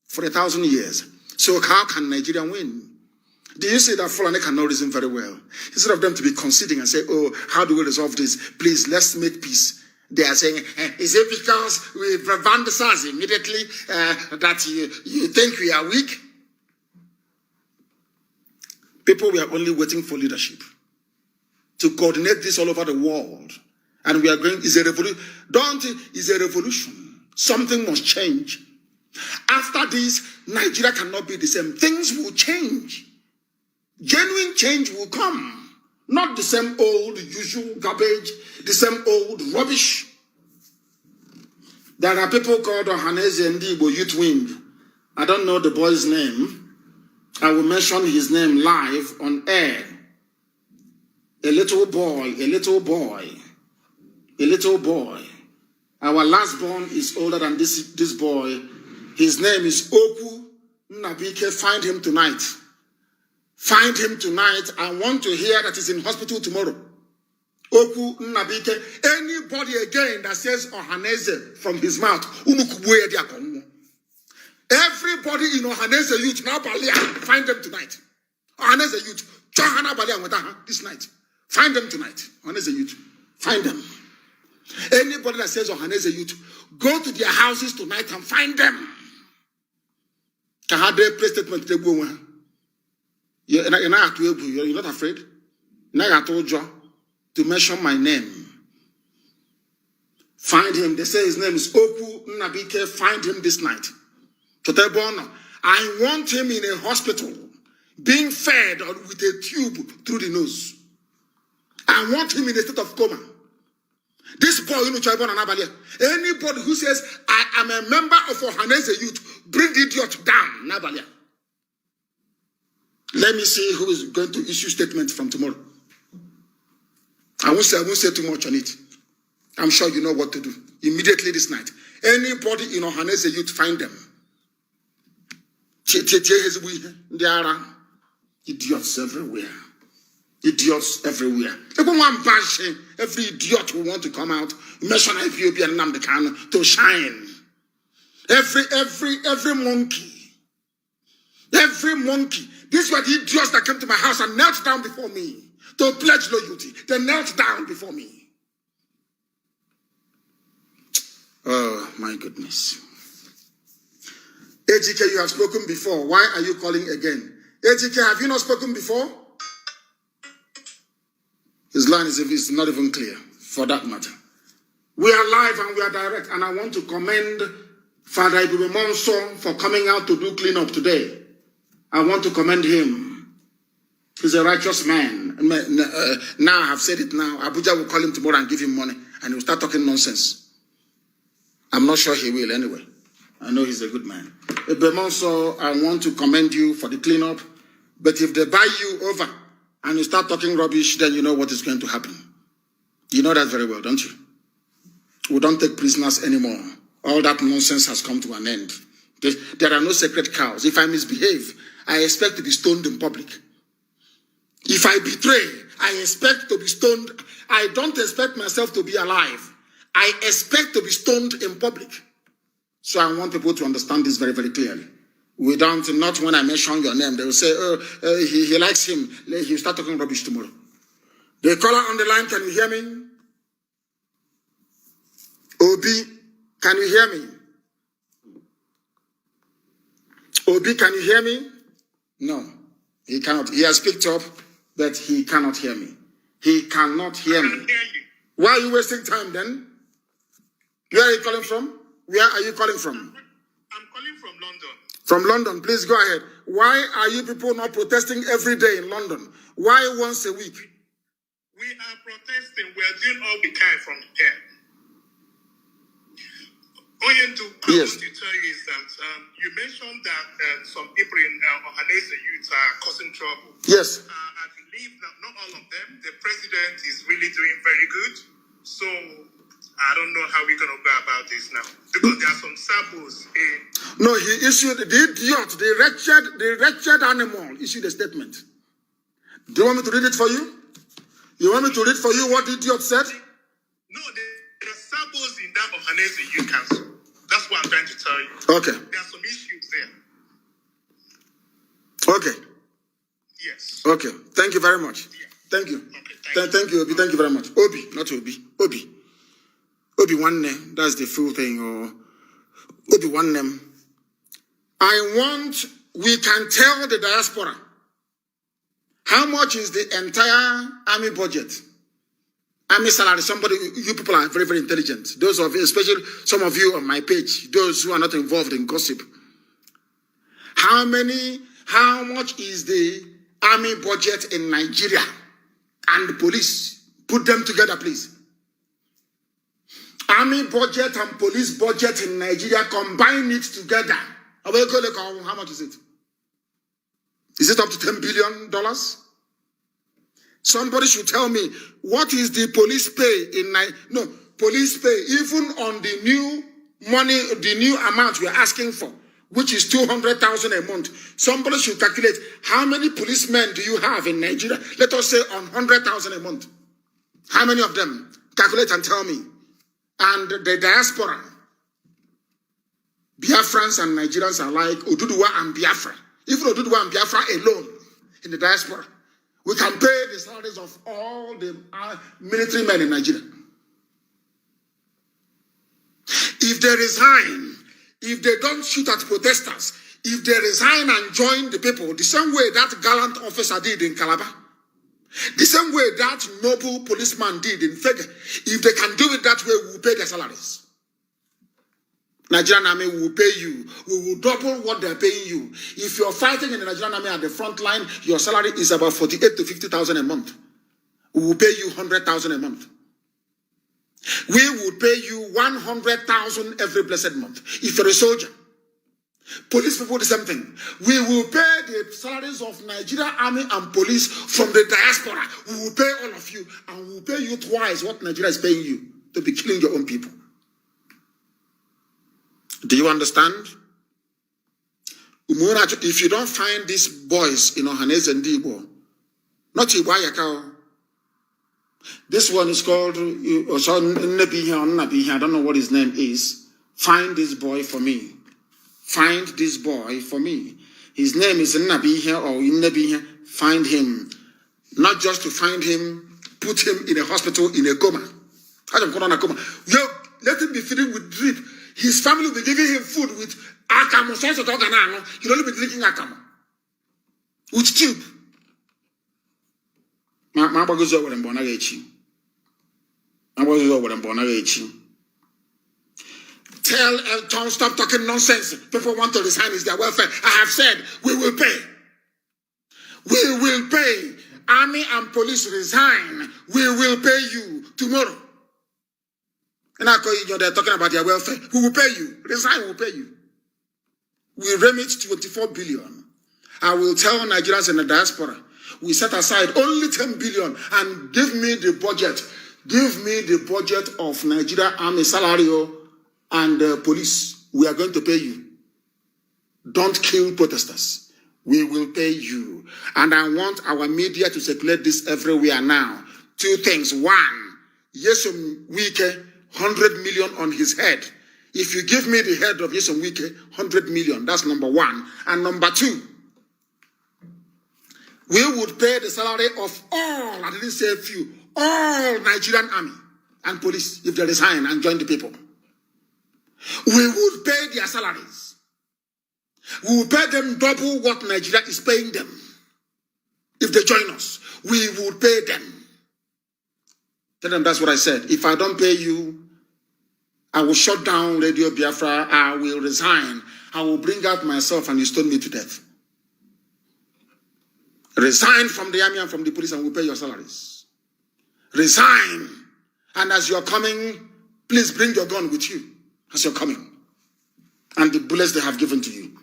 for 1,000 years. So how can Nigeria win? Do you see that Fulani cannot reason very well? Instead of them to be conceding and say, oh, how do we resolve this? Please, let's make peace. They are saying, is it because we vandalize immediately that you think we are weak? People were only waiting for leadership to coordinate this all over the world. And we are going, it's a revolution. It's a revolution. Something must change. After this, Nigeria cannot be the same. Things will change. Genuine change will come. Not the same old, usual garbage, the same old rubbish. There are people called Ohaneze Ndigbo Youth Wing. I don't know the boy's name. I will mention his name live on air. A little boy. Our last born is older than this boy. His name is Oku Nnabike. Find him tonight. Find him tonight. I want to hear that he's in hospital tomorrow. Oku Nnabike. Anybody again that says Ohaneze from his mouth. Everybody in Ohaneze youth now find them tonight. Ohaneze youth. This night. Find them tonight. Ohaneze youth. Find them. Anybody that says Ohaneze youth, go to their houses tonight and find them. You're not afraid? Now I told you to mention my name. Find him. They say his name is Oku Nnabike. Find him this night. I want him in a hospital, being fed with a tube through the nose. I want him in a state of coma. This boy, anybody who says, I am a member of Ohaneze Youth, bring the idiot down, Nabalia. Let me see who is going to issue statements from tomorrow. I won't say too much on it. I'm sure you know what to do. Immediately this night. Anybody in Ohaneze Youth, find them. There are idiots everywhere. Idiots everywhere. Every idiot who want to come out, mention Mazi Nnamdi Kanu to shine. Every monkey. Every monkey. These were the idiots that came to my house and knelt down before me to pledge loyalty. They knelt down before me. Oh my goodness. AGK, you have spoken before. Why are you calling again? AGK, have you not spoken before? His line is not even clear, for that matter. We are live and we are direct, and I want to commend Father Ibube Monson for coming out to do cleanup today. I want to commend him. He's a righteous man. Now I have said it now. Abuja will call him tomorrow and give him money, and he will start talking nonsense. I'm not sure he will anyway. I know he's a good man. Ibube Monson, I want to commend you for the cleanup, but if they buy you over, and you start talking rubbish, then you know what is going to happen. You know that very well, don't you? We don't take prisoners anymore. All that nonsense has come to an end. There are no sacred cows. If I misbehave, I expect to be stoned in public. If I betray, I expect to be stoned. I don't expect myself to be alive. I expect to be stoned in public. So I want people to understand this very, very clearly. We don't, not when I mention your name, they will say, he likes him. He'll start talking rubbish tomorrow. The caller on the line, can you hear me? Obi, can you hear me? Obi, can you hear me? No, he cannot. He has picked up, but he cannot hear me. He cannot hear me. Why are you wasting time then? Where are you calling from? Where are you calling from? I'm calling from London. From London, please go ahead. Why are you people not protesting every day in London? Why once a week? We are protesting. We are doing all we can from here. All I want to tell you is that you mentioned that some people in Ohanese youth are causing trouble. Yes. I believe that not all of them. The president is really doing very good. So I don't know how we're going to go about this now. Because there are some samples in... No, he issued, the idiot, the wretched animal issued a statement. Do you want me to read it for you? You want me to read for you what the idiot said? No, there are samples in that Ohanese Youth Council. That's what I'm trying to tell you. Okay. There are some issues there. Okay. Yes. Okay. Thank you very much. Yeah. Thank you. Okay, Thank you, Obi. Thank you very much. Obi, not Obi. Obi. Obi one name. That's the full thing. Or Obi one name. We can tell the diaspora how much is the entire army budget. Army salary, you people are very, very intelligent. Those of you, especially some of you on my page, those who are not involved in gossip. How much is the army budget in Nigeria and the police? Put them together, please. Army budget and police budget in Nigeria, combine it together. How much is it? Is it up to $10 billion? Somebody should tell me, what is the police pay in police pay, even on the new money, the new amount we're asking for, which is 200,000 a month. Somebody should calculate how many policemen do you have in Nigeria? Let us say on 100,000 a month. How many of them? Calculate and tell me. And the diaspora, Biafrans and Nigerians are like Oduduwa and Biafra. Even Oduduwa and Biafra alone in the diaspora, we can pay the salaries of all the military men in Nigeria. If they resign, if they don't shoot at protesters, if they resign and join the people, the same way that gallant officer did in Calabar, the same way that noble policeman did in Fege, if they can do it that way, we will pay their salaries. Nigerian army will pay you. We will double what they're paying you. If you're fighting in the Nigerian army at the front line, your salary is about 48 to 50,000 a month. We will pay you 100,000 a month. We will pay you 100,000 every blessed month. If you're a soldier, police people, the same thing. We will pay the salaries of Nigeria army and police from the diaspora. We will pay all of you, and we will pay you twice what Nigeria is paying you to be killing your own people. Do you understand? If you don't find these boys in Ohanese and Igbo, not Iwayakao. This one is called, I don't know what his name is. Find this boy for me. Find this boy for me. His name is Nnabihe or Nnabihe. Find him. Not just to find him, put him in a hospital in a coma. Let him be feeding with drip. His family will be giving him food with akamo. He'll only be drinking akamo. With tube. Tell Elton, stop talking nonsense. People want to resign, is their welfare. I have said, we will pay. We will pay. Army and police resign. We will pay you tomorrow. And they're talking about their welfare. We will pay you. Resign, we will pay you. We remit 24 billion. I will tell Nigerians in the diaspora, we set aside only 10 billion and give me the budget. Give me the budget of Nigeria Army salary and police. We are going to pay you. Don't kill protesters. We will pay you. And I want our media to circulate this everywhere now. Two things. One, Yesum Wike, 100 million on his head. If you give me the head of Yesum Wike, 100 million. That's number one. And number two, we would pay the salary of all, I didn't say a few, all Nigerian army and police if they resign and join the people. We would pay their salaries. We will pay them double what Nigeria is paying them. If they join us, we would pay them. Tell them that's what I said. If I don't pay you, I will shut down Radio Biafra. I will resign. I will bring out myself and you stone me to death. Resign from the army and from the police and we'll pay your salaries. Resign. And as you're coming, please bring your gun with you as you're coming. And the bullets they have given to you.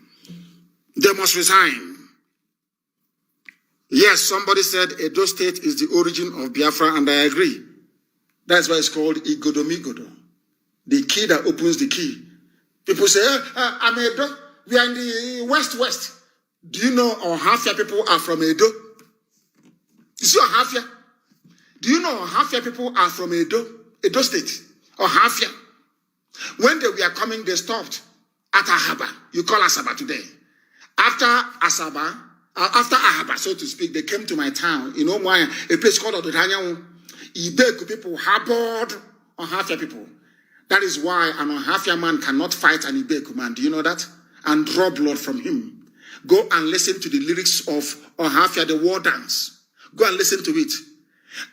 They must resign. Yes, somebody said Edo State is the origin of Biafra, and I agree. That's why it's called Igodomigodo. The key that opens the key. People say, I'm Edo. We are in the west. Do you know Ohafia people are from Edo? You see Ohafia? Do you know Ohafia people are from Edo State? Ohafia. When they were coming, they stopped at Ahaba. You call Asaba today. After Ahaba, so to speak, they came to my town in Omwaya, a place called Ododanyawu. Ibeku people harbored Ohafia people. That is why an Ohafia man cannot fight an Ibeku man. Do you know that? And draw blood from him. Go and listen to the lyrics of Ohafia, the war dance. Go and listen to it.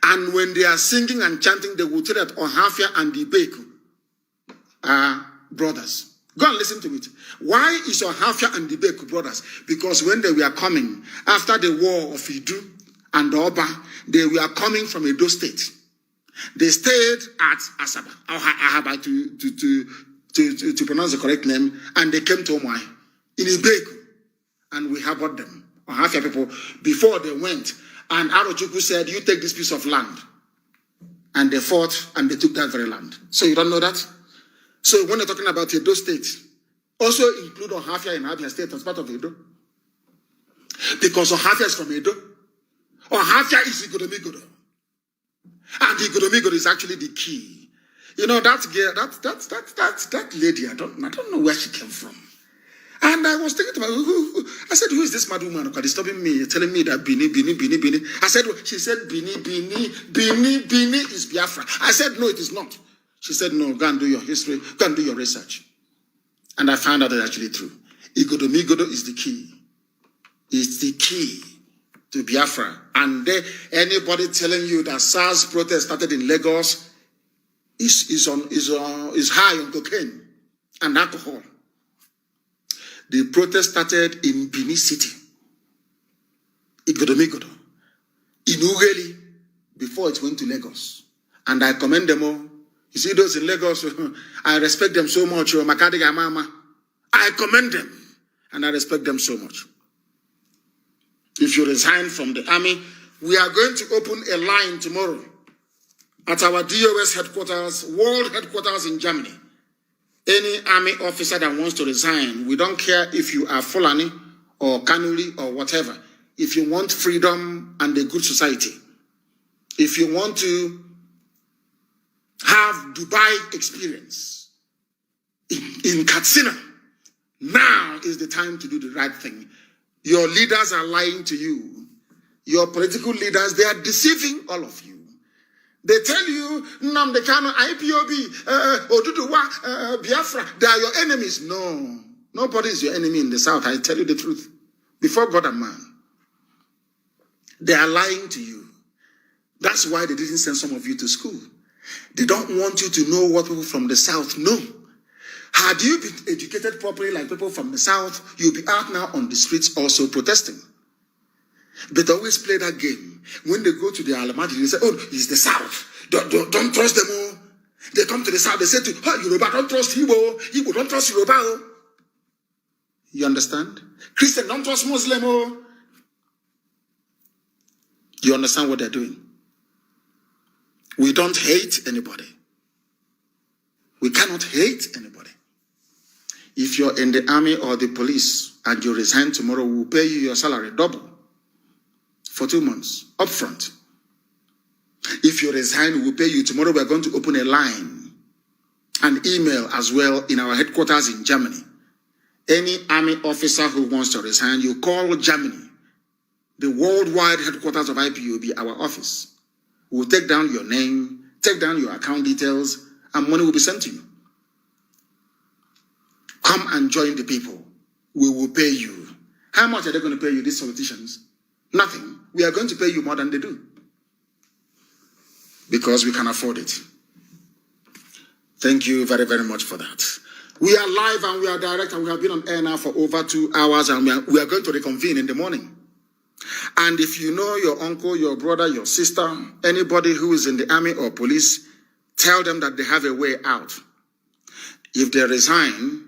And when they are singing and chanting, they will tell that Ohafia and Ibeku are brothers. Go and listen to it. Why is Ohafia and Ibeku brothers? Because when they were coming, after the war of Idu and Oba, they were coming from Edo State. They stayed at Asaba, Ahaba to pronounce the correct name, and they came to Omai in Ibeku. And we harbored them, Ohafia people, before they went. And Arochukwu said, you take this piece of land. And they fought and they took that very land. So you don't know that? So when they're talking about Edo State, also include Ohafia in Abia State as part of Edo. Because Ohafia is from Edo. Ohafia is Igodomigodo. And Igodomigodo is actually the key. You know, that girl, that lady, I don't know where she came from. And I was thinking to myself, I said, who is this mad woman disturbing me, telling me that Bini. I said, she said, Bini is Biafra. I said, no, it is not. She said, no, go and do your history, go and do your research. And I found out that it's actually true. Igodomigodo is the key. It's the key to Biafra. And anybody telling you that SARS protest started in Lagos is high on cocaine and alcohol. The protest started in Benin City, Igodomigodo, in Ughelli, before it went to Lagos. And I commend them all. You see those in Lagos, I respect them so much. I commend them, and I respect them so much. If you resign from the army, we are going to open a line tomorrow at our DOS headquarters, world headquarters in Germany. Any army officer that wants to resign, we don't care if you are Fulani or Kanuri or whatever. If you want freedom and a good society, if you want to have Dubai experience in Katsina, now is the time to do the right thing. Your leaders are lying to you. Your political leaders, they are deceiving all of you. They tell you, Nnamdi Kanu, IPOB, Oduduwa, Biafra, they are your enemies. No, nobody is your enemy in the South. I tell you the truth. Before God and man. They are lying to you. That's why they didn't send some of you to school. They don't want you to know what people from the South know. Had you been educated properly like people from the South, you'll be out now on the streets also protesting. But they always play that game. When they go to the Alamadi, they say, oh, it's the South. Don't trust them all. They come to the South, they say to, oh, Yoruba, don't trust Igbo. Igbo, don't trust Yoruba. You understand? Christian, don't trust Muslim. You understand what they're doing? We don't hate anybody. We cannot hate anybody. If you're in the army or the police and you resign tomorrow, we'll pay you your salary double for 2 months, upfront. If you resign, we'll pay you. Tomorrow we're going to open a line, an email as well in our headquarters in Germany. Any army officer who wants to resign, you call Germany, the worldwide headquarters of IPOB, our office. We'll take down your name, take down your account details, and money will be sent to you. Come and join the people. We will pay you. How much are they going to pay you, these politicians? Nothing. We are going to pay you more than they do. Because we can afford it. Thank you very, very much for that. We are live and we are direct, and we have been on air now for over 2 hours, and we are going to reconvene in the morning. And if you know your uncle, your brother, your sister, anybody who is in the army or police, tell them that they have a way out. If they resign,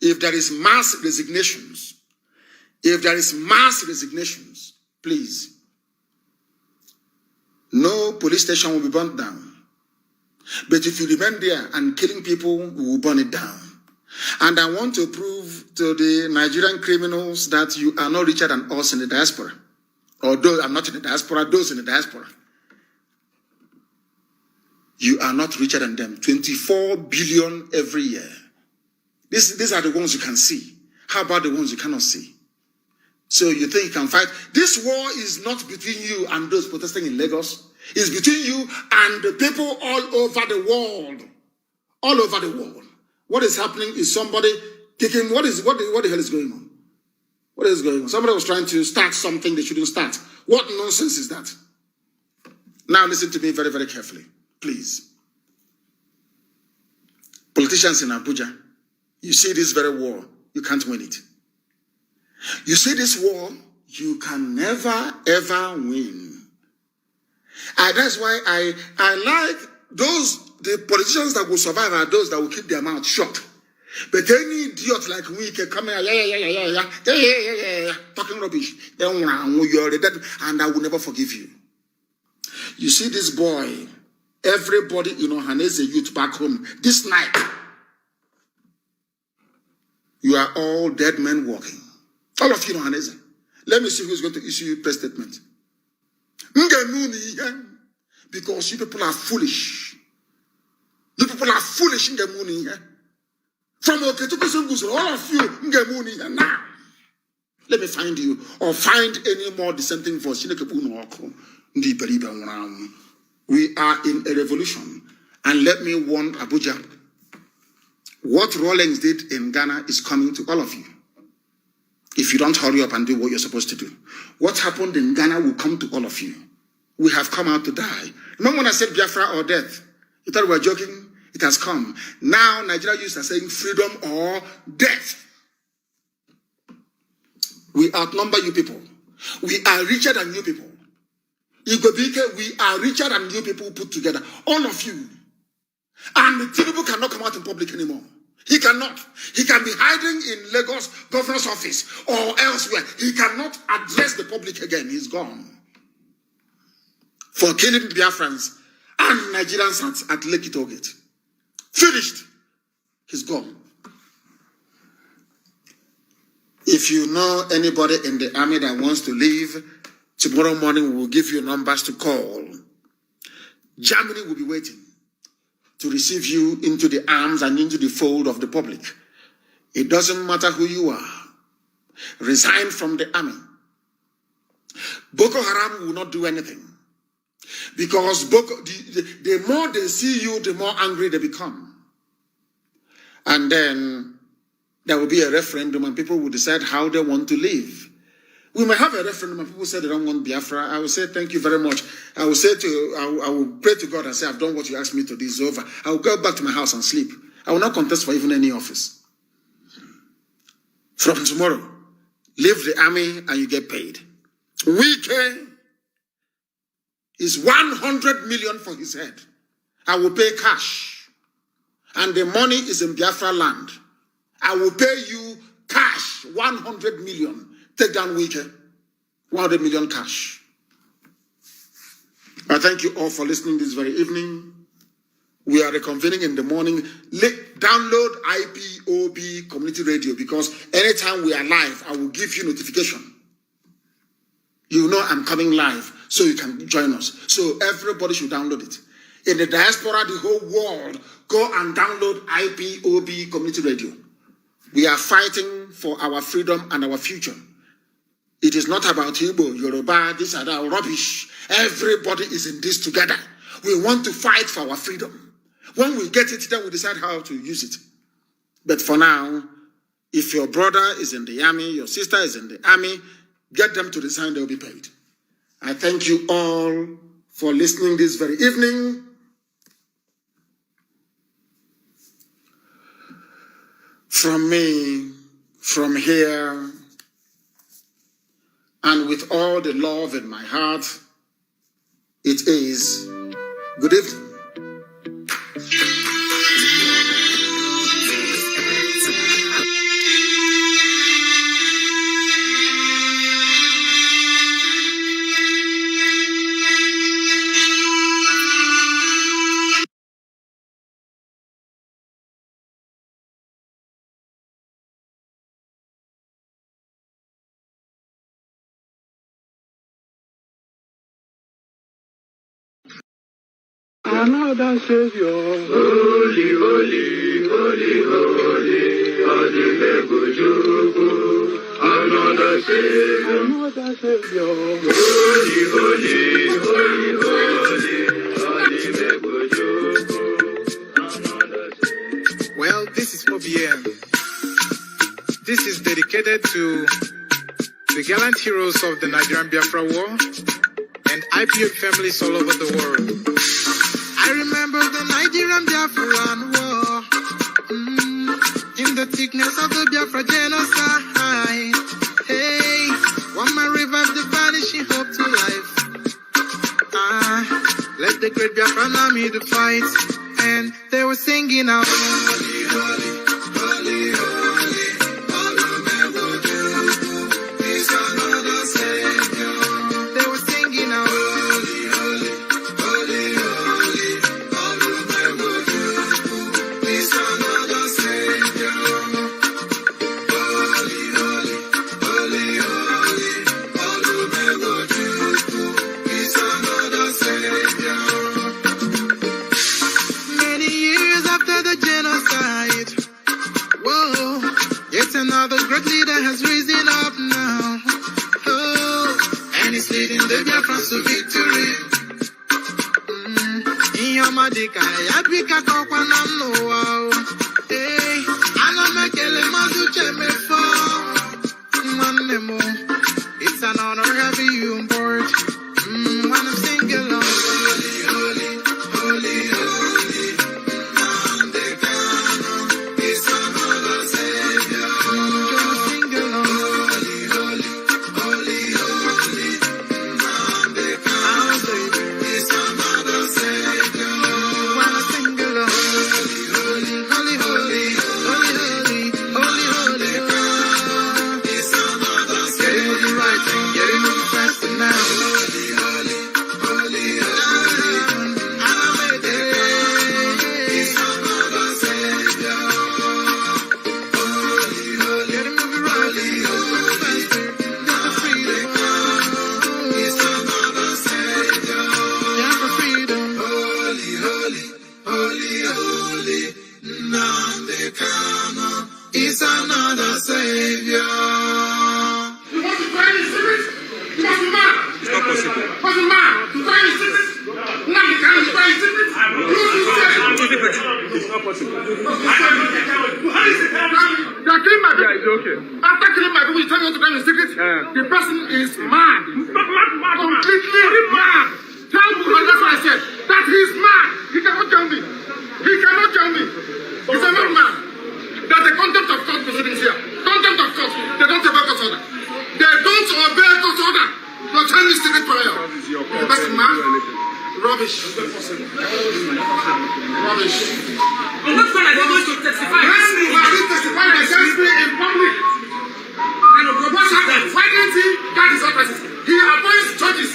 if there is mass resignations, please, no police station will be burnt down. But if you remain there and killing people, we will burn it down. And I want to prove to the Nigerian criminals that you are not richer than us in the diaspora. Although I'm not in the diaspora, those in the diaspora. You are not richer than them. 24 billion every year. These are the ones you can see. How about the ones you cannot see? So you think you can fight? This war is not between you and those protesting in Lagos. It's between you and the people all over the world. All over the world. What is happening is somebody kicking. What the hell is going on? What is going on? Somebody was trying to start something they shouldn't start. What nonsense is that? Now listen to me very, very carefully. Please. Politicians in Abuja, you see this very war, you can't win it. You see this war, you can never, ever win. And that's why I like the politicians that will survive are those that will keep their mouth shut. But any idiot like we can come here, talking rubbish, you're dead, and I will never forgive you. You see this boy, everybody in Ohanese youth back home, this night, you are all dead men walking. All of you in Ohanese. Let me see who's going to issue you a press statement. Because you people are foolish. You people are foolish in the morning. From Oketukusungus, all of you in the morning. Now, let me find you or find any more dissenting voice. We are in a revolution. And let me warn Abuja. What Rawlings did in Ghana is coming to all of you. If you don't hurry up and do what you're supposed to do. What happened in Ghana will come to all of you. We have come out to die. Remember when I said Biafra or death? You thought we were joking? It has come. Now Nigeria youths are saying freedom or death. We outnumber you people. We are richer than you people. Igobike, we are richer than you people put together. All of you. And the Tinubu cannot come out in public anymore. He cannot. He can be hiding in Lagos governor's office or elsewhere. He cannot address the public again. He's gone. For killing Biafrans and Nigerians at Lekki Toll Gate. Finished. He's gone. If you know anybody in the army that wants to leave, tomorrow morning we will give you numbers to call. Germany will be waiting to receive you into the arms and into the fold of the public. It doesn't matter who you are. Resign from the army. Boko Haram will not do anything. Because the more they see you, the more angry they become. And then there will be a referendum and people will decide how they want to live. We may have a referendum and people say they don't want Biafra. I will say thank you very much. I will pray to God and say I've done what you asked me to do. It's over. I will go back to my house and sleep. I will not contest for even any office. From tomorrow, leave the army and you get paid. Wike is 100 million for his head. I will pay cash. And the money is in Biafra land. I will pay you cash, 100 million. Take down Wike, 100 million cash. I thank you all for listening this very evening. We are reconvening in the morning. Download IPOB Community Radio because anytime we are live, I will give you notification. You know I'm coming live, so you can join us. So everybody should download it. In the diaspora, the whole world, go and download IPOB Community Radio. We are fighting for our freedom and our future. It is not about Igbo, Yoruba, this and that rubbish. Everybody is in this together. We want to fight for our freedom. When we get it, then we decide how to use it. But for now, if your brother is in the army, your sister is in the army, get them to resign, they'll be paid. I thank you all for listening this very evening. From me, from here, and with all the love in my heart, it is good evening. Another Savior, holy, holy, holy, holy, holy, another Savior, holy, holy, holy, holy, holy, Well, this is OBM. This is dedicated to the gallant heroes of the Nigerian Biafra War and IPOB families all over the world. I remember the Nigerian Biafran War, in the thickness of the Biafra genocide. Hey, one man revived the vanishing hope to life. Let the great Biafran army to fight, and they were singing out, holy, holy, holy, holy, is another Savior. They were singing out, holy, holy, holy, holy, is another Savior. Holy, holy, holy, holy, is another Savior. Many years after the genocide, whoa, yet another great leader has risen up now. Oh, and he's leading the Biafrans to victory. Inyomadika, Yabika Kokwana Noa. Hey, Anamakele Mazuche Mefo. Manemo, it's an honor having you on board. When I'm singing along, holy, holy, holy, holy, Nnamdi Kanu is another Savior. Sing along, holy, holy, holy, holy, Nnamdi Kanu is another Savior. When I sing along, holy, holy, holy, holy, holy, holy, holy, holy, is another Savior. Getting moving right and getting moving faster now. Holy, holy, holy, holy, is another Savior. Holy, holy, getting moving right, moving faster. Got the freedom. Is another Savior. Got the freedom. Holy, holy, holy, holy, Nnamdi Kanu is another Savior. You want to find his secret? You must be mad. It's not possible. Must be mad to find his secret. Nnamdi Kanu is find his secret. It's not possible. They are killing my people. It's okay. After killing my people, you tell me what to find his secret? The person is mad. Completely mad. Tell Buhari, that's what I said. That he's mad. He cannot join me. He cannot join me. He's a madman. There's a contempt of court proceedings here. Contempt of court. They don't obey court order. They don't obey court order. You're telling me secret prayer. That's mad. Rubbish. Rubbish. On what ground are they going to testify? When Buhari testified against me in public, what happened? Why didn't he get his offices? He appoints judges.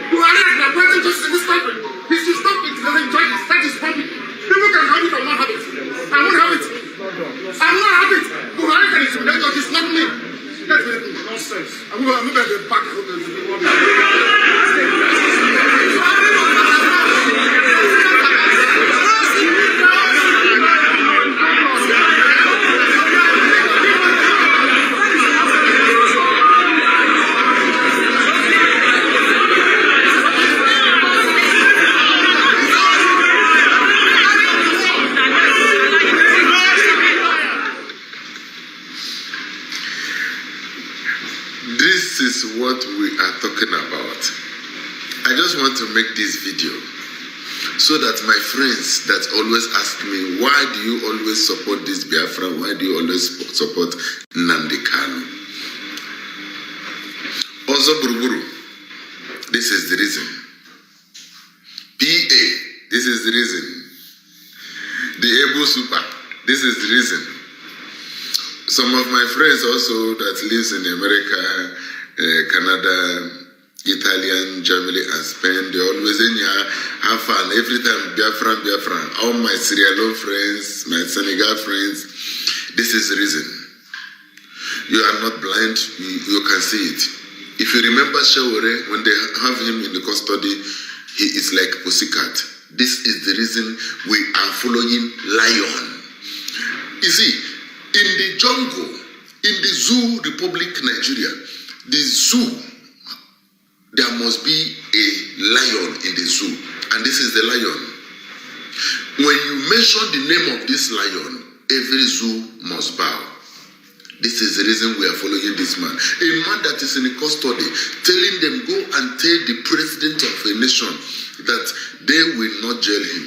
Buhari has been appointing judges in this country. He should stop interviewing judges. That is public. People can have it or not have it. I won't have it. I will not have it. Buhari can intimidate judges, not me. That's nonsense. I'm going to be back. This is what we are talking about. I just want to make this video so that my friends that always ask me, why do you always support this Biafra? Why do you always support Nnamdi Kanu? Also, Buruburu, this is the reason. PA, this is the reason. The Ebo Super, this is the reason. Some of my friends also that lives in America, Canada, Italian, Germany, and Spain, they always in here have fun. Every time, Biafran. All my Sierra Leone friends, my Senegal friends, this is the reason. You are not blind, you can see it. If you remember Shawore, when they have him in the custody, he is like pussycat. This is the reason we are following Lion. You see, in the jungle, in the Zoo Republic, Nigeria, the zoo, there must be a lion in the zoo, and this is the lion. When you mention the name of this lion, every zoo must bow. This is the reason we are following this man. A man that is in custody, telling them, go and tell the president of a nation that they will not jail him.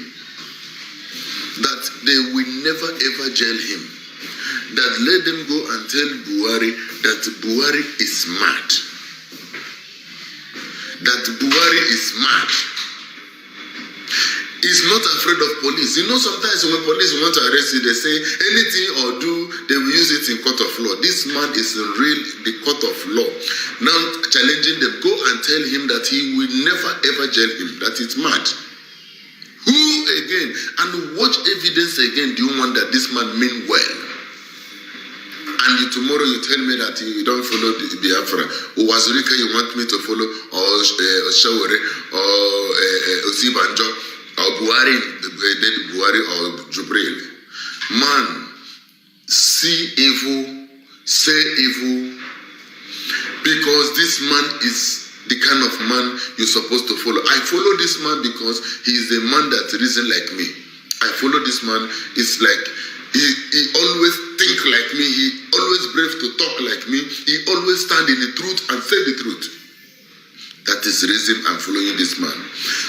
That they will never ever jail him. That let them go and tell Buhari that Buhari is mad. That Buhari is mad. He's not afraid of police. You know, sometimes when police want to arrest you, they say anything or do, they will use it in court of law. This man is in the court of law. Now challenging them, go and tell him that he will never ever jail him. That is mad. Who again? And what evidence again do you want that this man mean well? And tomorrow you tell me that you don't follow the Biafra. Or Wazurika you want me to follow, or Shawore, or Osibanjo, or Buhari, dead Buhari, or Jubril. Man, see evil, say evil, because this man is the kind of man you're supposed to follow. I follow this man because he is a man that reason like me. I follow this man. It's like he always think like me. He always brave to talk like me. He always stand in the truth and say the truth. That is the reason I'm following this man.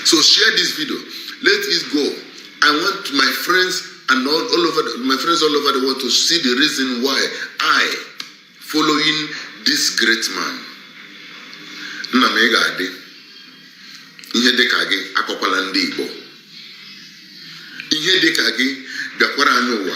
So share this video. Let it go. I want my friends and my friends all over the world to see the reason why I following this great man. Nna m ga-adị ihe dịka gị akọkwala ndị Igbo. Ihe dịka gị bịakwara anyị ụwa